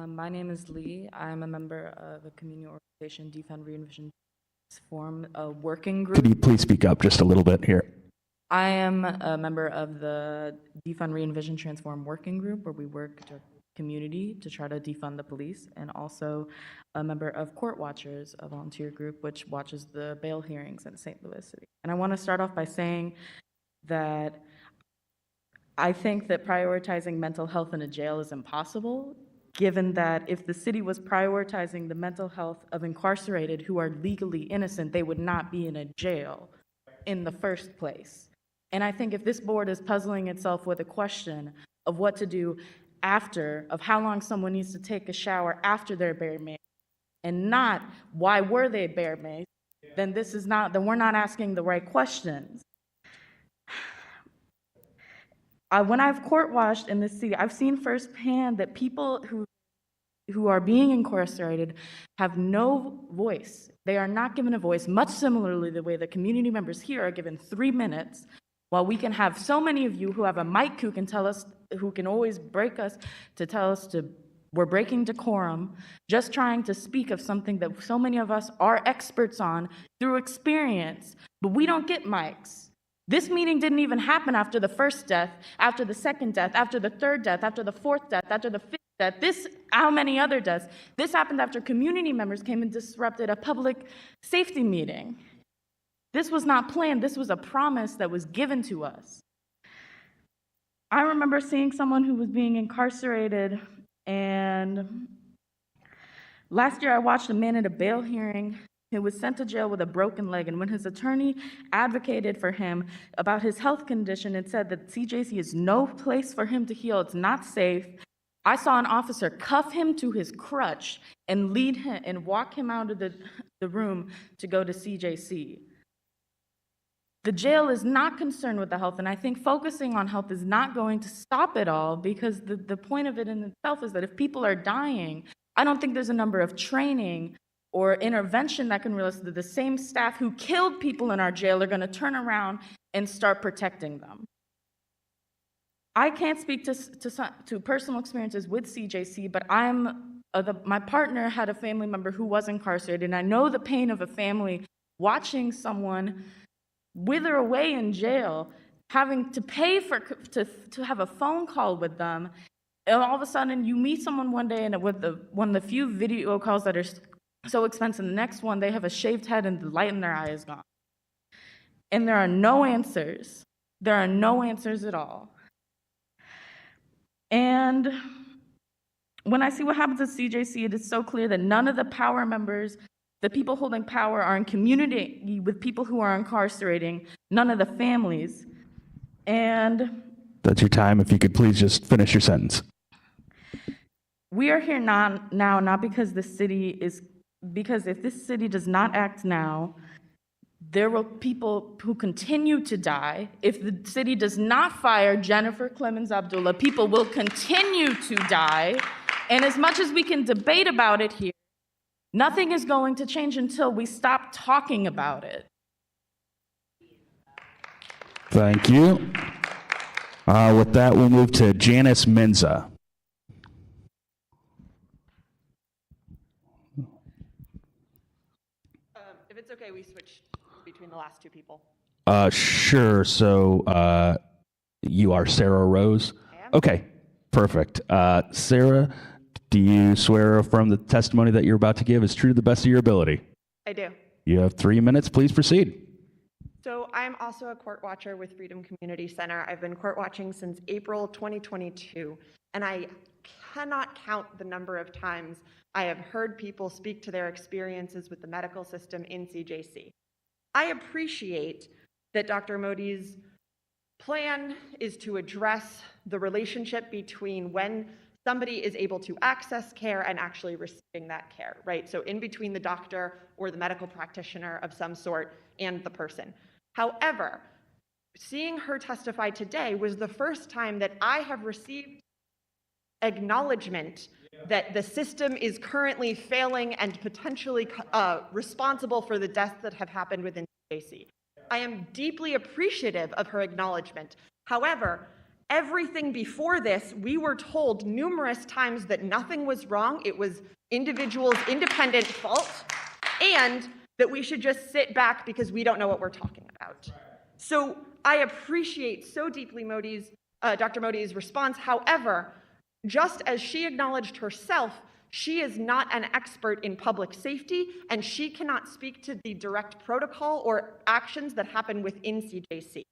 My name is Lee. I'm a member of a community organization, Defund Re-Envision, form a working group. Could you please speak up just a little bit here? I am a member of the Defund Re-Envision Transform working group, where we work to community to try to defund the police, and also a member of Court Watchers, a volunteer group which watches the bail hearings in St. Louis City. And I want to start off by saying that I think that prioritizing mental health in a jail is impossible, given that if the city was prioritizing the mental health of incarcerated who are legally innocent, they would not be in a jail in the first place. And I think if this board is puzzling itself with a question of what to do after, of how long someone needs to take a shower after they're bear maced, and not why were they bear maced, then we're not asking the right questions. When I've court watched in this city, I've seen firsthand that people who are being incarcerated have no voice. They are not given a voice, much similarly the way the community members here are given 3 minutes, while we can have so many of you who have a mic who can always break us to tell us we're breaking decorum, just trying to speak of something that so many of us are experts on through experience, but we don't get mics. This meeting didn't even happen after the first death, after the second death, after the third death, after the fourth death, after the fifth death. How many other deaths? This happened after community members came and disrupted a public safety meeting. This was not planned. This was a promise that was given to us. I remember seeing someone who was being incarcerated, and last year I watched a man at a bail hearing who was sent to jail with a broken leg, and when his attorney advocated for him about his health condition and said that CJC is no place for him to heal, it's not safe, I saw an officer cuff him to his crutch and lead him and walk him out of the room to go to CJC. The jail is not concerned with the health, and I think focusing on health is not going to stop it all, because the point of it in itself is that if people are dying, I don't think there's a number of training or intervention that can realize that the same staff who killed people in our jail are going to turn around and start protecting them. I can't speak to personal experiences with CJC, but my partner had a family member who was incarcerated, and I know the pain of a family watching someone wither away in jail, having to pay to have a phone call with them, and all of a sudden you meet someone one day and with one of the few video calls that are so expensive, the next one they have a shaved head and the light in their eye is gone. And there are no answers. There are no answers at all. And when I see what happens at CJC, it is so clear that none of the power members, the people holding power, are in community with people who are incarcerating, none of the families. And That's your time. If you could please just finish your sentence. we are here now not because because if this city does not act now, there will people who continue to die. If the city does not fire Jennifer Clemens Abdullah, people will continue to die. And as much as we can debate about it here, nothing is going to change until we stop talking about it. Thank you. With that, we'll move to Janice Menza. If it's okay, we switch between the last two people. Sure. So you are Sarah Rose? I am. Okay, perfect. Sarah, do you swear or affirm the testimony that you're about to give is true to the best of your ability? I do. You have 3 minutes. Please proceed. So I'm also a court watcher with Freedom Community Center. I've been court watching since April 2022, and I cannot count the number of times I have heard people speak to their experiences with the medical system in CJC. I appreciate that Dr. Modi's plan is to address the relationship between when somebody is able to access care and actually receiving that care, right? So in between the doctor or the medical practitioner of some sort and the person. However, seeing her testify today was the first time that I have received acknowledgement that the system is currently failing and potentially responsible for the deaths that have happened within CJC. I am deeply appreciative of her acknowledgement. However, everything before this, we were told numerous times that nothing was wrong, it was individuals' independent fault, and that we should just sit back because we don't know what we're talking about. So I appreciate so deeply Dr. Modi's response. However, just as she acknowledged herself, she is not an expert in public safety, and she cannot speak to the direct protocol or actions that happen within CJC.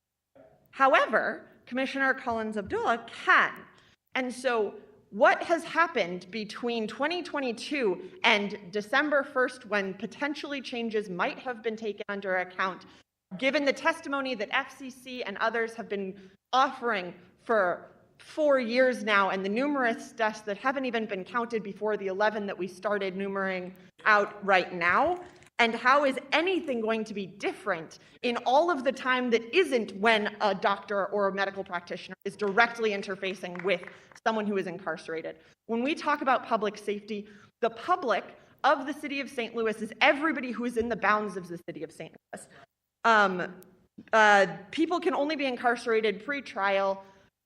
However, Commissioner Collins Abdullah can. And so what has happened between 2022 and December 1st, when potentially changes might have been taken under account, given the testimony that FCC and others have been offering for 4 years now, and the numerous deaths that haven't even been counted before the 11 that we started numering out right now? And how is anything going to be different in all of the time that isn't when a doctor or a medical practitioner is directly interfacing with someone who is incarcerated? When we talk about public safety, the public of the city of St. Louis is everybody who is in the bounds of the city of St. Louis. People can only be incarcerated pre-trial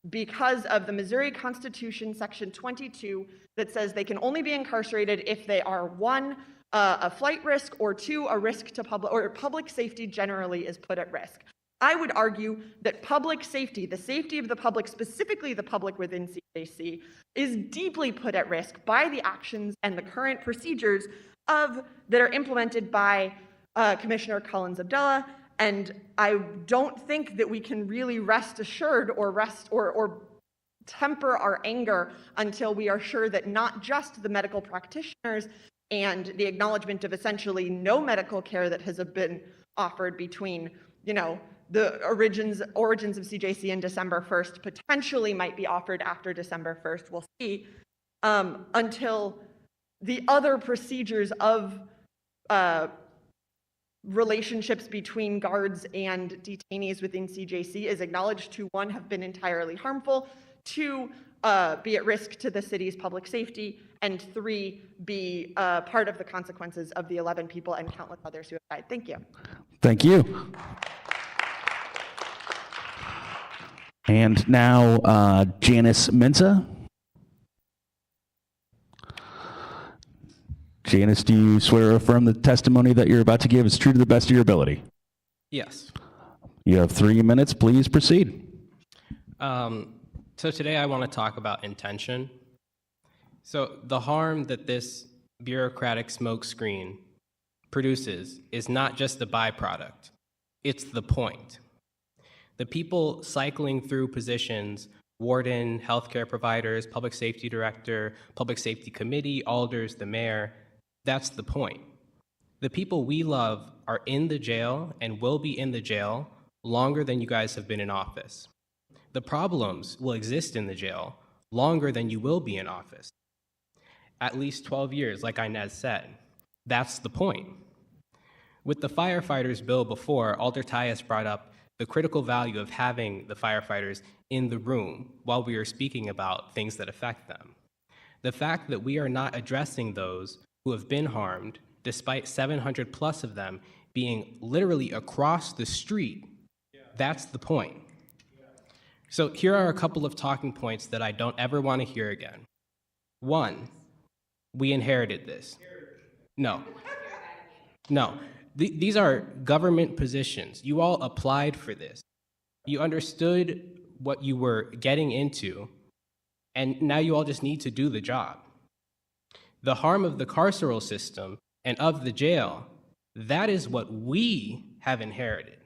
because of the Missouri Constitution, Section 22, that says they can only be incarcerated if they are, 1, a flight risk, or 2, a risk to public safety generally is put at risk. I would argue that public safety, the safety of the public, specifically the public within CJC, is deeply put at risk by the actions and the current procedures that are implemented by Commissioner Collins Abdullah. And I don't think that we can really rest assured or temper our anger until we are sure that not just the medical practitioners and the acknowledgement of essentially no medical care that has been offered between, the origins of CJC and December 1st potentially might be offered after December 1st, we'll see, until the other procedures of relationships between guards and detainees within CJC is acknowledged to, 1, have been entirely harmful, 2, be at risk to the city's public safety, and 3, be part of the consequences of the 11 people and countless others who have died. Thank you. Thank you. And now, Janice Menza. Janice, do you swear or affirm the testimony that you're about to give is true to the best of your ability? Yes. You have 3 minutes. Please proceed. So today I want to talk about intention. So the harm that this bureaucratic smokescreen produces is not just the byproduct, it's the point. The people cycling through positions warden, healthcare providers, public safety director, public safety committee, alders, the mayor. That's the point. The people we love are in the jail and will be in the jail longer than you guys have been in office. The problems will exist in the jail longer than you will be in office. At least 12 years, like Inez said. That's the point. With the firefighters bill before, Alder Tyus brought up the critical value of having the firefighters in the room while we are speaking about things that affect them. The fact that we are not addressing those who have been harmed, despite 700 plus of them being literally across the street, that's the point. So here are a couple of talking points that I don't ever want to hear again. One, we inherited this. No. These are government positions. You all applied for this. You understood what you were getting into, and now you all just need to do the job. The harm of the carceral system and of the jail, that is what we have inherited.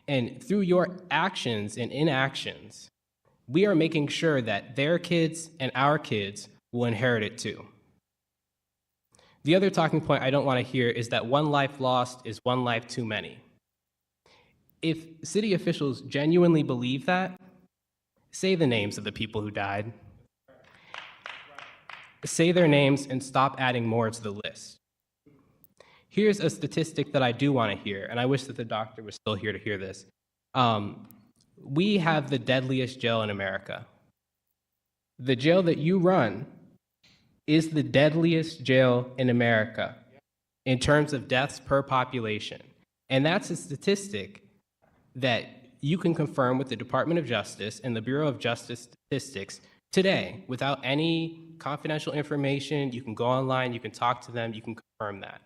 And through your actions and inactions, we are making sure that their kids and our kids will inherit it too. The other talking point I don't want to hear is that one life lost is one life too many. If city officials genuinely believe that, say the names of the people who died. Say their names and stop adding more to the list. Here's a statistic that I do want to hear, and I wish that the doctor was still here to hear this. We have the deadliest jail in America. The jail that you run is the deadliest jail in America in terms of deaths per population. And that's a statistic that you can confirm with the Department of Justice and the Bureau of Justice Statistics today without any confidential information. You can go online, you can talk to them, you can confirm that.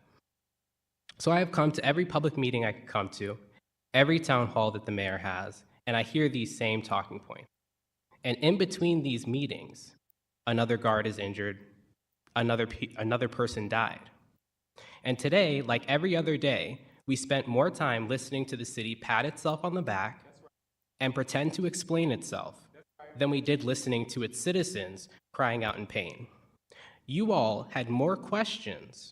So I have come to every public meeting I could come to, every town hall that the mayor has, and I hear these same talking points. And in between these meetings, another guard is injured, another person died. And today, like every other day, we spent more time listening to the city pat itself on the back and pretend to explain itself than we did listening to its citizens crying out in pain. You all had more questions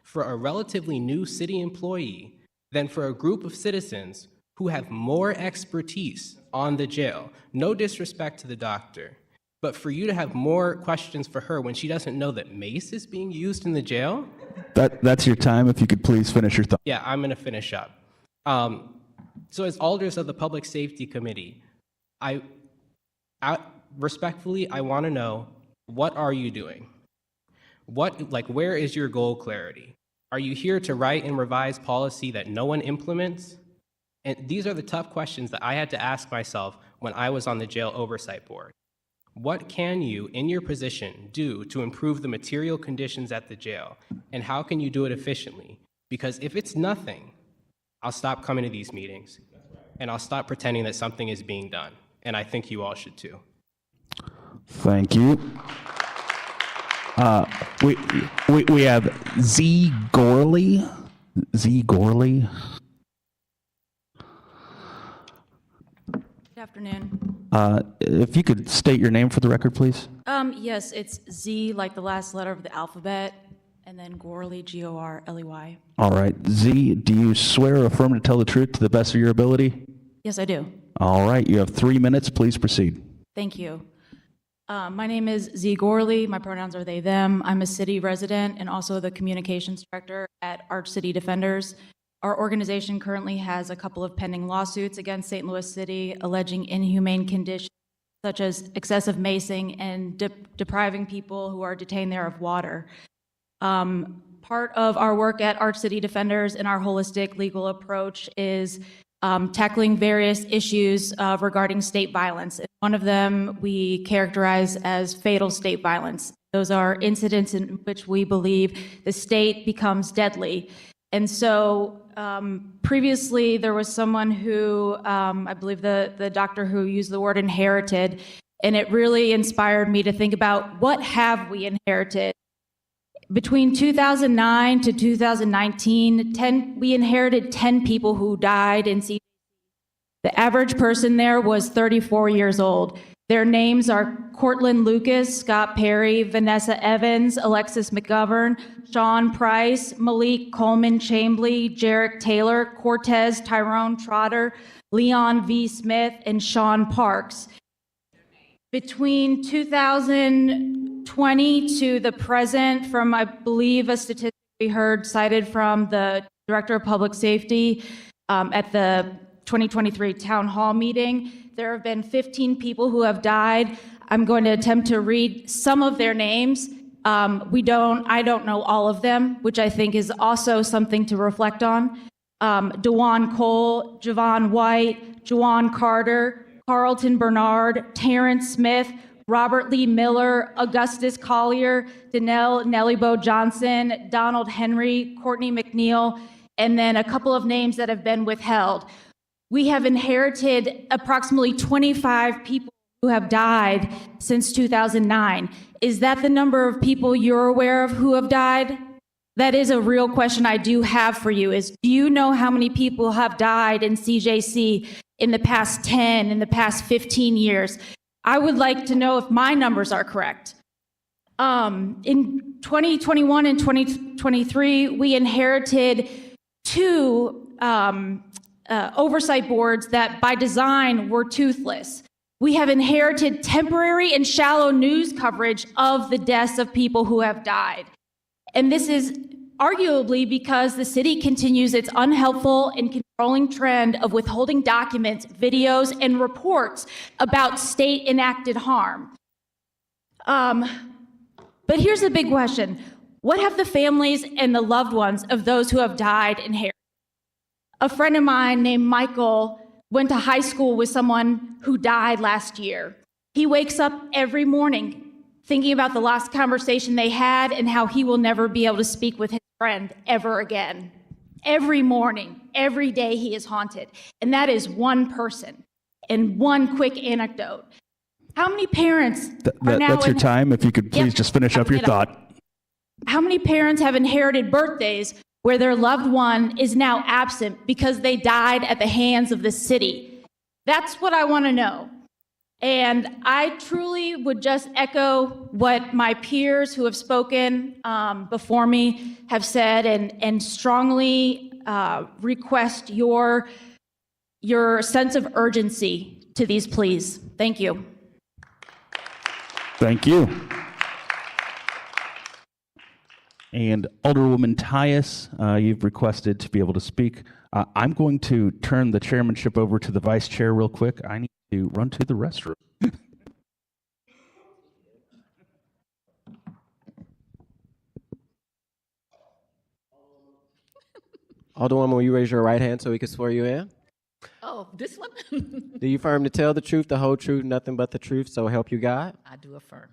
for a relatively new city employee than for a group of citizens who have more expertise on the jail. No disrespect to the doctor, but for you to have more questions for her when she doesn't know that mace is being used in the jail? That's your time. If you could please finish your thought. Yeah, I'm going to finish up. So as alders of the Public Safety Committee, respectfully, I want to know, what are you doing? Where is your goal clarity? Are you here to write and revise policy that no one implements? And these are the tough questions that I had to ask myself when I was on the jail oversight board. What can you, in your position, do to improve the material conditions at the jail? And how can you do it efficiently? Because if it's nothing, I'll stop coming to these meetings, and I'll stop pretending that something is being done. And I think you all should too. Thank you. We have Z. Gorley. Z. Gorley. Good afternoon. If you could state your name for the record, please. Yes, it's Z, like the last letter of the alphabet, and then Gorley, Gorley. All right. Z, do you swear or affirm to tell the truth to the best of your ability? Yes, I do. All right. You have 3 minutes. Please proceed. Thank you. My name is Z. Gorley. My pronouns are they, them. I'm a city resident and also the communications director at Arch City Defenders. Our organization currently has a couple of pending lawsuits against St. Louis City alleging inhumane conditions such as excessive macing and depriving people who are detained there of water. Part of our work at Arch City Defenders and our holistic legal approach is tackling various issues regarding state violence. One of them we characterize as fatal state violence. Those are incidents in which we believe the state becomes deadly. And so previously there was someone who, I believe the doctor who used the word inherited, and it really inspired me to think about what have we inherited. Between 2009 to 2019, we inherited 10 people who died in CJC. The average person there was 34 years old. Their names are Cortland Lucas, Scott Perry, Vanessa Evans, Alexis McGovern, Sean Price, Malik Coleman Chambly, Jarek Taylor, Cortez Tyrone Trotter, Leon V. Smith, and Sean Parks. Between 2020 to the present, from I believe a statistic we heard cited from the Director of Public Safety at the 2023 Town Hall meeting, there have been 15 people who have died. I'm going to attempt to read some of their names. I don't know all of them, which I think is also something to reflect on. DeJuan Cole, Javon White, Juwan Carter, Carlton Bernard, Terrence Smith, Robert Lee Miller, Augustus Collier, Danelle Nellybo Johnson, Donald Henry, Courtney McNeil, and then a couple of names that have been withheld. We have inherited approximately 25 people who have died since 2009. Is that the number of people you're aware of who have died? That is a real question I do have for you, is do you know how many people have died in CJC in the past 10, in the past 15 years? I would like to know if my numbers are correct. In 2021 and 2023, we inherited two oversight boards that by design were toothless. We have inherited temporary and shallow news coverage of the deaths of people who have died. And this is arguably because the city continues its unhelpful and controlling trend of withholding documents, videos, and reports about state enacted harm. But here's the big question. What have the families and the loved ones of those who have died inherited? A friend of mine named Michael went to high school with someone who died last year. He wakes up every morning thinking about the last conversation they had and how he will never be able to speak with his friend ever again. Every morning, every day he is haunted. And that is one person. And one quick anecdote. How many parents are now That's your time. If you could please just finish up your thought. How many parents have inherited birthdays where their loved one is now absent because they died at the hands of the city? That's what I want to know. And I truly would just echo what my peers who have spoken before me have said, and strongly request your sense of urgency to these pleas. Thank you. Thank you. And Alderwoman Tyus, you've requested to be able to speak. I'm going to turn the chairmanship over to the vice chair real quick. I need to run to the restroom. Alderwoman, will you raise your right hand so we can swear you in? Oh, this one? Do you affirm to tell the truth, the whole truth, nothing but the truth, so help you God? I do affirm.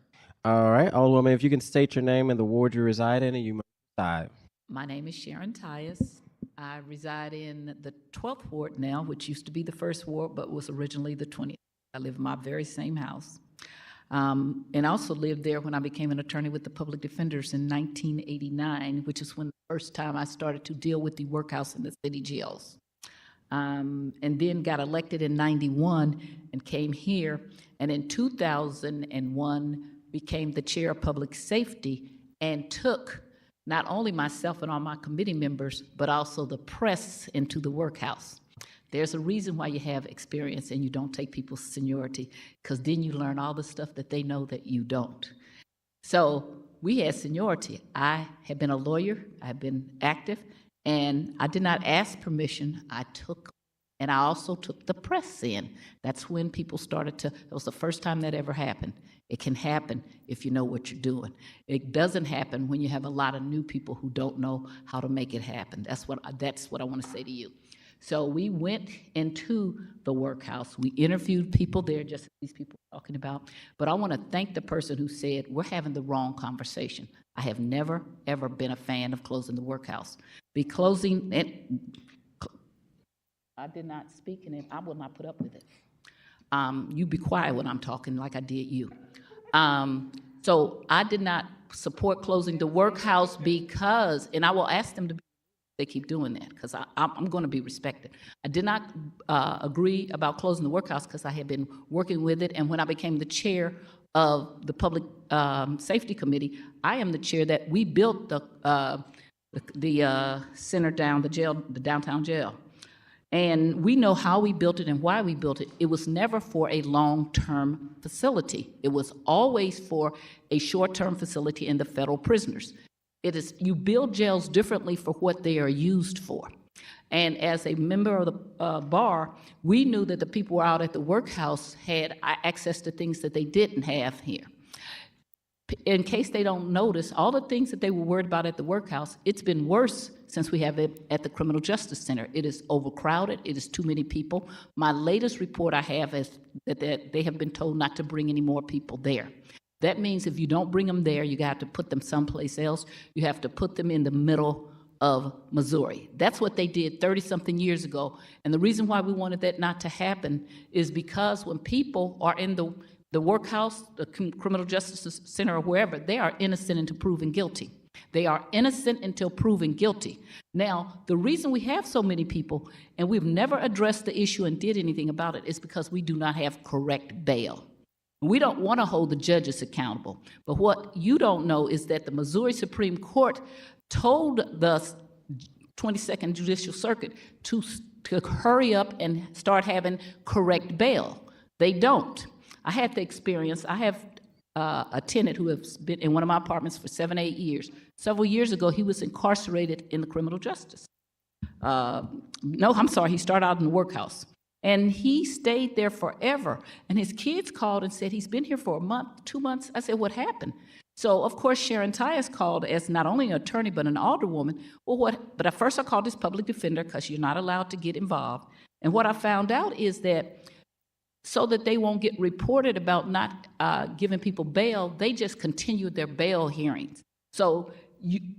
All right, Alderwoman, if you can state your name and the ward you reside in, and you may reside. My name is Sharon Tyus. I reside in the 12th ward now, which used to be the 1st ward, but was originally the 20th. I live in my very same house. And I also lived there when I became an attorney with the public defenders in 1989, which is when the first time I started to deal with the workhouse in the city jails. And then got elected in 91 and came here. And in 2001, became the chair of public safety and took not only myself and all my committee members, but also the press into the workhouse. There's a reason why you have experience and you don't take people's seniority, because then you learn all the stuff that they know that you don't. So we had seniority. I had been a lawyer, I had been active, and I did not ask permission. I took, and I also took the press in. That's when people started to, it was the first time that ever happened. It can happen if you know what you're doing. It doesn't happen when you have a lot of new people who don't know how to make it happen. That's what I want to say to you. So we went into the workhouse. We interviewed people there, just as these people are talking about. But I want to thank the person who said, we're having the wrong conversation. I have never, ever been a fan of closing the workhouse. I did not speak, and I will not put up with it. You be quiet when I'm talking like I did you. So I did not support closing the workhouse because, and I will ask them to be, they keep doing that, because I'm going to be respected. I did not agree about closing the workhouse because I had been working with it, and when I became the chair of the Public Safety Committee, I am the chair that we built the center down, the downtown jail. And we know how we built it and why we built it. It was never for a long-term facility. It was always for a short-term facility in the federal prisoners. It is, you build jails differently for what they are used for. And as a member of the bar, we knew that the people who were out at the workhouse had access to things that they didn't have here. In case they don't notice, all the things that they were worried about at the workhouse, it's been worse since we have it at the Criminal Justice Center. It is overcrowded. It is too many people. My latest report I have is that they have been told not to bring any more people there. That means if you don't bring them there, you have to put them someplace else. You have to put them in the middle of Missouri. That's what they did 30-something years ago. And the reason why we wanted that not to happen is because when people are in the workhouse, the Criminal Justice Center, or wherever, they are innocent until proven guilty. They are innocent until proven guilty. Now, the reason we have so many people, and we've never addressed the issue and did anything about it, is because we do not have correct bail. We don't want to hold the judges accountable. But what you don't know is that the Missouri Supreme Court told the 22nd Judicial Circuit to hurry up and start having correct bail. They don't. I had the experience. I have a tenant who has been in one of my apartments for 7, 8 years. Several years ago, he was incarcerated in the criminal justice. No, I'm sorry, he started out in the workhouse. And he stayed there forever. And his kids called and said, he's been here for a month, 2 months. I said, what happened? So, of course, Sharon Tyus called as not only an attorney, but an alderwoman. Well, what? But at first I called his public defender because you're not allowed to get involved. And what I found out is that so that they won't get reported about not giving people bail, they just continue their bail hearings. So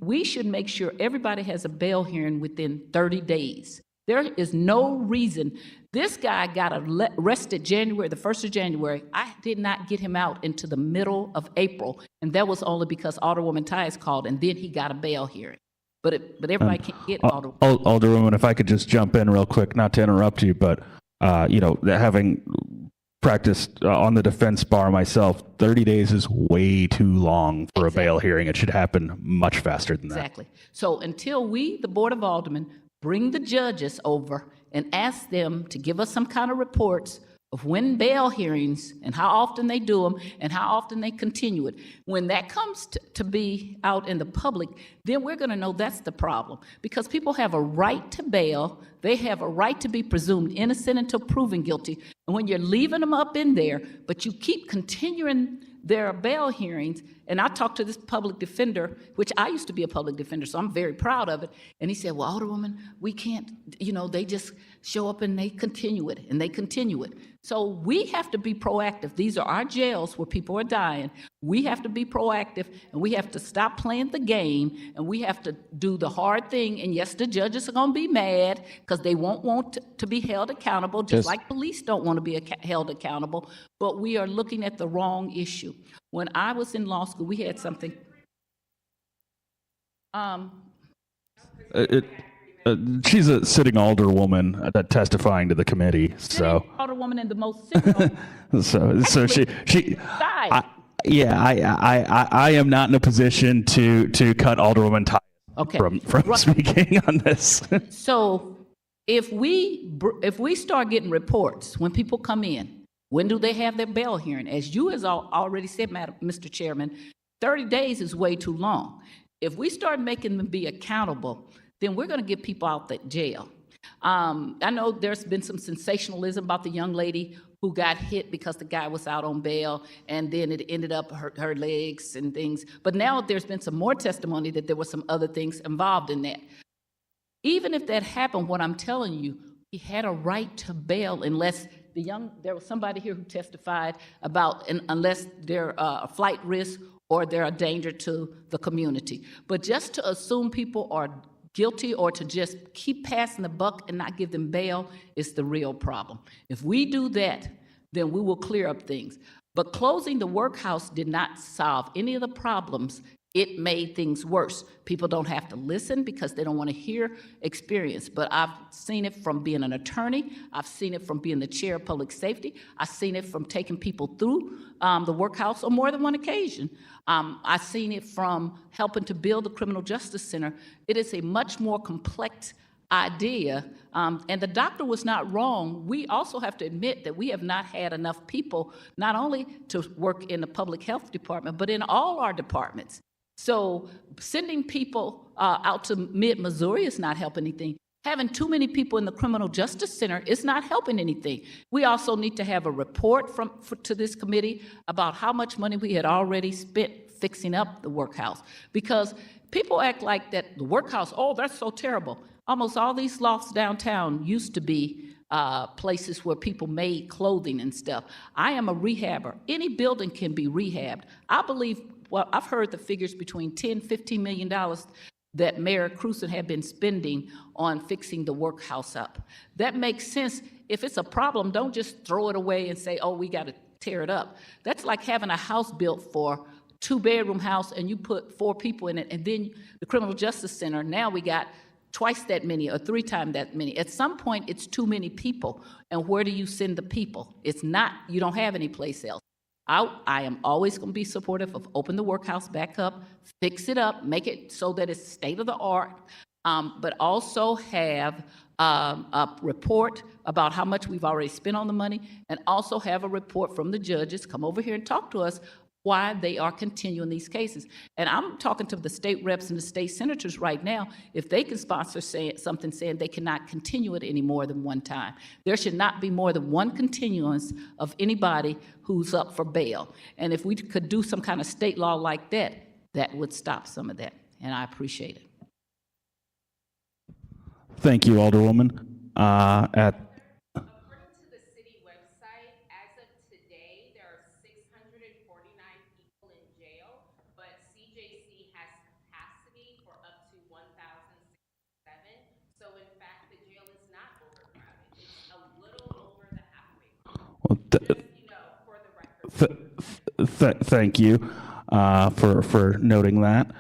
we should make sure everybody has a bail hearing within 30 days. There is no reason. This guy got arrested January, the 1st of January. I did not get him out until the middle of April, and that was only because Alderwoman Tyus called, and then he got a bail hearing. But everybody can't get Alderwoman. Alderwoman, if I could just jump in real quick, not to interrupt you, but having practiced on the defense bar myself, 30 days is way too long for a bail hearing. It should happen much faster than that. Exactly. So until we, the Board of Aldermen, bring the judges over and ask them to give us some kind of reports of when bail hearings and how often they do them and how often they continue it. When that comes to be out in the public, then we're going to know that's the problem. Because people have a right to bail. They have a right to be presumed innocent until proven guilty. And when you're leaving them up in there, but you keep continuing their bail hearings, and I talked to this public defender, which I used to be a public defender, so I'm very proud of it. And he said, well, Alderwoman, we can't, they just show up and they continue it, and they continue it. So we have to be proactive. These are our jails where people are dying. We have to be proactive, and we have to stop playing the game, and we have to do the hard thing. And yes, the judges are going to be mad because they won't want to be held accountable, just like police don't want to be held accountable. But we are looking at the wrong issue. When I was in law school, we had something. She's a sitting alderwoman testifying to the committee. So Alderwoman in the most civil. so she. I am not in a position to cut Alderwoman Tyus from speaking on this. So if we start getting reports when people come in, when do they have their bail hearing? As you has already said, Mr. Chairman, 30 days is way too long. If we start making them be accountable, then we're going to get people out of jail. I know there's been some sensationalism about the young lady who got hit because the guy was out on bail, and then it ended up her legs and things. But now there's been some more testimony that there were some other things involved in that. Even if that happened, what I'm telling you, he had a right to bail unless there was somebody here who testified about unless they're a flight risk or they're a danger to the community. But just to assume people are guilty or to just keep passing the buck and not give them bail is the real problem. If we do that, then we will clear up things. But closing the workhouse did not solve any of the problems it made things worse. People don't have to listen because they don't want to hear experience. But I've seen it from being an attorney. I've seen it from being the chair of public safety. I've seen it from taking people through the workhouse on more than one occasion. I've seen it from helping to build the criminal justice center. It is a much more complex idea, and the doctor was not wrong. We also have to admit that we have not had enough people, not only to work in the public health department, but in all our departments. So sending people out to mid-Missouri is not helping anything. Having too many people in the criminal justice center is not helping anything. We also need to have a report to this committee about how much money we had already spent fixing up the workhouse. Because people act like that the workhouse, oh, that's so terrible. Almost all these lofts downtown used to be places where people made clothing and stuff. I am a rehabber. Any building can be rehabbed. I believe, well, I've heard the figures between $10, $15 million that Mayor Cruzen had been spending on fixing the workhouse up. That makes sense. If it's a problem, don't just throw it away and say, oh, we got to tear it up. That's like having a house built for two-bedroom house and you put 4 people in it, and then the criminal justice center, now we got twice that many or 3 times that many. At some point, it's too many people. And where do you send the people? It's not, you don't have any place else. I am always going to be supportive of open the workhouse back up, fix it up, make it so that it's state of the art, but also have a report about how much we've already spent on the money, and also have a report from the judges come over here and talk to us why they are continuing these cases. And I'm talking to the state reps and the state senators right now, if they can sponsor something saying they cannot continue it any more than one time. There should not be more than one continuance of anybody who's up for bail. And if we could do some kind of state law like that, that would stop some of that. And I appreciate it. Thank you, Alderwoman. According to the city website, as of today, there are 649 people in jail, but CJC has capacity for up to 1,067. So in fact, the jail is not overcrowded. It's a little over the halfway point. Just, you know, for the record. Thank you for noting that.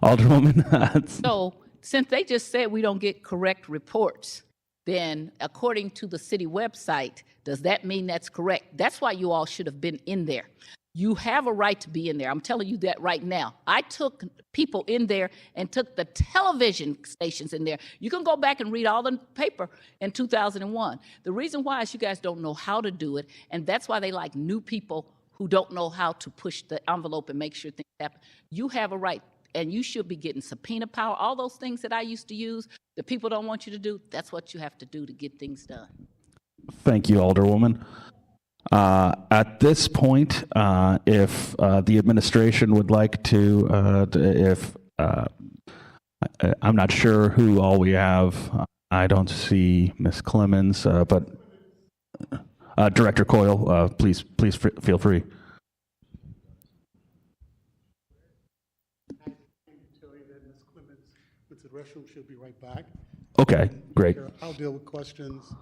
Alderwoman. So since they just said we don't get correct reports, then according to the city website, does that mean that's correct? That's why you all should have been in there. You have a right to be in there. I'm telling you that right now. I took people in there and took the television stations in there. You can go back and read all the paper in 2001. The reason why is you guys don't know how to do it, and that's why they like new people who don't know how to push the envelope and make sure things happen. You have a right, and you should be getting subpoena power. All those things that I used to use that people don't want you to do, that's what you have to do to get things done. Thank you, Alderwoman. At this point, if the administration would like to, I'm not sure who all we have. I don't see Ms. Clemens, but Director Coyle, please feel free. The restroom, she'll be right back. Okay, great. I'll deal with questions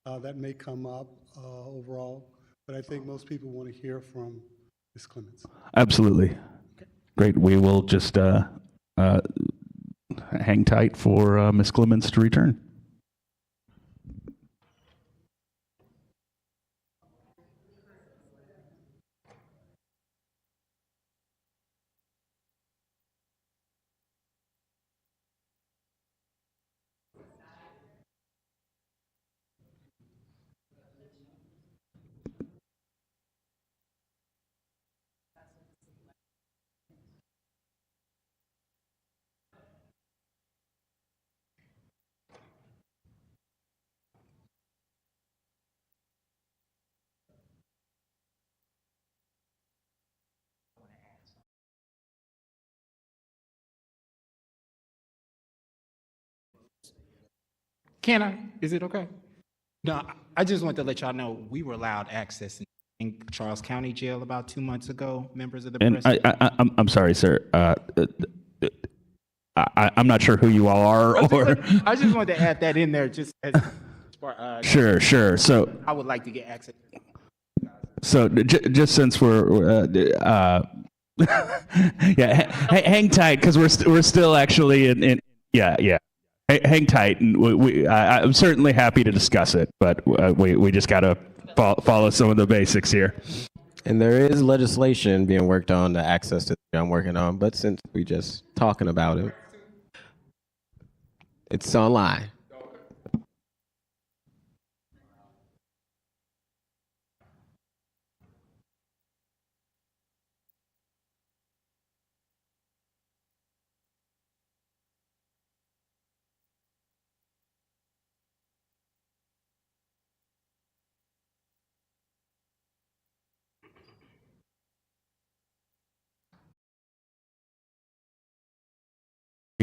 that may come up overall, but I think most people want to hear from Ms. Clemens. Absolutely. Okay. Great. We will just hang tight for Ms. Clemens to return. Can I? Is it okay? No, I just want to let y'all know we were allowed access in Charles County Jail about 2 months ago, members of the And press. I'm sorry, sir. I'm not sure who you all are. I just wanted to add that in there just as Sure. So I would like to get access. just since we're Yeah, hang tight because we're still actually in yeah. Hang tight, and I'm certainly happy to discuss it, but we just got to follow some of the basics here. And there is legislation being worked on to access to that I'm working on, but since we just talking about it, it's online.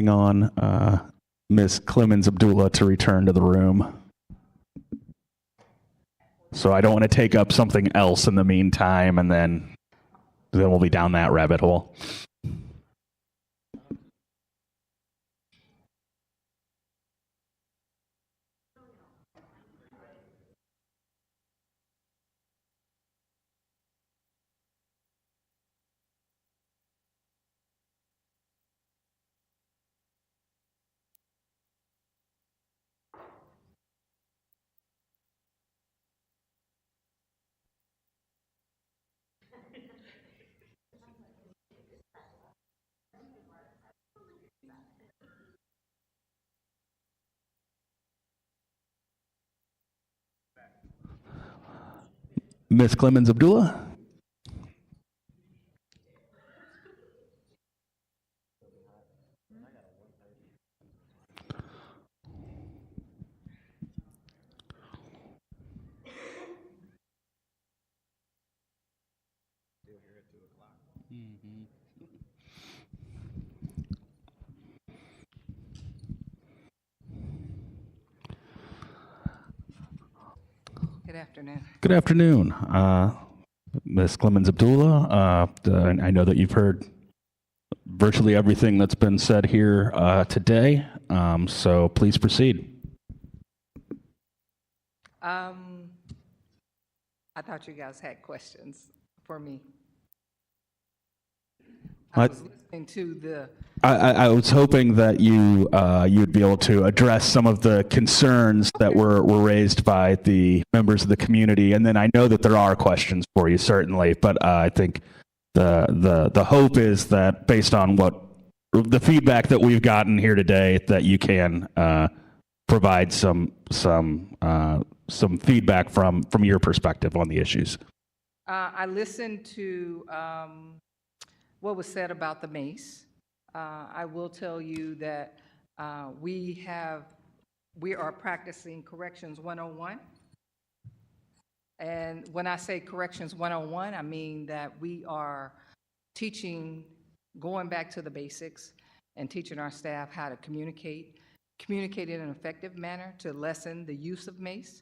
On Ms. Clemens Abdullah to return to the room. So I don't want to take up something else in the meantime, and then we'll be down that rabbit hole. Ms. Clemens Abdullah? Good afternoon. Good afternoon, Ms. Clemens Abdullah. I know that you've heard virtually everything that's been said here today, so please proceed. I thought you guys had questions for me. I was listening to the. I was hoping that you'd be able to address some of the concerns that were raised by the members of the community, and then I know that there are questions for you certainly, but I think the hope is that based on what the feedback that we've gotten here today, that you can provide some feedback from your perspective on the issues. I listened to what was said about the mace. I will tell you that we are practicing Corrections 101. And when I say Corrections 101, I mean that we are teaching, going back to the basics and teaching our staff how to communicate in an effective manner to lessen the use of mace.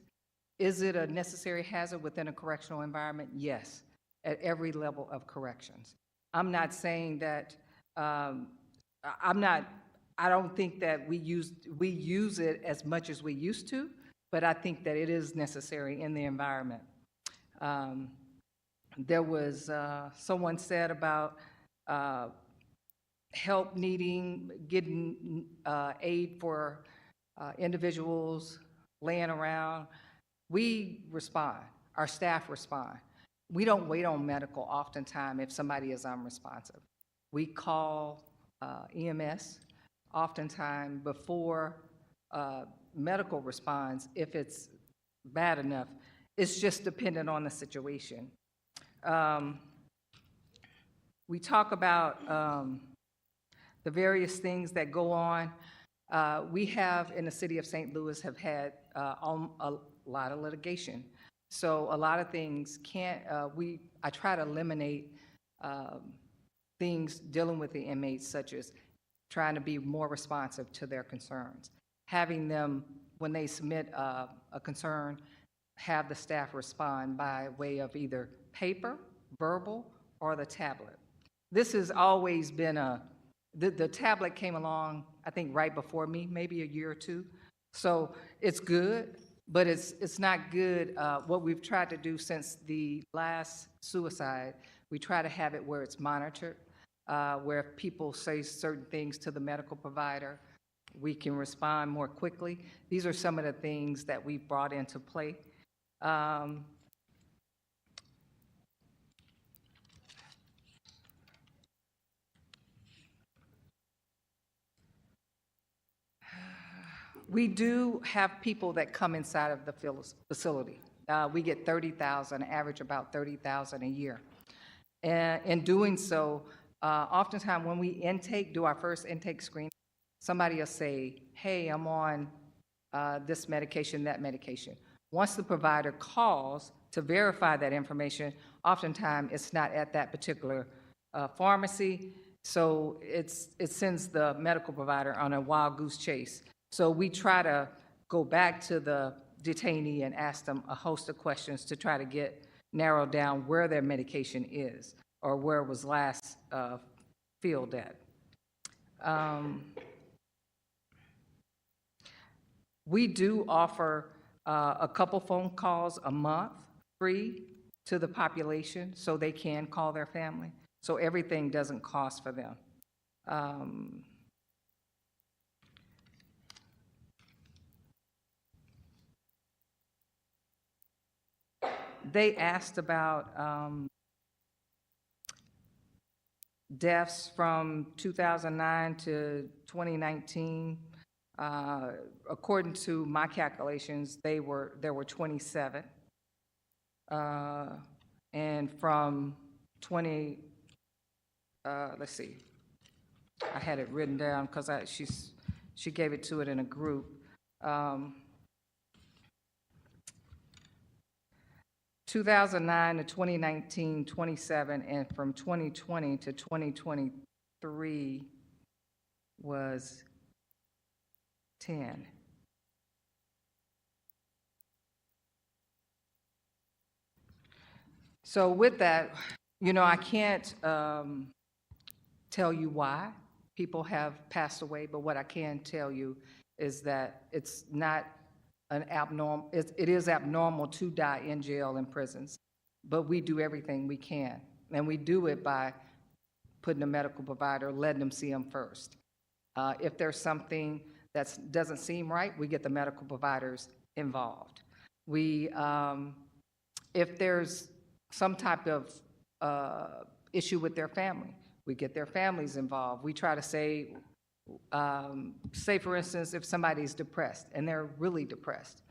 Is it a necessary hazard within a correctional environment? Yes, at every level of corrections. I'm not saying that, I don't think that we use it as much as we used to, but I think that it is necessary in the environment. There was, someone said about help needing, getting aid for individuals laying around. We respond, our staff respond. We don't wait on medical oftentimes if somebody is unresponsive. We call EMS oftentimes before medical responds if it's bad enough. It's just dependent on the situation. We talk about the various things that go on. We have, in the city of St. Louis, have had a lot of litigation. So a lot of things can't, I try to eliminate things dealing with the inmates, such as trying to be more responsive to their concerns. Having them, when they submit a concern, have the staff respond by way of either paper, verbal, or the tablet. This has always been the tablet came along, I think, right before me, maybe a year or two. So it's good, but it's not good. What we've tried to do since the last suicide, We try to have it where it's monitored, where if people say certain things to the medical provider, we can respond more quickly. These are some of the things that we've brought into play. We do have people that come inside of the facility. We get 30,000, average about 30,000 a year. And in doing so, oftentimes when we do our first intake screen, somebody will say, hey, I'm on this medication, that medication. Once the provider calls to verify that information, oftentimes it's not at that particular pharmacy, so it sends the medical provider on a wild goose chase. So we try to go back to the detainee and ask them a host of questions to try to narrow down where their medication is or where it was last filled at. We do offer a couple phone calls a month free to the population so they can call their family. So everything doesn't cost for them. They asked about deaths from 2009 to 2019. According to my calculations, there were 27. And from 20, let's see, I had it written down because she gave it to it in a group. 2009 to 2019, 27, and from 2020 to 2023 was 10. So with that, I can't tell you why people have passed away, but what I can tell you is that it's not it is abnormal to die in jail and prisons, but we do everything we can. And we do it by putting a medical provider, letting them see them first. If there's something that doesn't seem right, we get the medical providers involved. If there's some type of issue with their family, we get their families involved. We try to say, for instance, if somebody's depressed and they're really depressed,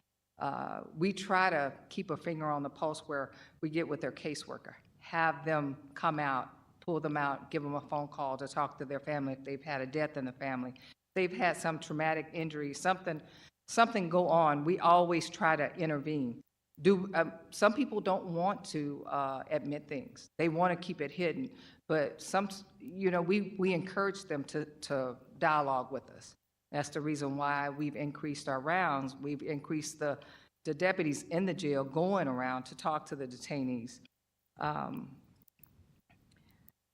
we try to keep a finger on the pulse where we get with their caseworker, have them come out, pull them out, give them a phone call to talk to their family if they've had a death in the family. If they've had some traumatic injury, something go on, we always try to intervene. Some people don't want to admit things. They want to keep it hidden, but we encourage them to dialogue with us. That's the reason why we've increased our rounds. We've increased the deputies in the jail going around to talk to the detainees.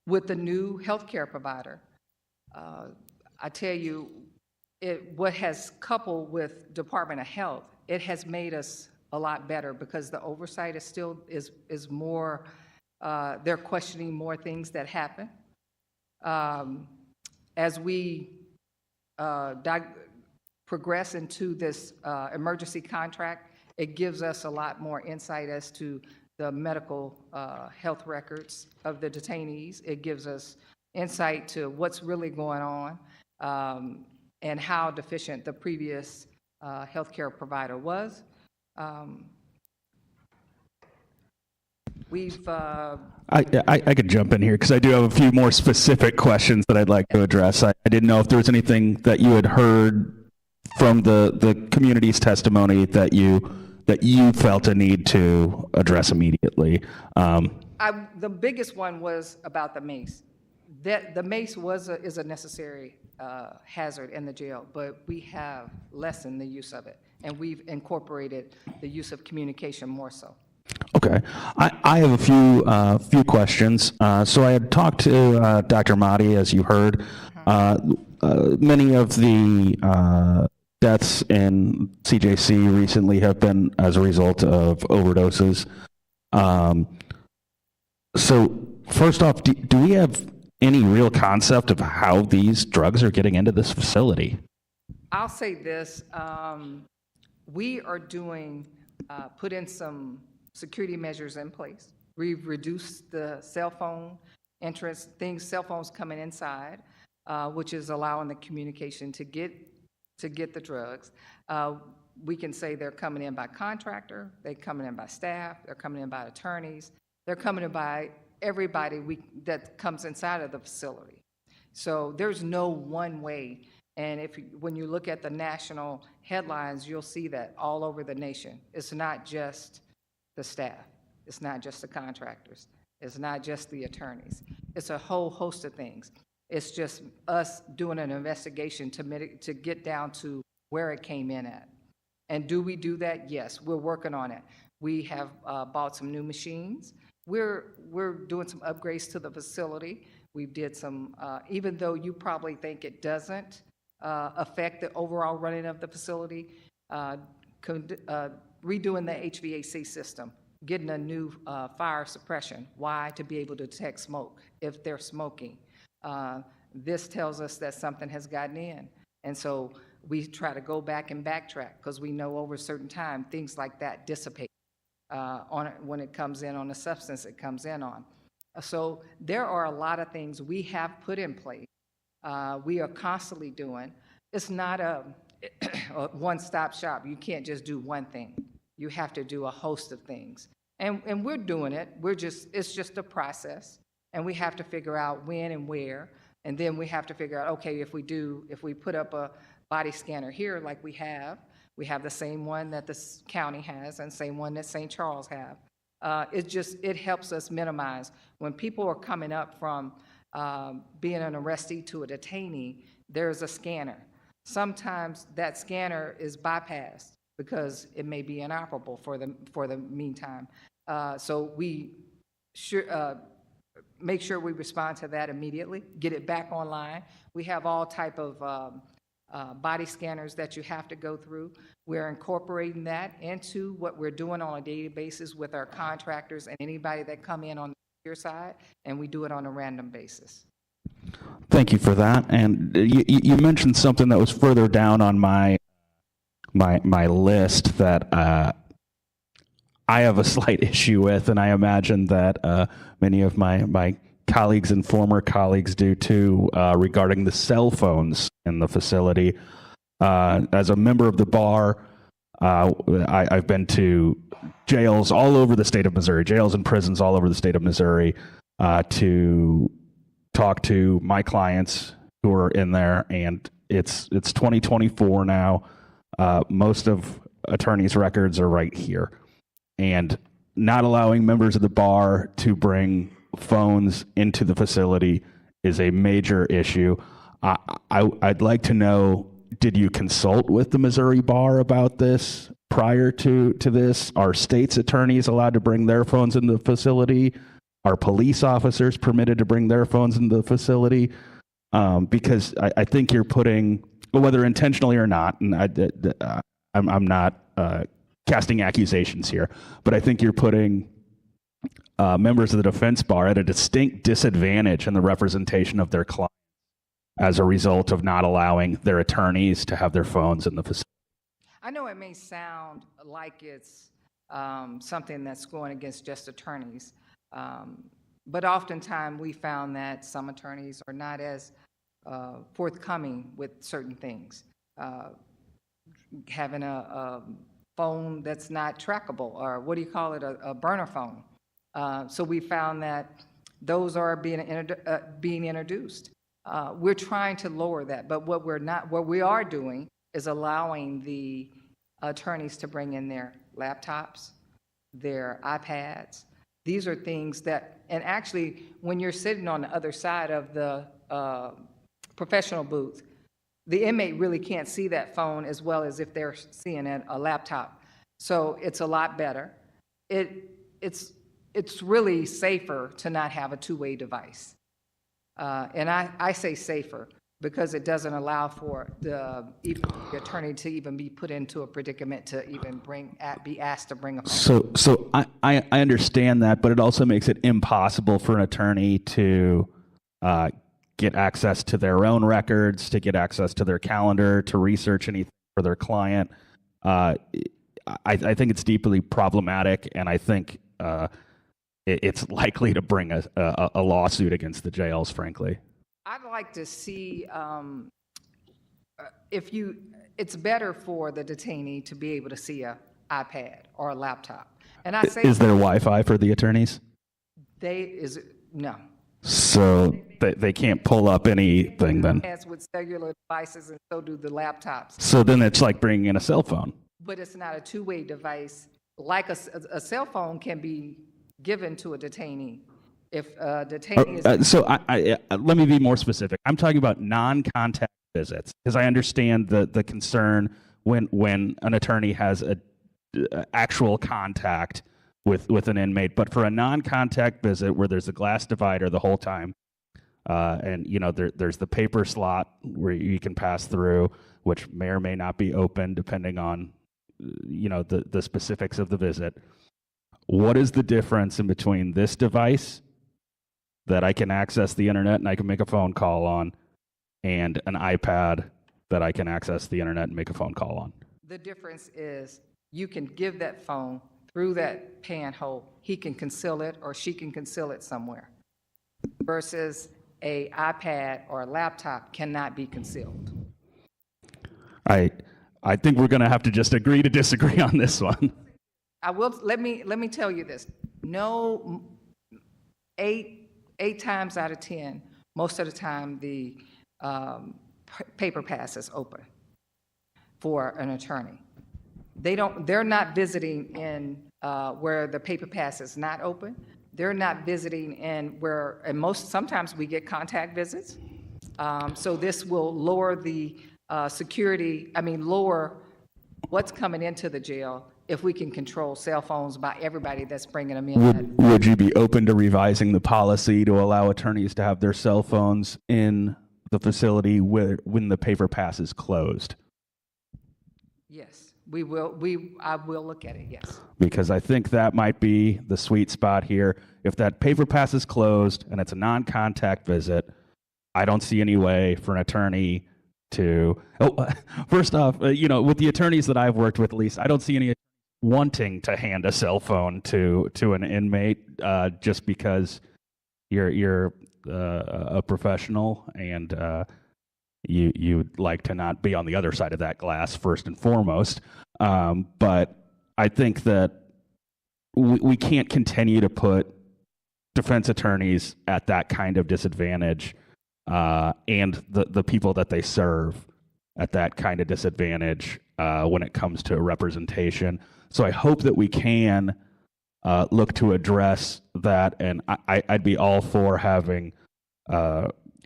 With the new healthcare provider, I tell you, what has coupled with Department of Health, it has made us a lot better because the oversight is more, they're questioning more things that happen. As we progress into this emergency contract, it gives us a lot more insight as to the medical health records of the detainees. It gives us insight to what's really going on and how deficient the previous healthcare provider was. I could jump in here because I do have a few more specific questions that I'd like to address. I didn't know if there was anything that you had heard from the community's testimony that you felt a need to address immediately. The biggest one was about the mace. The mace is a necessary hazard in the jail, but we have lessened the use of it, and we've incorporated the use of communication more so. Okay, I have a few questions. So I had talked to Dr. Mahdi, as you heard. Many of the deaths in CJC recently have been as a result of overdoses. So First off, do we have any real concept of how these drugs are getting into this facility? I'll say this, we are put in some security measures in place. We've reduced the cell phone entrance, cell phones coming inside, which is allowing the communication to get the drugs. We can say they're coming in by contractor, they're coming in by staff, they're coming in by attorneys, they're coming in by everybody that comes inside of the facility. So there's no one way. And when you look at the national headlines, you'll see that all over the nation. It's not just the staff. It's not just the contractors. It's not just the attorneys. It's a whole host of things. It's just us doing an investigation to get down to where it came in at. And do we do that? Yes, we're working on it. We have bought some new machines. We're doing some upgrades to the facility. We did some, even though you probably think it doesn't affect the overall running of the facility, redoing the HVAC system, getting a new fire suppression. Why? To be able to detect smoke if they're smoking. This tells us that something has gotten in. And so we try to go back and backtrack because we know over a certain time, things like that dissipate when it comes in on the substance it comes in on. So there are a lot of things we have put in place. We are constantly doing. It's not a one-stop shop. You can't just do one thing. You have to do a host of things. And we're doing it. It's just a process. And we have to figure out when and where. And then we have to figure out, okay, if we put up a body scanner here like we have the same one that the county has and same one that St. Charles have. It helps us minimize. When people are coming up from being an arrestee to a detainee, there's a scanner. Sometimes that scanner is bypassed because it may be inoperable for the meantime. So we make sure we respond to that immediately, get it back online. We have all type of body scanners that you have to go through. We're incorporating that into what we're doing on a daily basis with our contractors and anybody that come in on your side, and we do it on a random basis. Thank you for that. And you mentioned something that was further down on my list that I have a slight issue with, and I imagine that many of my colleagues and former colleagues do too, regarding the cell phones in the facility. As a member of the bar, I've been to jails all over the state of Missouri, jails and prisons all over the state of Missouri, to talk to my clients who are in there, and it's 2024 now. Most of attorneys' records are right here, and not allowing members of the bar to bring phones into the facility is a major issue. I'd like to know, did you consult with the Missouri Bar about this prior to this? Are states' attorneys allowed to bring their phones into the facility? Are police officers permitted to bring their phones into the facility? Because I think you're putting, whether intentionally or not, and I'm not casting accusations here, but I think you're putting members of the defense bar at a distinct disadvantage in the representation of their clients as a result of not allowing their attorneys to have their phones in the facility. I know it may sound like it's something that's going against just attorneys, but oftentimes we found that some attorneys are not as forthcoming with certain things. Having a phone that's not trackable, or what do you call it, a burner phone. So we found that those are being introduced. We're trying to lower that, but what we are doing is allowing the attorneys to bring in their laptops, their iPads. These are things that, and actually, when you're sitting on the other side of the professional booth, the inmate really can't see that phone as well as if they're seeing a laptop. So it's a lot better. It's really safer to not have a two-way device. And I say safer because it doesn't allow for even the attorney to even be put into a predicament to even be asked to bring a phone. So I understand that, but it also makes it impossible for an attorney to get access to their own records, to get access to their calendar, to research anything for their client. I think it's deeply problematic, and I think it's likely to bring a lawsuit against the jails, frankly. I'd like to see it's better for the detainee to be able to see an iPad or a laptop. And I say, Is there Wi-Fi for the attorneys? No. So they can't pull up anything then. As with cellular devices, and so do the laptops. So then it's like bringing in a cell phone. But it's not a two-way device. Like a cell phone can be given to a detainee. If a detainee is... So I let me be more specific. I'm talking about non-contact visits, because I understand the concern when an attorney has a actual contact with an inmate, but for a non-contact visit where there's a glass divider the whole time, and there's the paper slot where you can pass through, which may or may not be open depending on the specifics of the visit. What is the difference in between this device that I can access the internet and I can make a phone call on, and an iPad that I can access the internet and make a phone call on? The difference is you can give that phone through that panhole. He can conceal it or she can conceal it somewhere, versus a iPad or a laptop cannot be concealed. I think we're going to have to just agree to disagree on this one. I will. Let me tell you this. No, eight times out of 10, most of the time the paper pass is open for an attorney. They're not visiting in where the paper pass is not open. They're not visiting in where, and sometimes we get contact visits. So this will lower the lower what's coming into the jail if we can control cell phones by everybody that's bringing them in. Would you be open to revising the policy to allow attorneys to have their cell phones in the facility when the paper pass is closed? Yes, we will. I will look at it, yes. Because I think that might be the sweet spot here. If that paper pass is closed and it's a non-contact visit, I don't see any way for an attorney to... first off, with the attorneys that I've worked with, at least, I don't see any wanting to hand a cell phone to an inmate just because you're a professional and you'd like to not be on the other side of that glass first and foremost. But I think that we can't continue to put defense attorneys at that kind of disadvantage and the people that they serve at that kind of disadvantage when it comes to representation. So I hope that we can look to address that, and I'd be all for having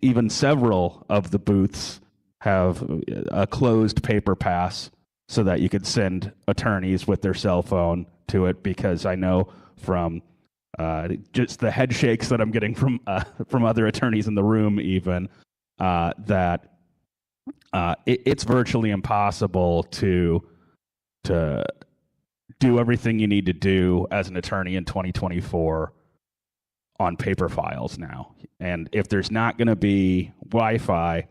even several of the booths have a closed paper pass so that you could send attorneys with their cell phone to it, because I know from just the head shakes that I'm getting from other attorneys in the room even, that it's virtually impossible to do everything you need to do as an attorney in 2024 on paper files now. And if there's not going to be Wi-Fi,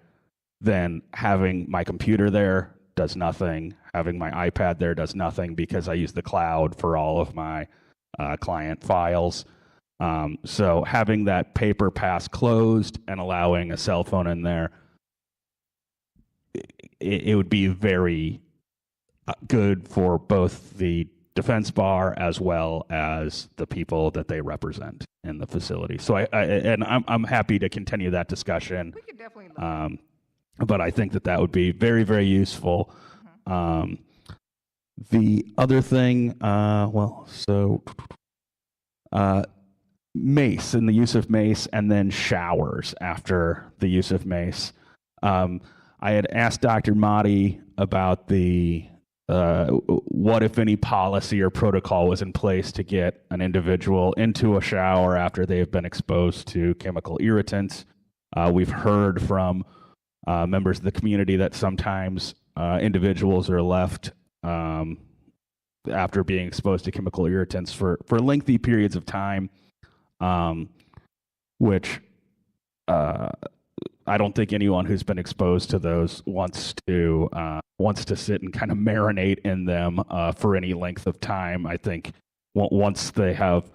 then having my computer there does nothing. Having my iPad there does nothing, because I use the cloud for all of my client files. So having that paper pass closed and allowing a cell phone in there, it would be very good for both the defense bar as well as the people that they represent in the facility. So I'm happy to continue that discussion. We could definitely look. But I think that would be very, very useful. The other thing, mace and the use of mace, and then showers after the use of mace. I had asked Dr. Mahdi about the what, if any, policy or protocol was in place to get an individual into a shower after they have been exposed to chemical irritants. We've heard from members of the community that sometimes individuals are left after being exposed to chemical irritants for lengthy periods of time, which I don't think anyone who's been exposed to those wants to sit and kind of marinate in them for any length of time. I think once they have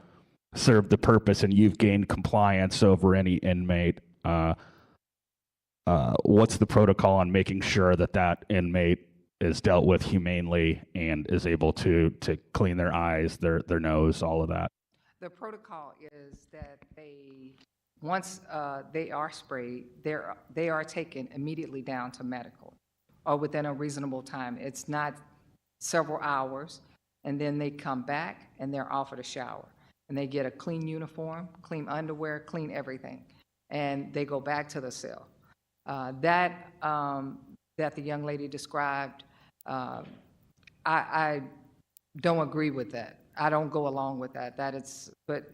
served the purpose and you've gained compliance over any inmate, what's the protocol on making sure that that inmate is dealt with humanely and is able to clean their eyes, their nose, all of that? The protocol is that once they are sprayed, they are taken immediately down to medical or within a reasonable time. It's not several hours, and then they come back and they're offered a shower. And they get a clean uniform, clean underwear, clean everything. And they go back to the cell. That the young lady described, I don't agree with that. I don't go along with that. But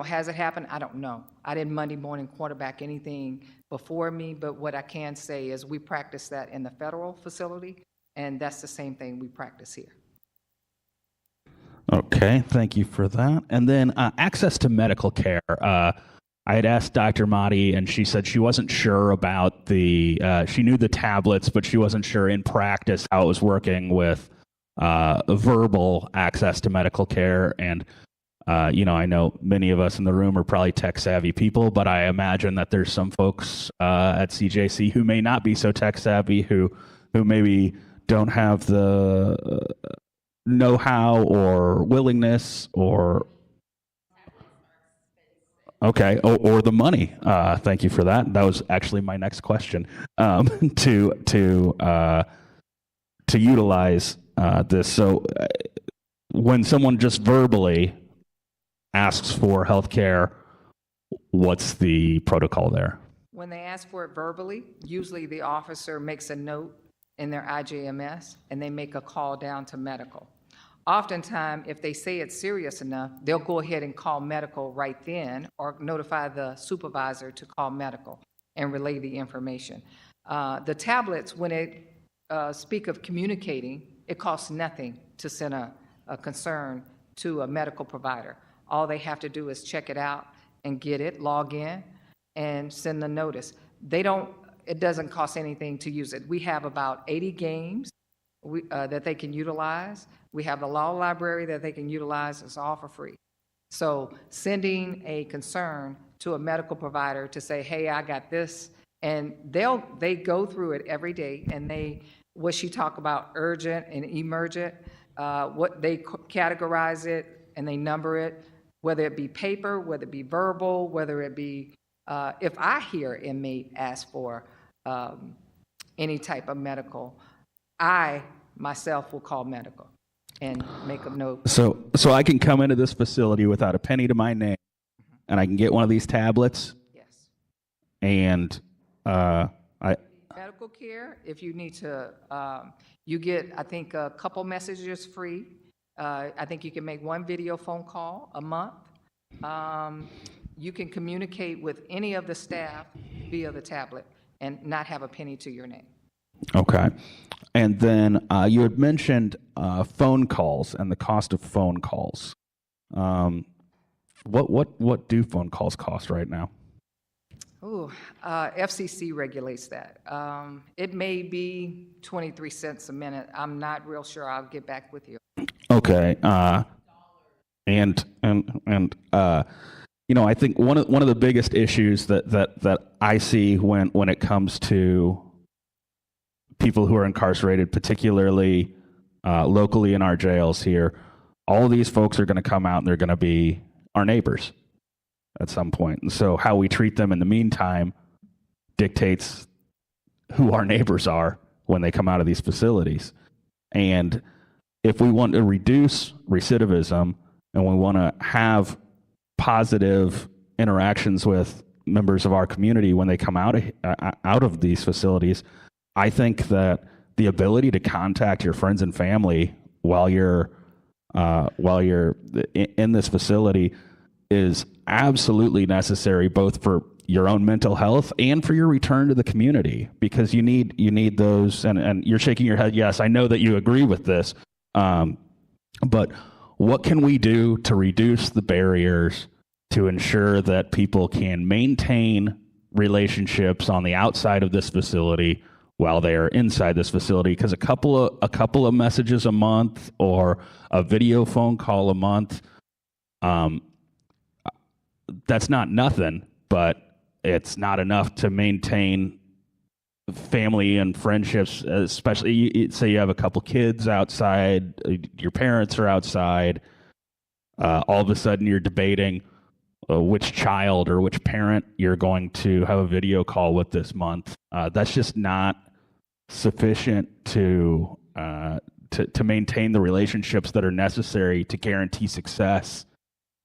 has it happened? I don't know. I didn't Monday morning quarterback anything before me, but what I can say is we practice that in the federal facility, and that's the same thing we practice here. Okay, thank you for that. And then access to medical care. I had asked Dr. Mahdi, and she said she wasn't sure about she knew the tablets, but she wasn't sure in practice how it was working with verbal access to medical care. And, I know many of us in the room are probably tech-savvy people, but I imagine that there's some folks at CJC who may not be so tech-savvy, who maybe don't have the know-how or willingness or the money. Thank you for that. That was actually my next question. To utilize this. So when someone just verbally asks for health care, what's the protocol there? When they ask for it verbally, usually the officer makes a note in their IJMS and they make a call down to medical. Oftentimes, if they say it's serious enough, they'll go ahead and call medical right then or notify the supervisor to call medical and relay the information. The tablets, when it speak of communicating, it costs nothing to send a concern to a medical provider. All they have to do is check it out and get it, log in, and send the notice. It doesn't cost anything to use it. We have about 80 games that they can utilize. We have the law library that they can utilize. It's all for free. So sending a concern to a medical provider to say, hey, I got this, and they go through it every day, and what she talked about, urgent and emergent, what they categorize it and they number it, whether it be paper, whether it be verbal, whether it be, if I hear inmate ask for any type of medical, I myself will call medical and make a note. So I can come into this facility without a penny to my name, and I can get one of these tablets. Yes. And medical care, if you need to, you get, I think, a couple messages free. I think you can make one video phone call a month. You can communicate with any of the staff via the tablet and not have a penny to your name. Okay. And then you had mentioned phone calls and the cost of phone calls. What do phone calls cost right now? FCC regulates that. It may be 23 cents a minute. I'm not real sure. I'll get back with you. Okay. And I think one of the biggest issues that I see when it comes to people who are incarcerated, particularly locally in our jails here, all of these folks are going to come out and they're going to be our neighbors at some point. And so how we treat them in the meantime dictates who our neighbors are when they come out of these facilities. And if we want to reduce recidivism and we want to have positive interactions with members of our community when they come out of these facilities, I think that the ability to contact your friends and family while you're in this facility is absolutely necessary, both for your own mental health and for your return to the community, because you need those, and you're shaking your head, yes, I know that you agree with this, but what can we do to reduce the barriers to ensure that people can maintain relationships on the outside of this facility while they are inside this facility? Because a couple of messages a month or a video phone call a month, that's not nothing, but it's not enough to maintain family and friendships, especially say you have a couple kids outside, your parents are outside, all of a sudden you're debating which child or which parent you're going to have a video call with this month. That's just not sufficient to maintain the relationships that are necessary to guarantee success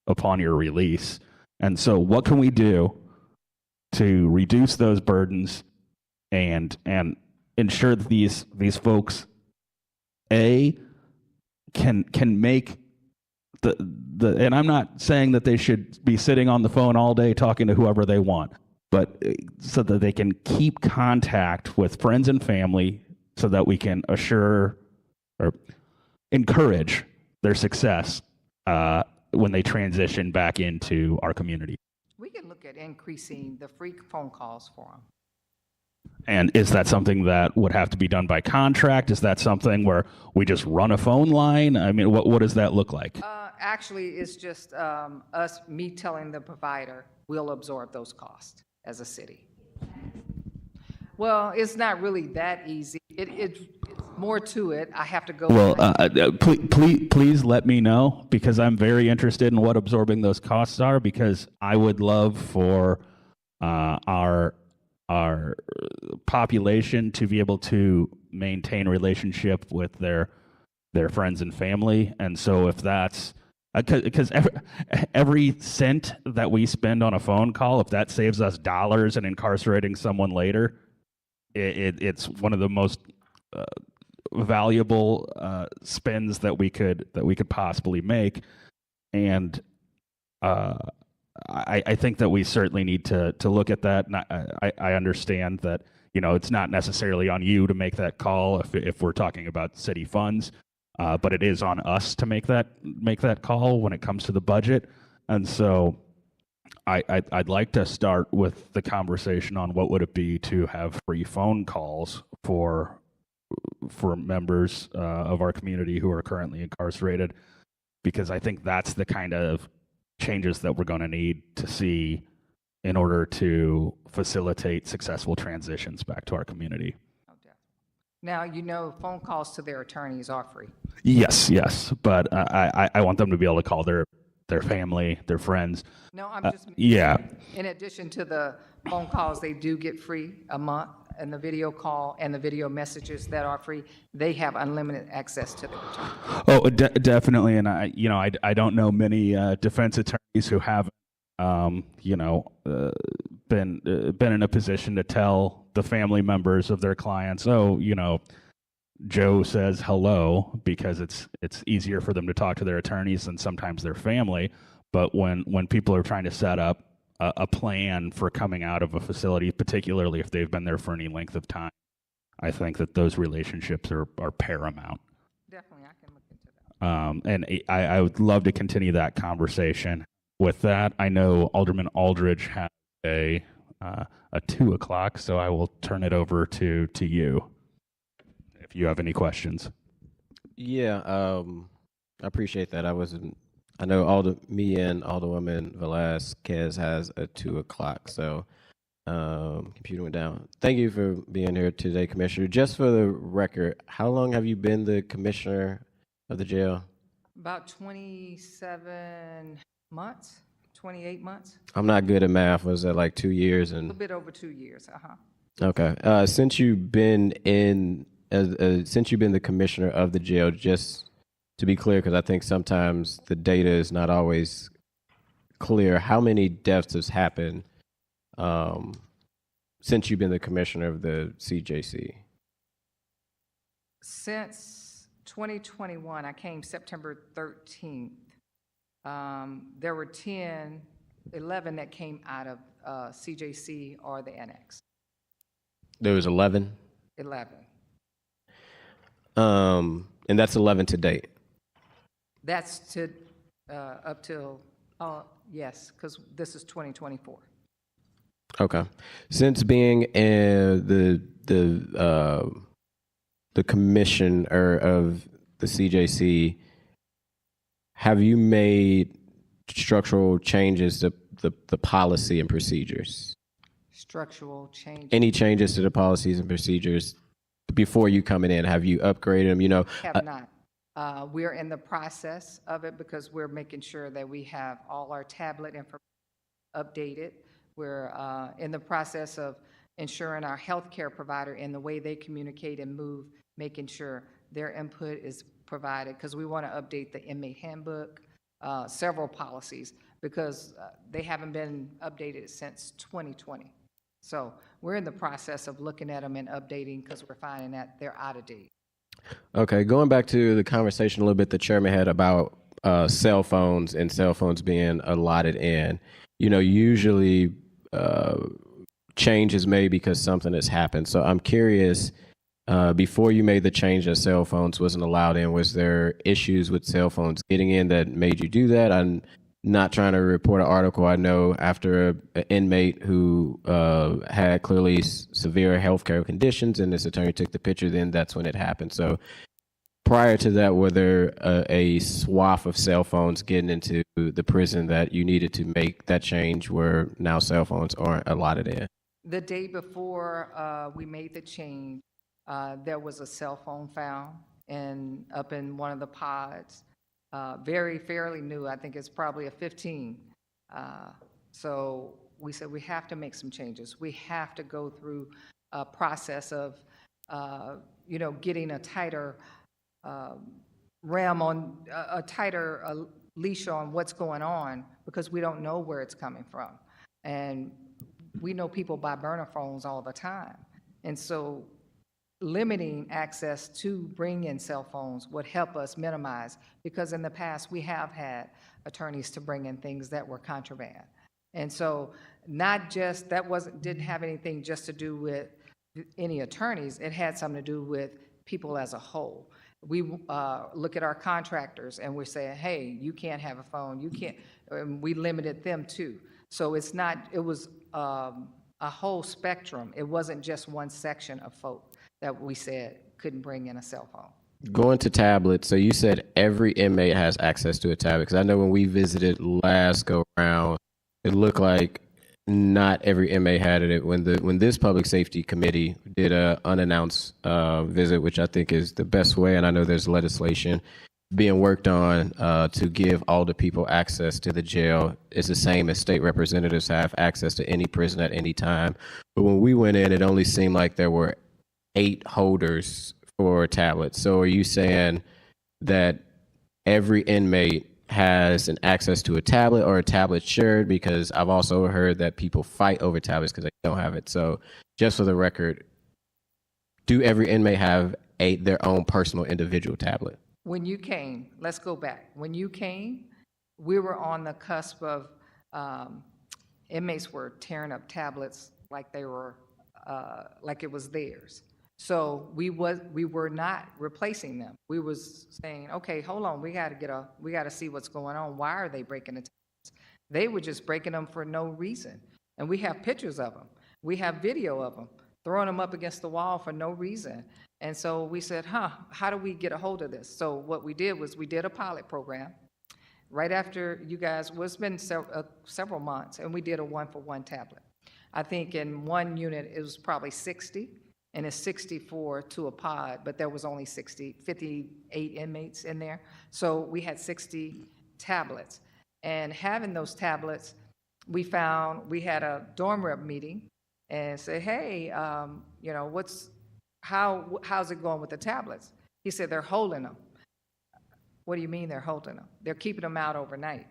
upon your release. And so what can we do to reduce those burdens and ensure that these folks can make the and I'm not saying that they should be sitting on the phone all day talking to whoever they want, but so that they can keep contact with friends and family so that we can assure or encourage their success when they transition back into our community. We can look at increasing the free phone calls for them. And is that something that would have to be done by contract? Is that something where we just run a phone line? I mean, what does that look like? Actually, it's just me telling the provider, we'll absorb those costs as a city. Well, it's not really that easy. It's more to it. I have to go. Well, please let me know, because I'm very interested in what absorbing those costs are, because I would love for our population to be able to maintain relationship with their friends and family. And so if that's because every cent that we spend on a phone call, if that saves us dollars and incarcerating someone later, it's one of the most valuable spends that we could possibly make. And I think that we certainly need to look at that. And I understand that, you know, it's not necessarily on you to make that call if we're talking about city funds, but it is on us to make that call when it comes to the budget. And so I'd like to start with the conversation on what would it be to have free phone calls for members of our community who are currently incarcerated, because I think that's the kind of changes that we're going to need to see in order to facilitate successful transitions back to our community. Now, you know, phone calls to their attorneys are free. Yes, but I want them to be able to call their family, their friends. No, I'm just yeah. In addition to the phone calls, they do get free a month, and the video call and the video messages that are free, they have unlimited access to their attorney. Oh, definitely. And I don't know many defense attorneys who haven't, been in a position to tell the family members of their clients, oh, you know, Joe says hello, because it's easier for them to talk to their attorneys than sometimes their family. But when people are trying to set up a plan for coming out of a facility, particularly if they've been there for any length of time, I think that those relationships are paramount. Definitely, I can look into that. And I would love to continue that conversation. With that, I know Alderman Aldridge has a 2 o'clock, so I will turn it over to you if you have any questions. Yeah, I appreciate that. I know me and Alderwoman Velazquez has a 2 o'clock, so computer went down. Thank you for being here today, Commissioner. Just for the record, how long have you been the commissioner of the jail? About 27 months, 28 months. I'm not good at math. Was that like 2 years? A little bit over 2 years, Okay. Since you've been the commissioner of the jail, just to be clear, because I think sometimes the data is not always clear, how many deaths has happened since you've been the commissioner of the CJC? Since 2021, I came September 13th. There were 10 11 that came out of CJC or the annex. There was 11. 11. And that's 11 to date. That's to up till, yes, because this is 2024. Okay. Since being the commissioner of the CJC, have you made structural changes to the policy and procedures? Structural change. Any changes to the policies and procedures before you coming in? Have you upgraded them? You know, Have not. We're in the process of it because we're making sure that we have all our tablet information updated. We're in the process of ensuring our healthcare provider in the way they communicate and move, making sure their input is provided, because we want to update the inmate handbook, several policies, because they haven't been updated since 2020. So we're in the process of looking at them and updating because we're finding that they're out of date. okay, going back to the conversation a little bit the chairman had about cell phones and cell phones being allotted in. You know, usually change is made because something has happened. So I'm curious, before you made the change that cell phones wasn't allowed in, was there issues with cell phones getting in that made you do that? I'm not trying to report an article. I know after an inmate who had clearly severe healthcare conditions and this attorney took the picture, then that's when it happened. So prior to that, were there a swath of cell phones getting into the prison that you needed to make that change where now cell phones aren't allotted in? The day before we made the change, there was a cell phone found up in one of the pods. Fairly new. I think it's probably a 15. So we said we have to make some changes. We have to go through a process of, getting a tighter a tighter leash on what's going on, because we don't know where it's coming from. And we know people buy burner phones all the time. And so limiting access to bring in cell phones would help us minimize, because in the past we have had attorneys to bring in things that were contraband. And so didn't have anything just to do with any attorneys. It had something to do with people as a whole. We look at our contractors and we're saying, hey, you can't have a phone, you can't, and we limited them too. So it was a whole spectrum. It wasn't just one section of folk that we said couldn't bring in a cell phone. Going to tablets, so you said every inmate has access to a tablet, because I know when we visited last go around, it looked like not every inmate had it. When this public safety committee did a unannounced visit, which I think is the best way, and I know there's legislation being worked on to give all the people access to the jail. It's the same as state representatives have access to any prison at any time. But when we went in, it only seemed like there were 8 holders for tablets. So are you saying that every inmate has an access to a tablet or a tablet shared? Because I've also heard that people fight over tablets because they don't have it. So just for the record, do every inmate have their own personal individual tablet? When you came, let's go back. When you came, we were on the cusp of inmates were tearing up tablets like they were, like it was theirs. So we were not replacing them. We was saying, okay, hold on, we got to see what's going on. Why are they breaking the tablets? They were just breaking them for no reason. And we have pictures of them. We have video of them, throwing them up against the wall for no reason. And so we said, how do we get a hold of this? So what we did was we did a pilot program right after you guys, it's been several months, and we did a 1-for-1 tablet. I think in one unit, it was probably 60, and it's 64 to a pod, but there was only 58 inmates in there. So we had 60 tablets. And having those tablets, we had a dorm rep meeting and said, hey, how's it going with the tablets? He said, they're holding them. What do you mean they're holding them? They're keeping them out overnight.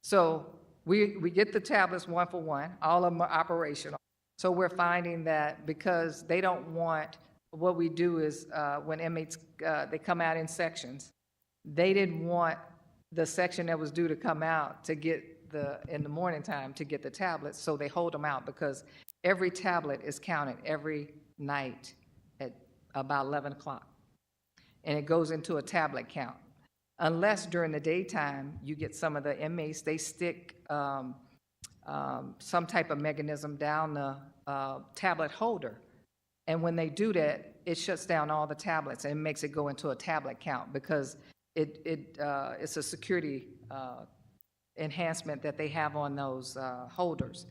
So we get the tablets 1-for-1, all of them are operational. So we're finding that because they don't want, what we do is when inmates, they come out in sections, they didn't want the section that was due to come out to get in the morning time to get the tablets, so they hold them out because every tablet is counted every night at about 11 o'clock. And it goes into a tablet count. Unless during the daytime, you get some of the inmates, they stick some type of mechanism down the tablet holder. And when they do that, it shuts down all the tablets and makes it go into a tablet count because it's a security enhancement that they have on those holders.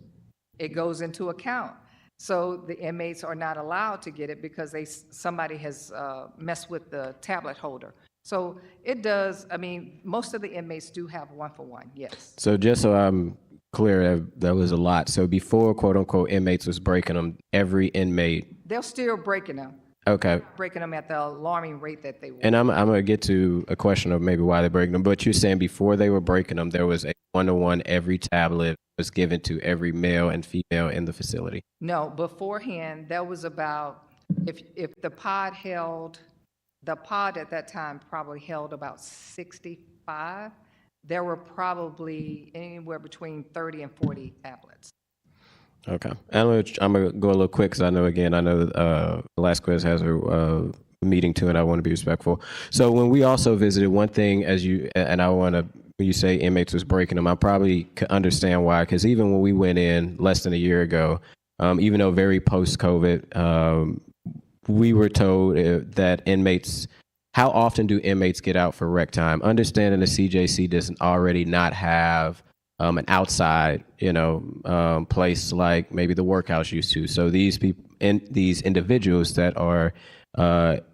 It goes into account. So the inmates are not allowed to get it because somebody has messed with the tablet holder. So it does, I mean, most of the inmates do have 1-for-1, yes. So just so I'm clear, that was a lot. So before, quote unquote, inmates was breaking them, every inmate. They're still breaking them. Okay. Breaking them at the alarming rate that they were. And I'm going to get to a question of maybe why they're breaking them. But you're saying before they were breaking them, there was a 1-to-1, every tablet was given to every male and female in the facility. No, beforehand, there was about, if the pod at that time probably held about 65, there were probably anywhere between 30 and 40 tablets. Okay. I'm going to go a little quick because I know Velasquez has a meeting too, and I want to be respectful. So when we also visited, one thing when you say inmates was breaking them, I probably could understand why, because even when we went in less than a year ago, even though very post-COVID, we were told that inmates, how often do inmates get out for rec time? Understanding the CJC doesn't already not have an outside, place like maybe the workhouse used to. So these people, these individuals that are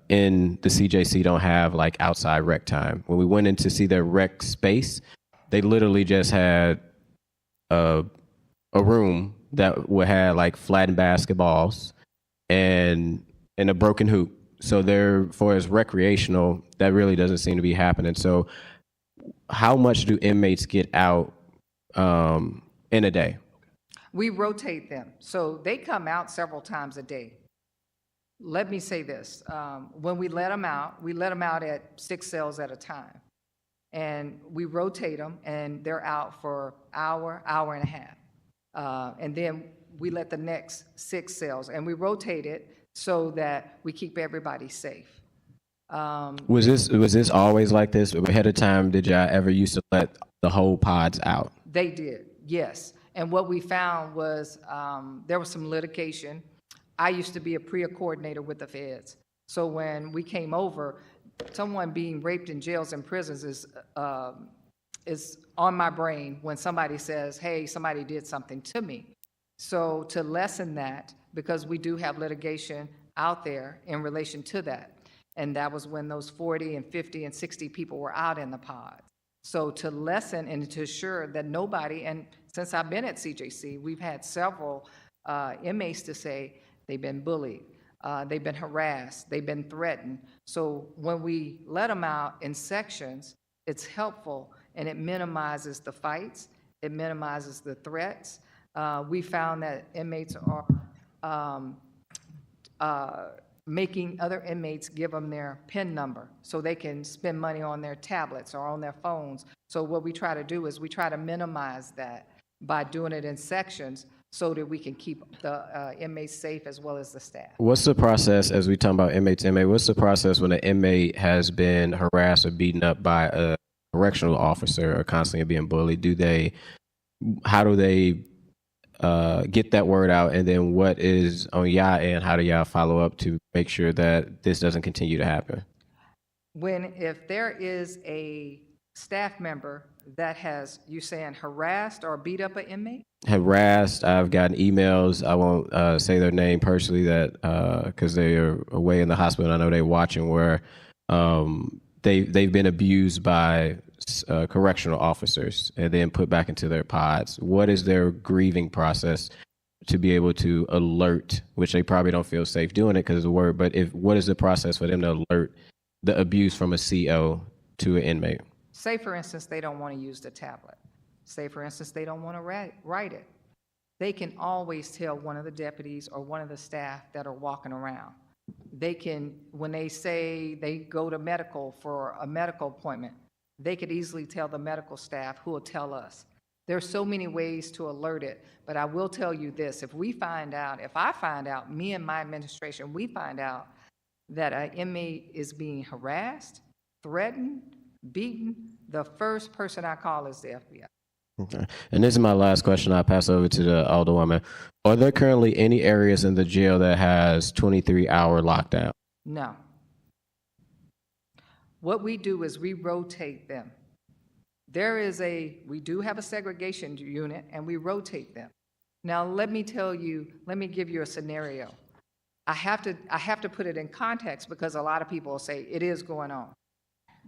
in the CJC don't have like outside rec time. When we went in to see their rec space, they literally just had a room that would have like flattened basketballs and a broken hoop. So therefore, as recreational, that really doesn't seem to be happening. So how much do inmates get out in a day? We rotate them. So they come out several times a day. Let me say this. When we let them out at 6 cells at a time. And we rotate them, and they're out for hour and a half. And then we let the next 6 cells, and we rotate it so that we keep everybody safe. Was this always like this? Ahead of time, did y'all ever used to let the whole pods out? They did, yes. And what we found was there was some litigation. I used to be a PREA coordinator with the feds. So when we came over, someone being raped in jails and prisons is on my brain when somebody says, hey, somebody did something to me. So to lessen that, because we do have litigation out there in relation to that. And that was when those 40 and 50 and 60 people were out in the pods. So to lessen and to assure that nobody, and since I've been at CJC, we've had several inmates to say they've been bullied, they've been harassed, they've been threatened. So when we let them out in sections, it's helpful and it minimizes the fights, it minimizes the threats. We found that inmates are making other inmates give them their PIN number so they can spend money on their tablets or on their phones. So what we try to do is we try to minimize that by doing it in sections so that we can keep the inmates safe as well as the staff. What's the process, as we talk about inmate, what's the process when an inmate has been harassed or beaten up by a correctional officer or constantly being bullied? How do they get that word out, and then what is on y'all end? How do y'all follow up to make sure that this doesn't continue to happen? If there is a staff member that has, you saying harassed or beat up an inmate? Harassed. I've gotten emails. I won't say their name personally, that because they are away in the hospital. I know they're watching, where they've been abused by correctional officers and then put back into their pods. What is their grieving process to be able to alert, which they probably don't feel safe doing it because it's a word, but what is the process for them to alert the abuse from a CO to an inmate? Say, for instance, they don't want to use the tablet. Say, for instance, they don't want to write it. They can always tell one of the deputies or one of the staff that are walking around. They can, when they say they go to medical for a medical appointment, they could easily tell the medical staff who will tell us There's so many ways to alert it, but I will tell you this, if I find out, me and my administration, we find out that an inmate is being harassed, threatened, beaten, the first person I call is the FBI. Okay. And this is my last question. I'll pass over to the Alderwoman. Are there currently any areas in the jail that has 23-hour lockdown? No. What we do is we rotate them. We do have a segregation unit, and we rotate them. Now, let me give you a scenario. I have to put it in context because a lot of people will say it is going on.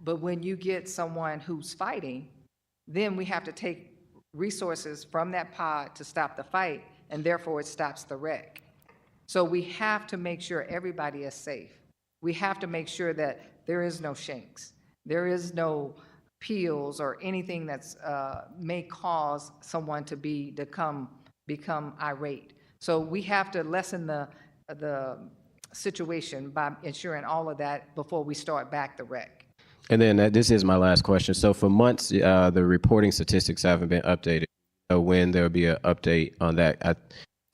But when you get someone who's fighting, then we have to take resources from that pod to stop the fight, and therefore it stops the wreck. So we have to make sure everybody is safe. We have to make sure that there is no shanks, there is no peels or anything that's may cause someone to become irate. So we have to lessen the situation by ensuring all of that before we start back the wreck. And then this is my last question. So for months, the reporting statistics haven't been updated. So when there will be an update on that?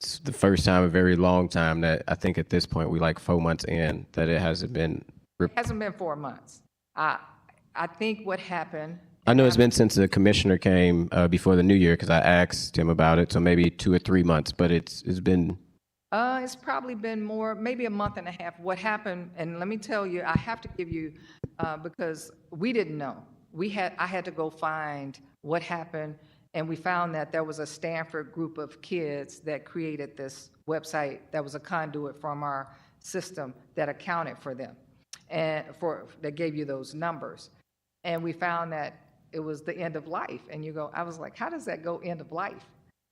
It's the first time in a very long time that I think at this point we like 4 months in that it hasn't been. It hasn't been 4 months. I think what happened. I know it's been since the commissioner came before the new year because I asked him about it. So maybe 2 or 3 months, but it's been. It's probably been more, maybe a month and a half. What happened, and let me tell you, I have to give you, because we didn't know. I had to go find what happened, and we found that there was a Stanford group of kids that created this website that was a conduit from our system that accounted for them, and that gave you those numbers. And we found that it was the end of life. And I was like, how does that go end of life?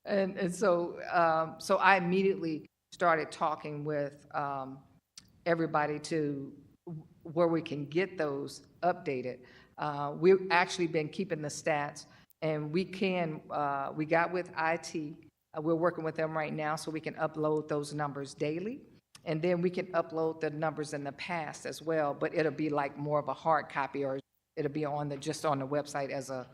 And so I immediately started talking with everybody to where we can get those updated. We've actually been keeping the stats, and we got with IT. We're working with them right now so we can upload those numbers daily. And then we can upload the numbers in the past as well, but it'll be like more of a hard copy, or it'll be just on the website as a,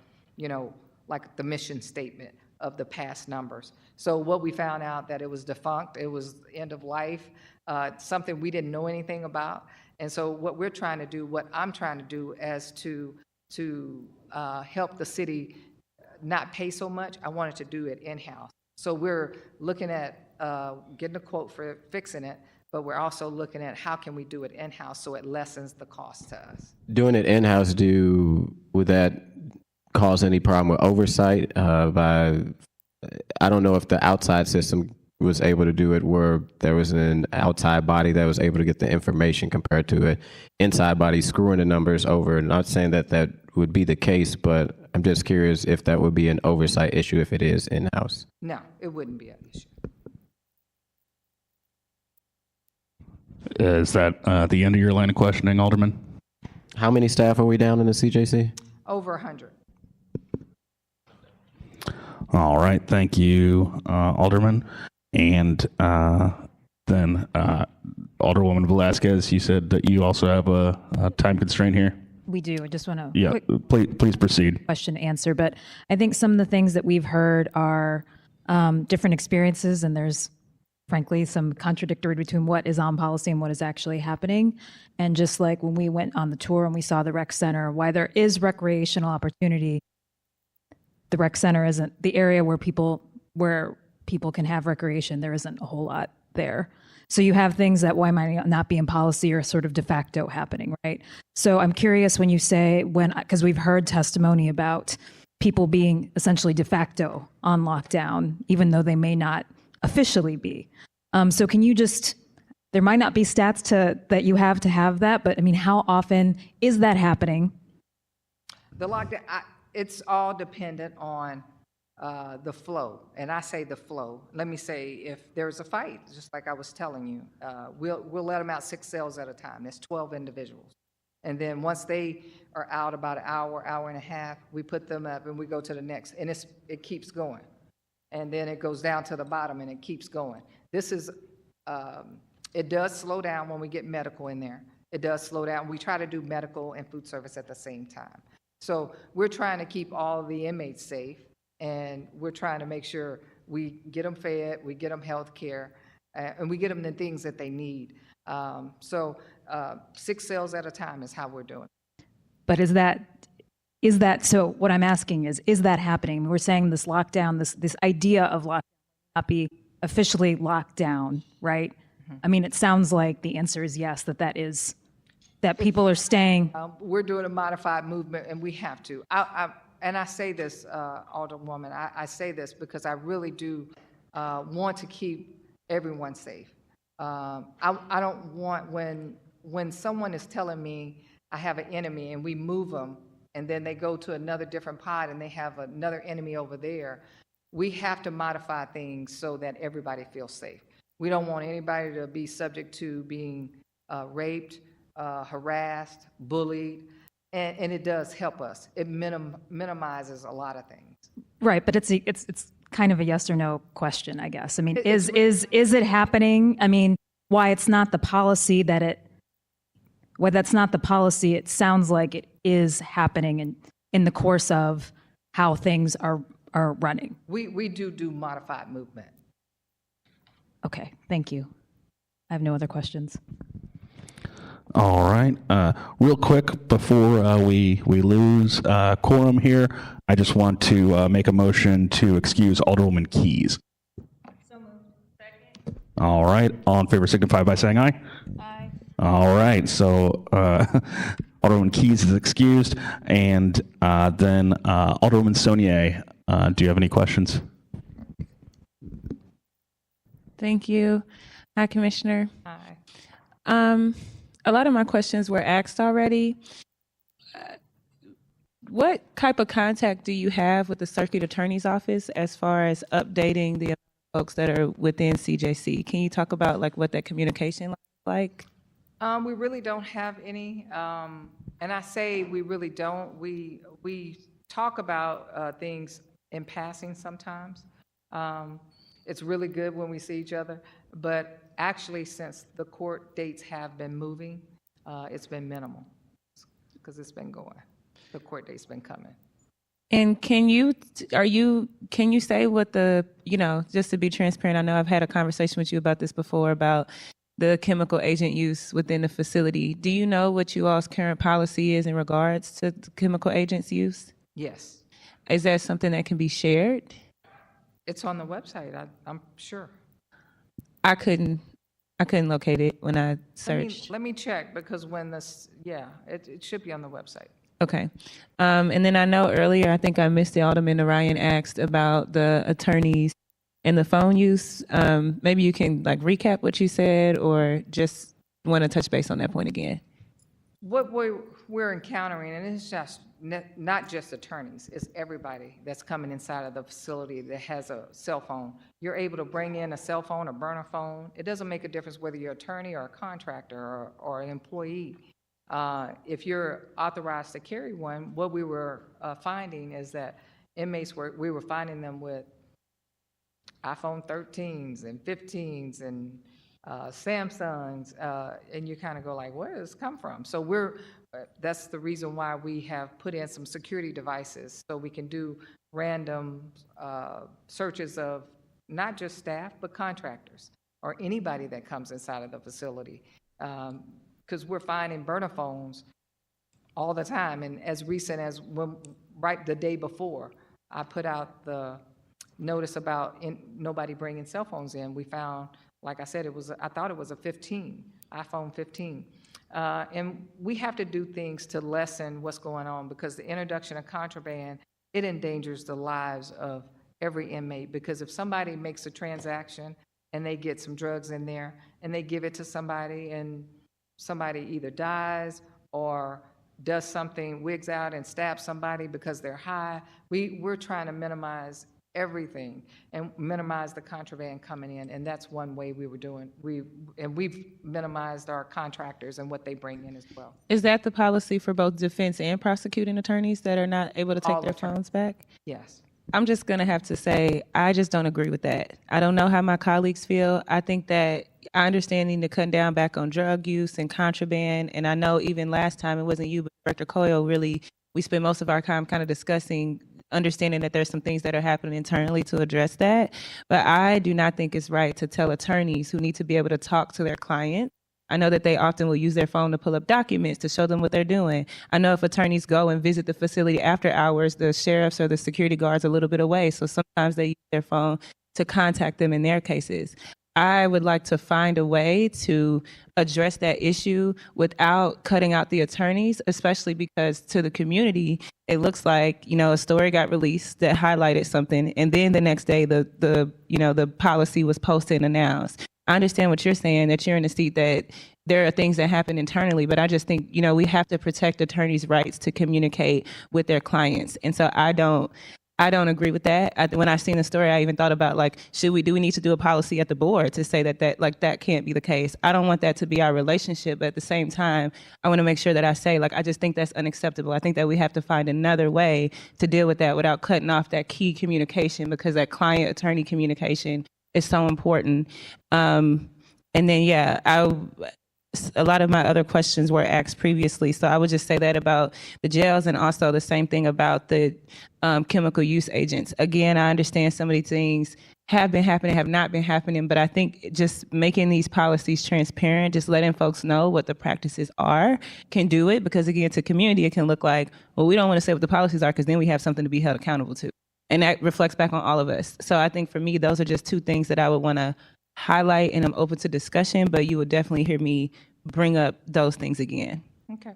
like the mission statement of the past numbers. So what we found out that it was defunct, it was end of life, something we didn't know anything about. And so what I'm trying to do as to help the city not pay so much, I wanted to do it in-house. So we're looking at getting a quote for fixing it, but we're also looking at how can we do it in-house so it lessens the cost to us. Doing it in-house, would that cause any problem with oversight? I don't know if the outside system was able to do it where there was an outside body that was able to get the information compared to an inside body screwing the numbers over. Not saying that would be the case, but I'm just curious if that would be an oversight issue if it is in-house. No, it wouldn't be an issue. Is that the end of your line of questioning, Alderman? How many staff are we down in the CJC? Over 100. All right, thank you, Alderman. And then Alderwoman Velasquez, you said that you also have a time constraint here. We do. I just want to Yeah, please proceed. Question answer, but I think some of the things that we've heard are different experiences, and there's frankly some contradictory between what is on policy and what is actually happening. And just like when we went on the tour and we saw the rec center, why there is recreational opportunity, the rec center isn't the area where people can have recreation. There isn't a whole lot there. So you have things that why might not be in policy or sort of de facto happening, right? So I'm curious when you say because we've heard testimony about people being essentially de facto on lockdown, even though they may not officially be. So can you there might not be stats that you have to have that, but I mean, how often is that happening? The lockdown, it's all dependent on the flow. And I say the flow. Let me say, if there's a fight, just like I was telling you, we'll let them out 6 cells at a time. That's 12 individuals. And then once they are out about an hour, hour and a half, we put them up and we go to the next. And it keeps going. And then it goes down to the bottom and it keeps going. This is, it does slow down when we get medical in there. It does slow down. We try to do medical and food service at the same time. So we're trying to keep all of the inmates safe and we're trying to make sure we get them fed, we get them health care, and we get them the things that they need. 6 cells at a time is how we're doing. But is that, so what I'm asking is that happening? We're saying this lockdown, this idea of lockdown not be officially locked down, right? I mean, it sounds like the answer is yes, that people are staying. We're doing a modified movement, and we have to. And I say this, Alderwoman, I say this because I really do want to keep everyone safe. I don't want, when someone is telling me I have an enemy and we move them, and then they go to another different pod and they have another enemy over there, we have to modify things so that everybody feels safe. We don't want anybody to be subject to being raped, harassed, bullied, and it does help us. It minimizes a lot of things. Right, but it's kind of a yes or no question, I guess. I mean, is it happening? I mean, why it's not the policy why that's not the policy, it sounds like it is happening in the course of how things are running. We do modified movement. Okay, thank you. I have no other questions. All right. Real quick, before we lose quorum here, I just want to make a motion to excuse Alderwoman Keys. So moved. Second. All right. All in favor signify by saying aye. Aye. All right. So Alderwoman Keys is excused. And then Alderwoman Saunier, do you have any questions? Thank you. Hi, Commissioner. Hi. A lot of my questions were asked already. What type of contact do you have with the Circuit Attorney's Office as far as updating the folks that are within CJC? Can you talk about like what that communication looks like? We really don't have any, and I say we really don't. We talk about things in passing sometimes. It's really good when we see each other, but actually since the court dates have been moving, it's been minimal because it's been going. The court date's been coming. And can you say what just to be transparent, I know I've had a conversation with you about this before about the chemical agent use within the facility. Do you know what you all's current policy is in regards to chemical agents use? Yes. Is that something that can be shared? It's on the website, I'm sure. I couldn't locate it when I searched. Let me check, because when it should be on the website. Okay. And then I know earlier, I think I missed it, Alderman Ryan asked about the attorneys and the phone use. Maybe you can like recap what you said, or just want to touch base on that point again. What we're encountering, and it's just not just attorneys, it's everybody that's coming inside of the facility that has a cell phone. You're able to bring in a cell phone, a burner phone. It doesn't make a difference whether you're an attorney or a contractor or an employee. If you're authorized to carry one, what we were finding is that inmates we were finding them with iPhone 13s and 15s and Samsungs, and you kind of go like, where does this come from? So that's the reason why we have put in some security devices so we can do random searches of not just staff, but contractors or anybody that comes inside of the facility. Because we're finding burner phones all the time. And as recent as right the day before, I put out the notice about nobody bringing cell phones in. We found, like I said, I thought it was a iPhone 15. And we have to do things to lessen what's going on, because the introduction of contraband, it endangers the lives of every inmate. Because if somebody makes a transaction and they get some drugs in there and they give it to somebody, and somebody either dies or does something, wigs out and stabs somebody because they're high, we're trying to minimize everything and minimize the contraband coming in, and that's one way we were doing. We've minimized our contractors and what they bring in as well. Is that the policy for both defense and prosecuting attorneys that are not able to take All their phones back? Yes. I'm just going to have to say, I just don't agree with that. I don't know how my colleagues feel. I think that I understand needing to cut down back on drug use and contraband. And I know even last time, it wasn't you, but Director Coyle, really, we spent most of our time kind of discussing understanding that there's some things that are happening internally to address that. But I do not think it's right to tell attorneys who need to be able to talk to their clients. I know that they often will use their phone to pull up documents to show them what they're doing. I know if attorneys go and visit the facility after hours, the sheriffs or the security guards are a little bit away. So sometimes they use their phone to contact them in their cases. I would like to find a way to address that issue without cutting out the attorneys, especially because to the community, it looks like, a story got released that highlighted something, and then the next day the policy was posted and announced. I understand what you're saying, that you're in the seat that there are things that happen internally, but I just think, we have to protect attorneys' rights to communicate with their clients. And so I don't agree with that. When I seen the story, I even thought about do we need to do a policy at the board to say that can't be the case? I don't want that to be our relationship, but at the same time, I want to make sure that I say, I just think that's unacceptable. I think that we have to find another way to deal with that without cutting off that key communication, because that client-attorney communication is so important. And then, a lot of my other questions were asked previously, so I would just say that about the jails, and also the same thing about the chemical use agents. Again, I understand some of these things have been happening, have not been happening, but I think just making these policies transparent, just letting folks know what the practices are, can do it, because again, to community, it can look like, well, we don't want to say what the policies are because then we have something to be held accountable to. And that reflects back on all of us. So I think for me, those are just two things that I would want to highlight, and I'm open to discussion, but you would definitely hear me bring up those things again. Okay.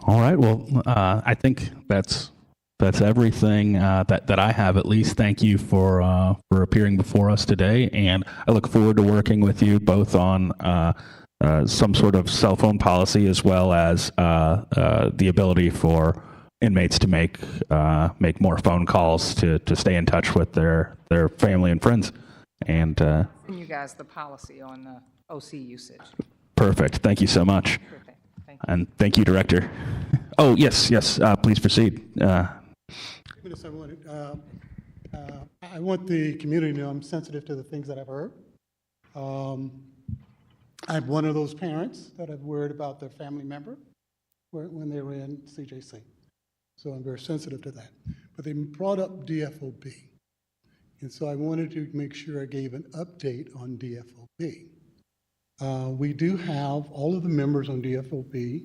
All right. Well, I think that's everything that I have. At least, thank you for appearing before us today, and I look forward to working with you both on some sort of cell phone policy, as well as the ability for inmates to make more phone calls to stay in touch with their family and friends. And Send you guys the policy on the OC usage. perfect. Thank you so much. Perfect. Thank And thank you, Director. Oh, yes. Please proceed. I want the community to know I'm sensitive to the things that I've heard. I'm one of those parents that have worried about their family member when they were in CJC. So I'm very sensitive to that. But they brought up DFOB. And so I wanted to make sure I gave an update on DFOB. We do have all of the members on DFOB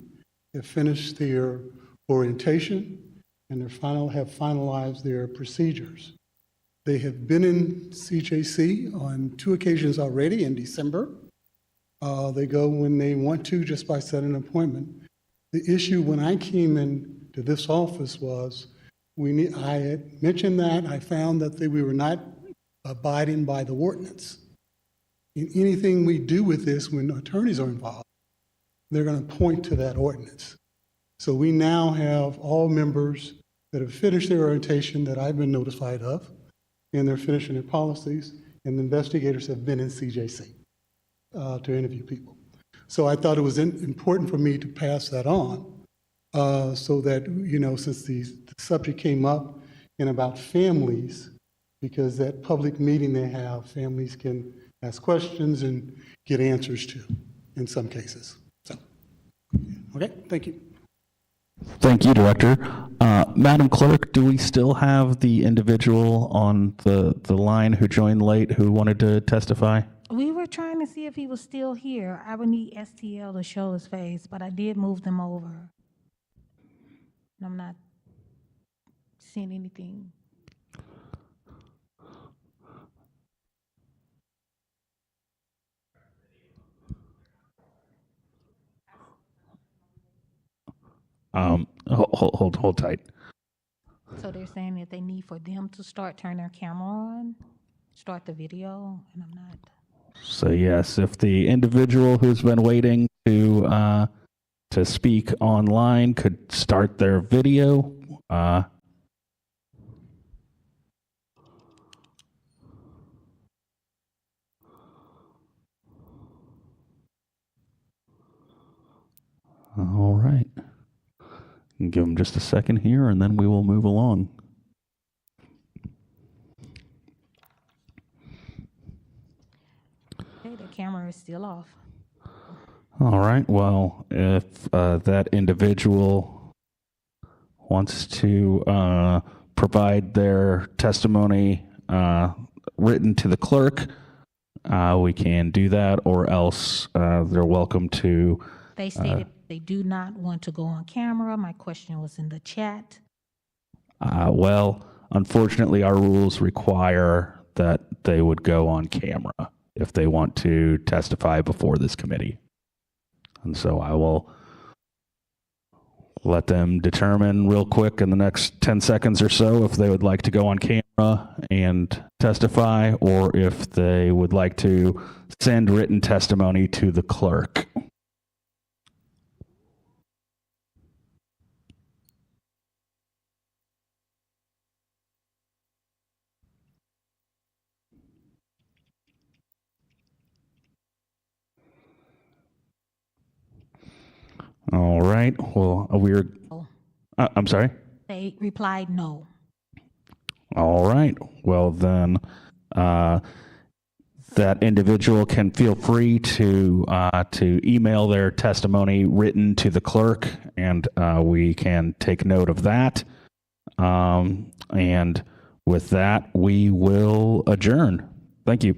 have finished their orientation and have finalized their procedures. They have been in CJC on 2 occasions already in December. They go when they want to, just by setting an appointment. The issue when I came into this office was I had mentioned that I found that we were not abiding by the ordinance. In anything we do with this, when attorneys are involved, they're going to point to that ordinance. So we now have all members that have finished their orientation that I've been notified of, and they're finishing their policies, and the investigators have been in CJC to interview people. So I thought it was important for me to pass that on so that, since the subject came up and about families, because that public meeting they have, families can ask questions and get answers to in some cases. So, okay, thank you. Thank you, Director. Madam Clerk, do we still have the individual on the line who joined late who wanted to testify? We were trying to see if he was still here. I would need STL to show his face, but I did move them over. And I'm not seeing anything. Hold tight. So they're saying that they need for them to turn their camera on, start the video, and I'm not. So yes, if the individual who's been waiting to speak online could start their video. All right. Give them just a second here, and then we will move along. Okay, the camera is still off. All right. Well, if that individual wants to provide their testimony written to the clerk, we can do that, or else they're welcome to. They stated they do not want to go on camera. My question was in the chat. Well, unfortunately, our rules require that they would go on camera if they want to testify before this committee. And so I will let them determine real quick in the next 10 seconds or so if they would like to go on camera and testify, or if they would like to send written testimony to the clerk. All right. Well, I'm sorry. They replied no. All right. Well, then that individual can feel free to email their testimony written to the clerk, and we can take note of that. And with that, we will adjourn. Thank you.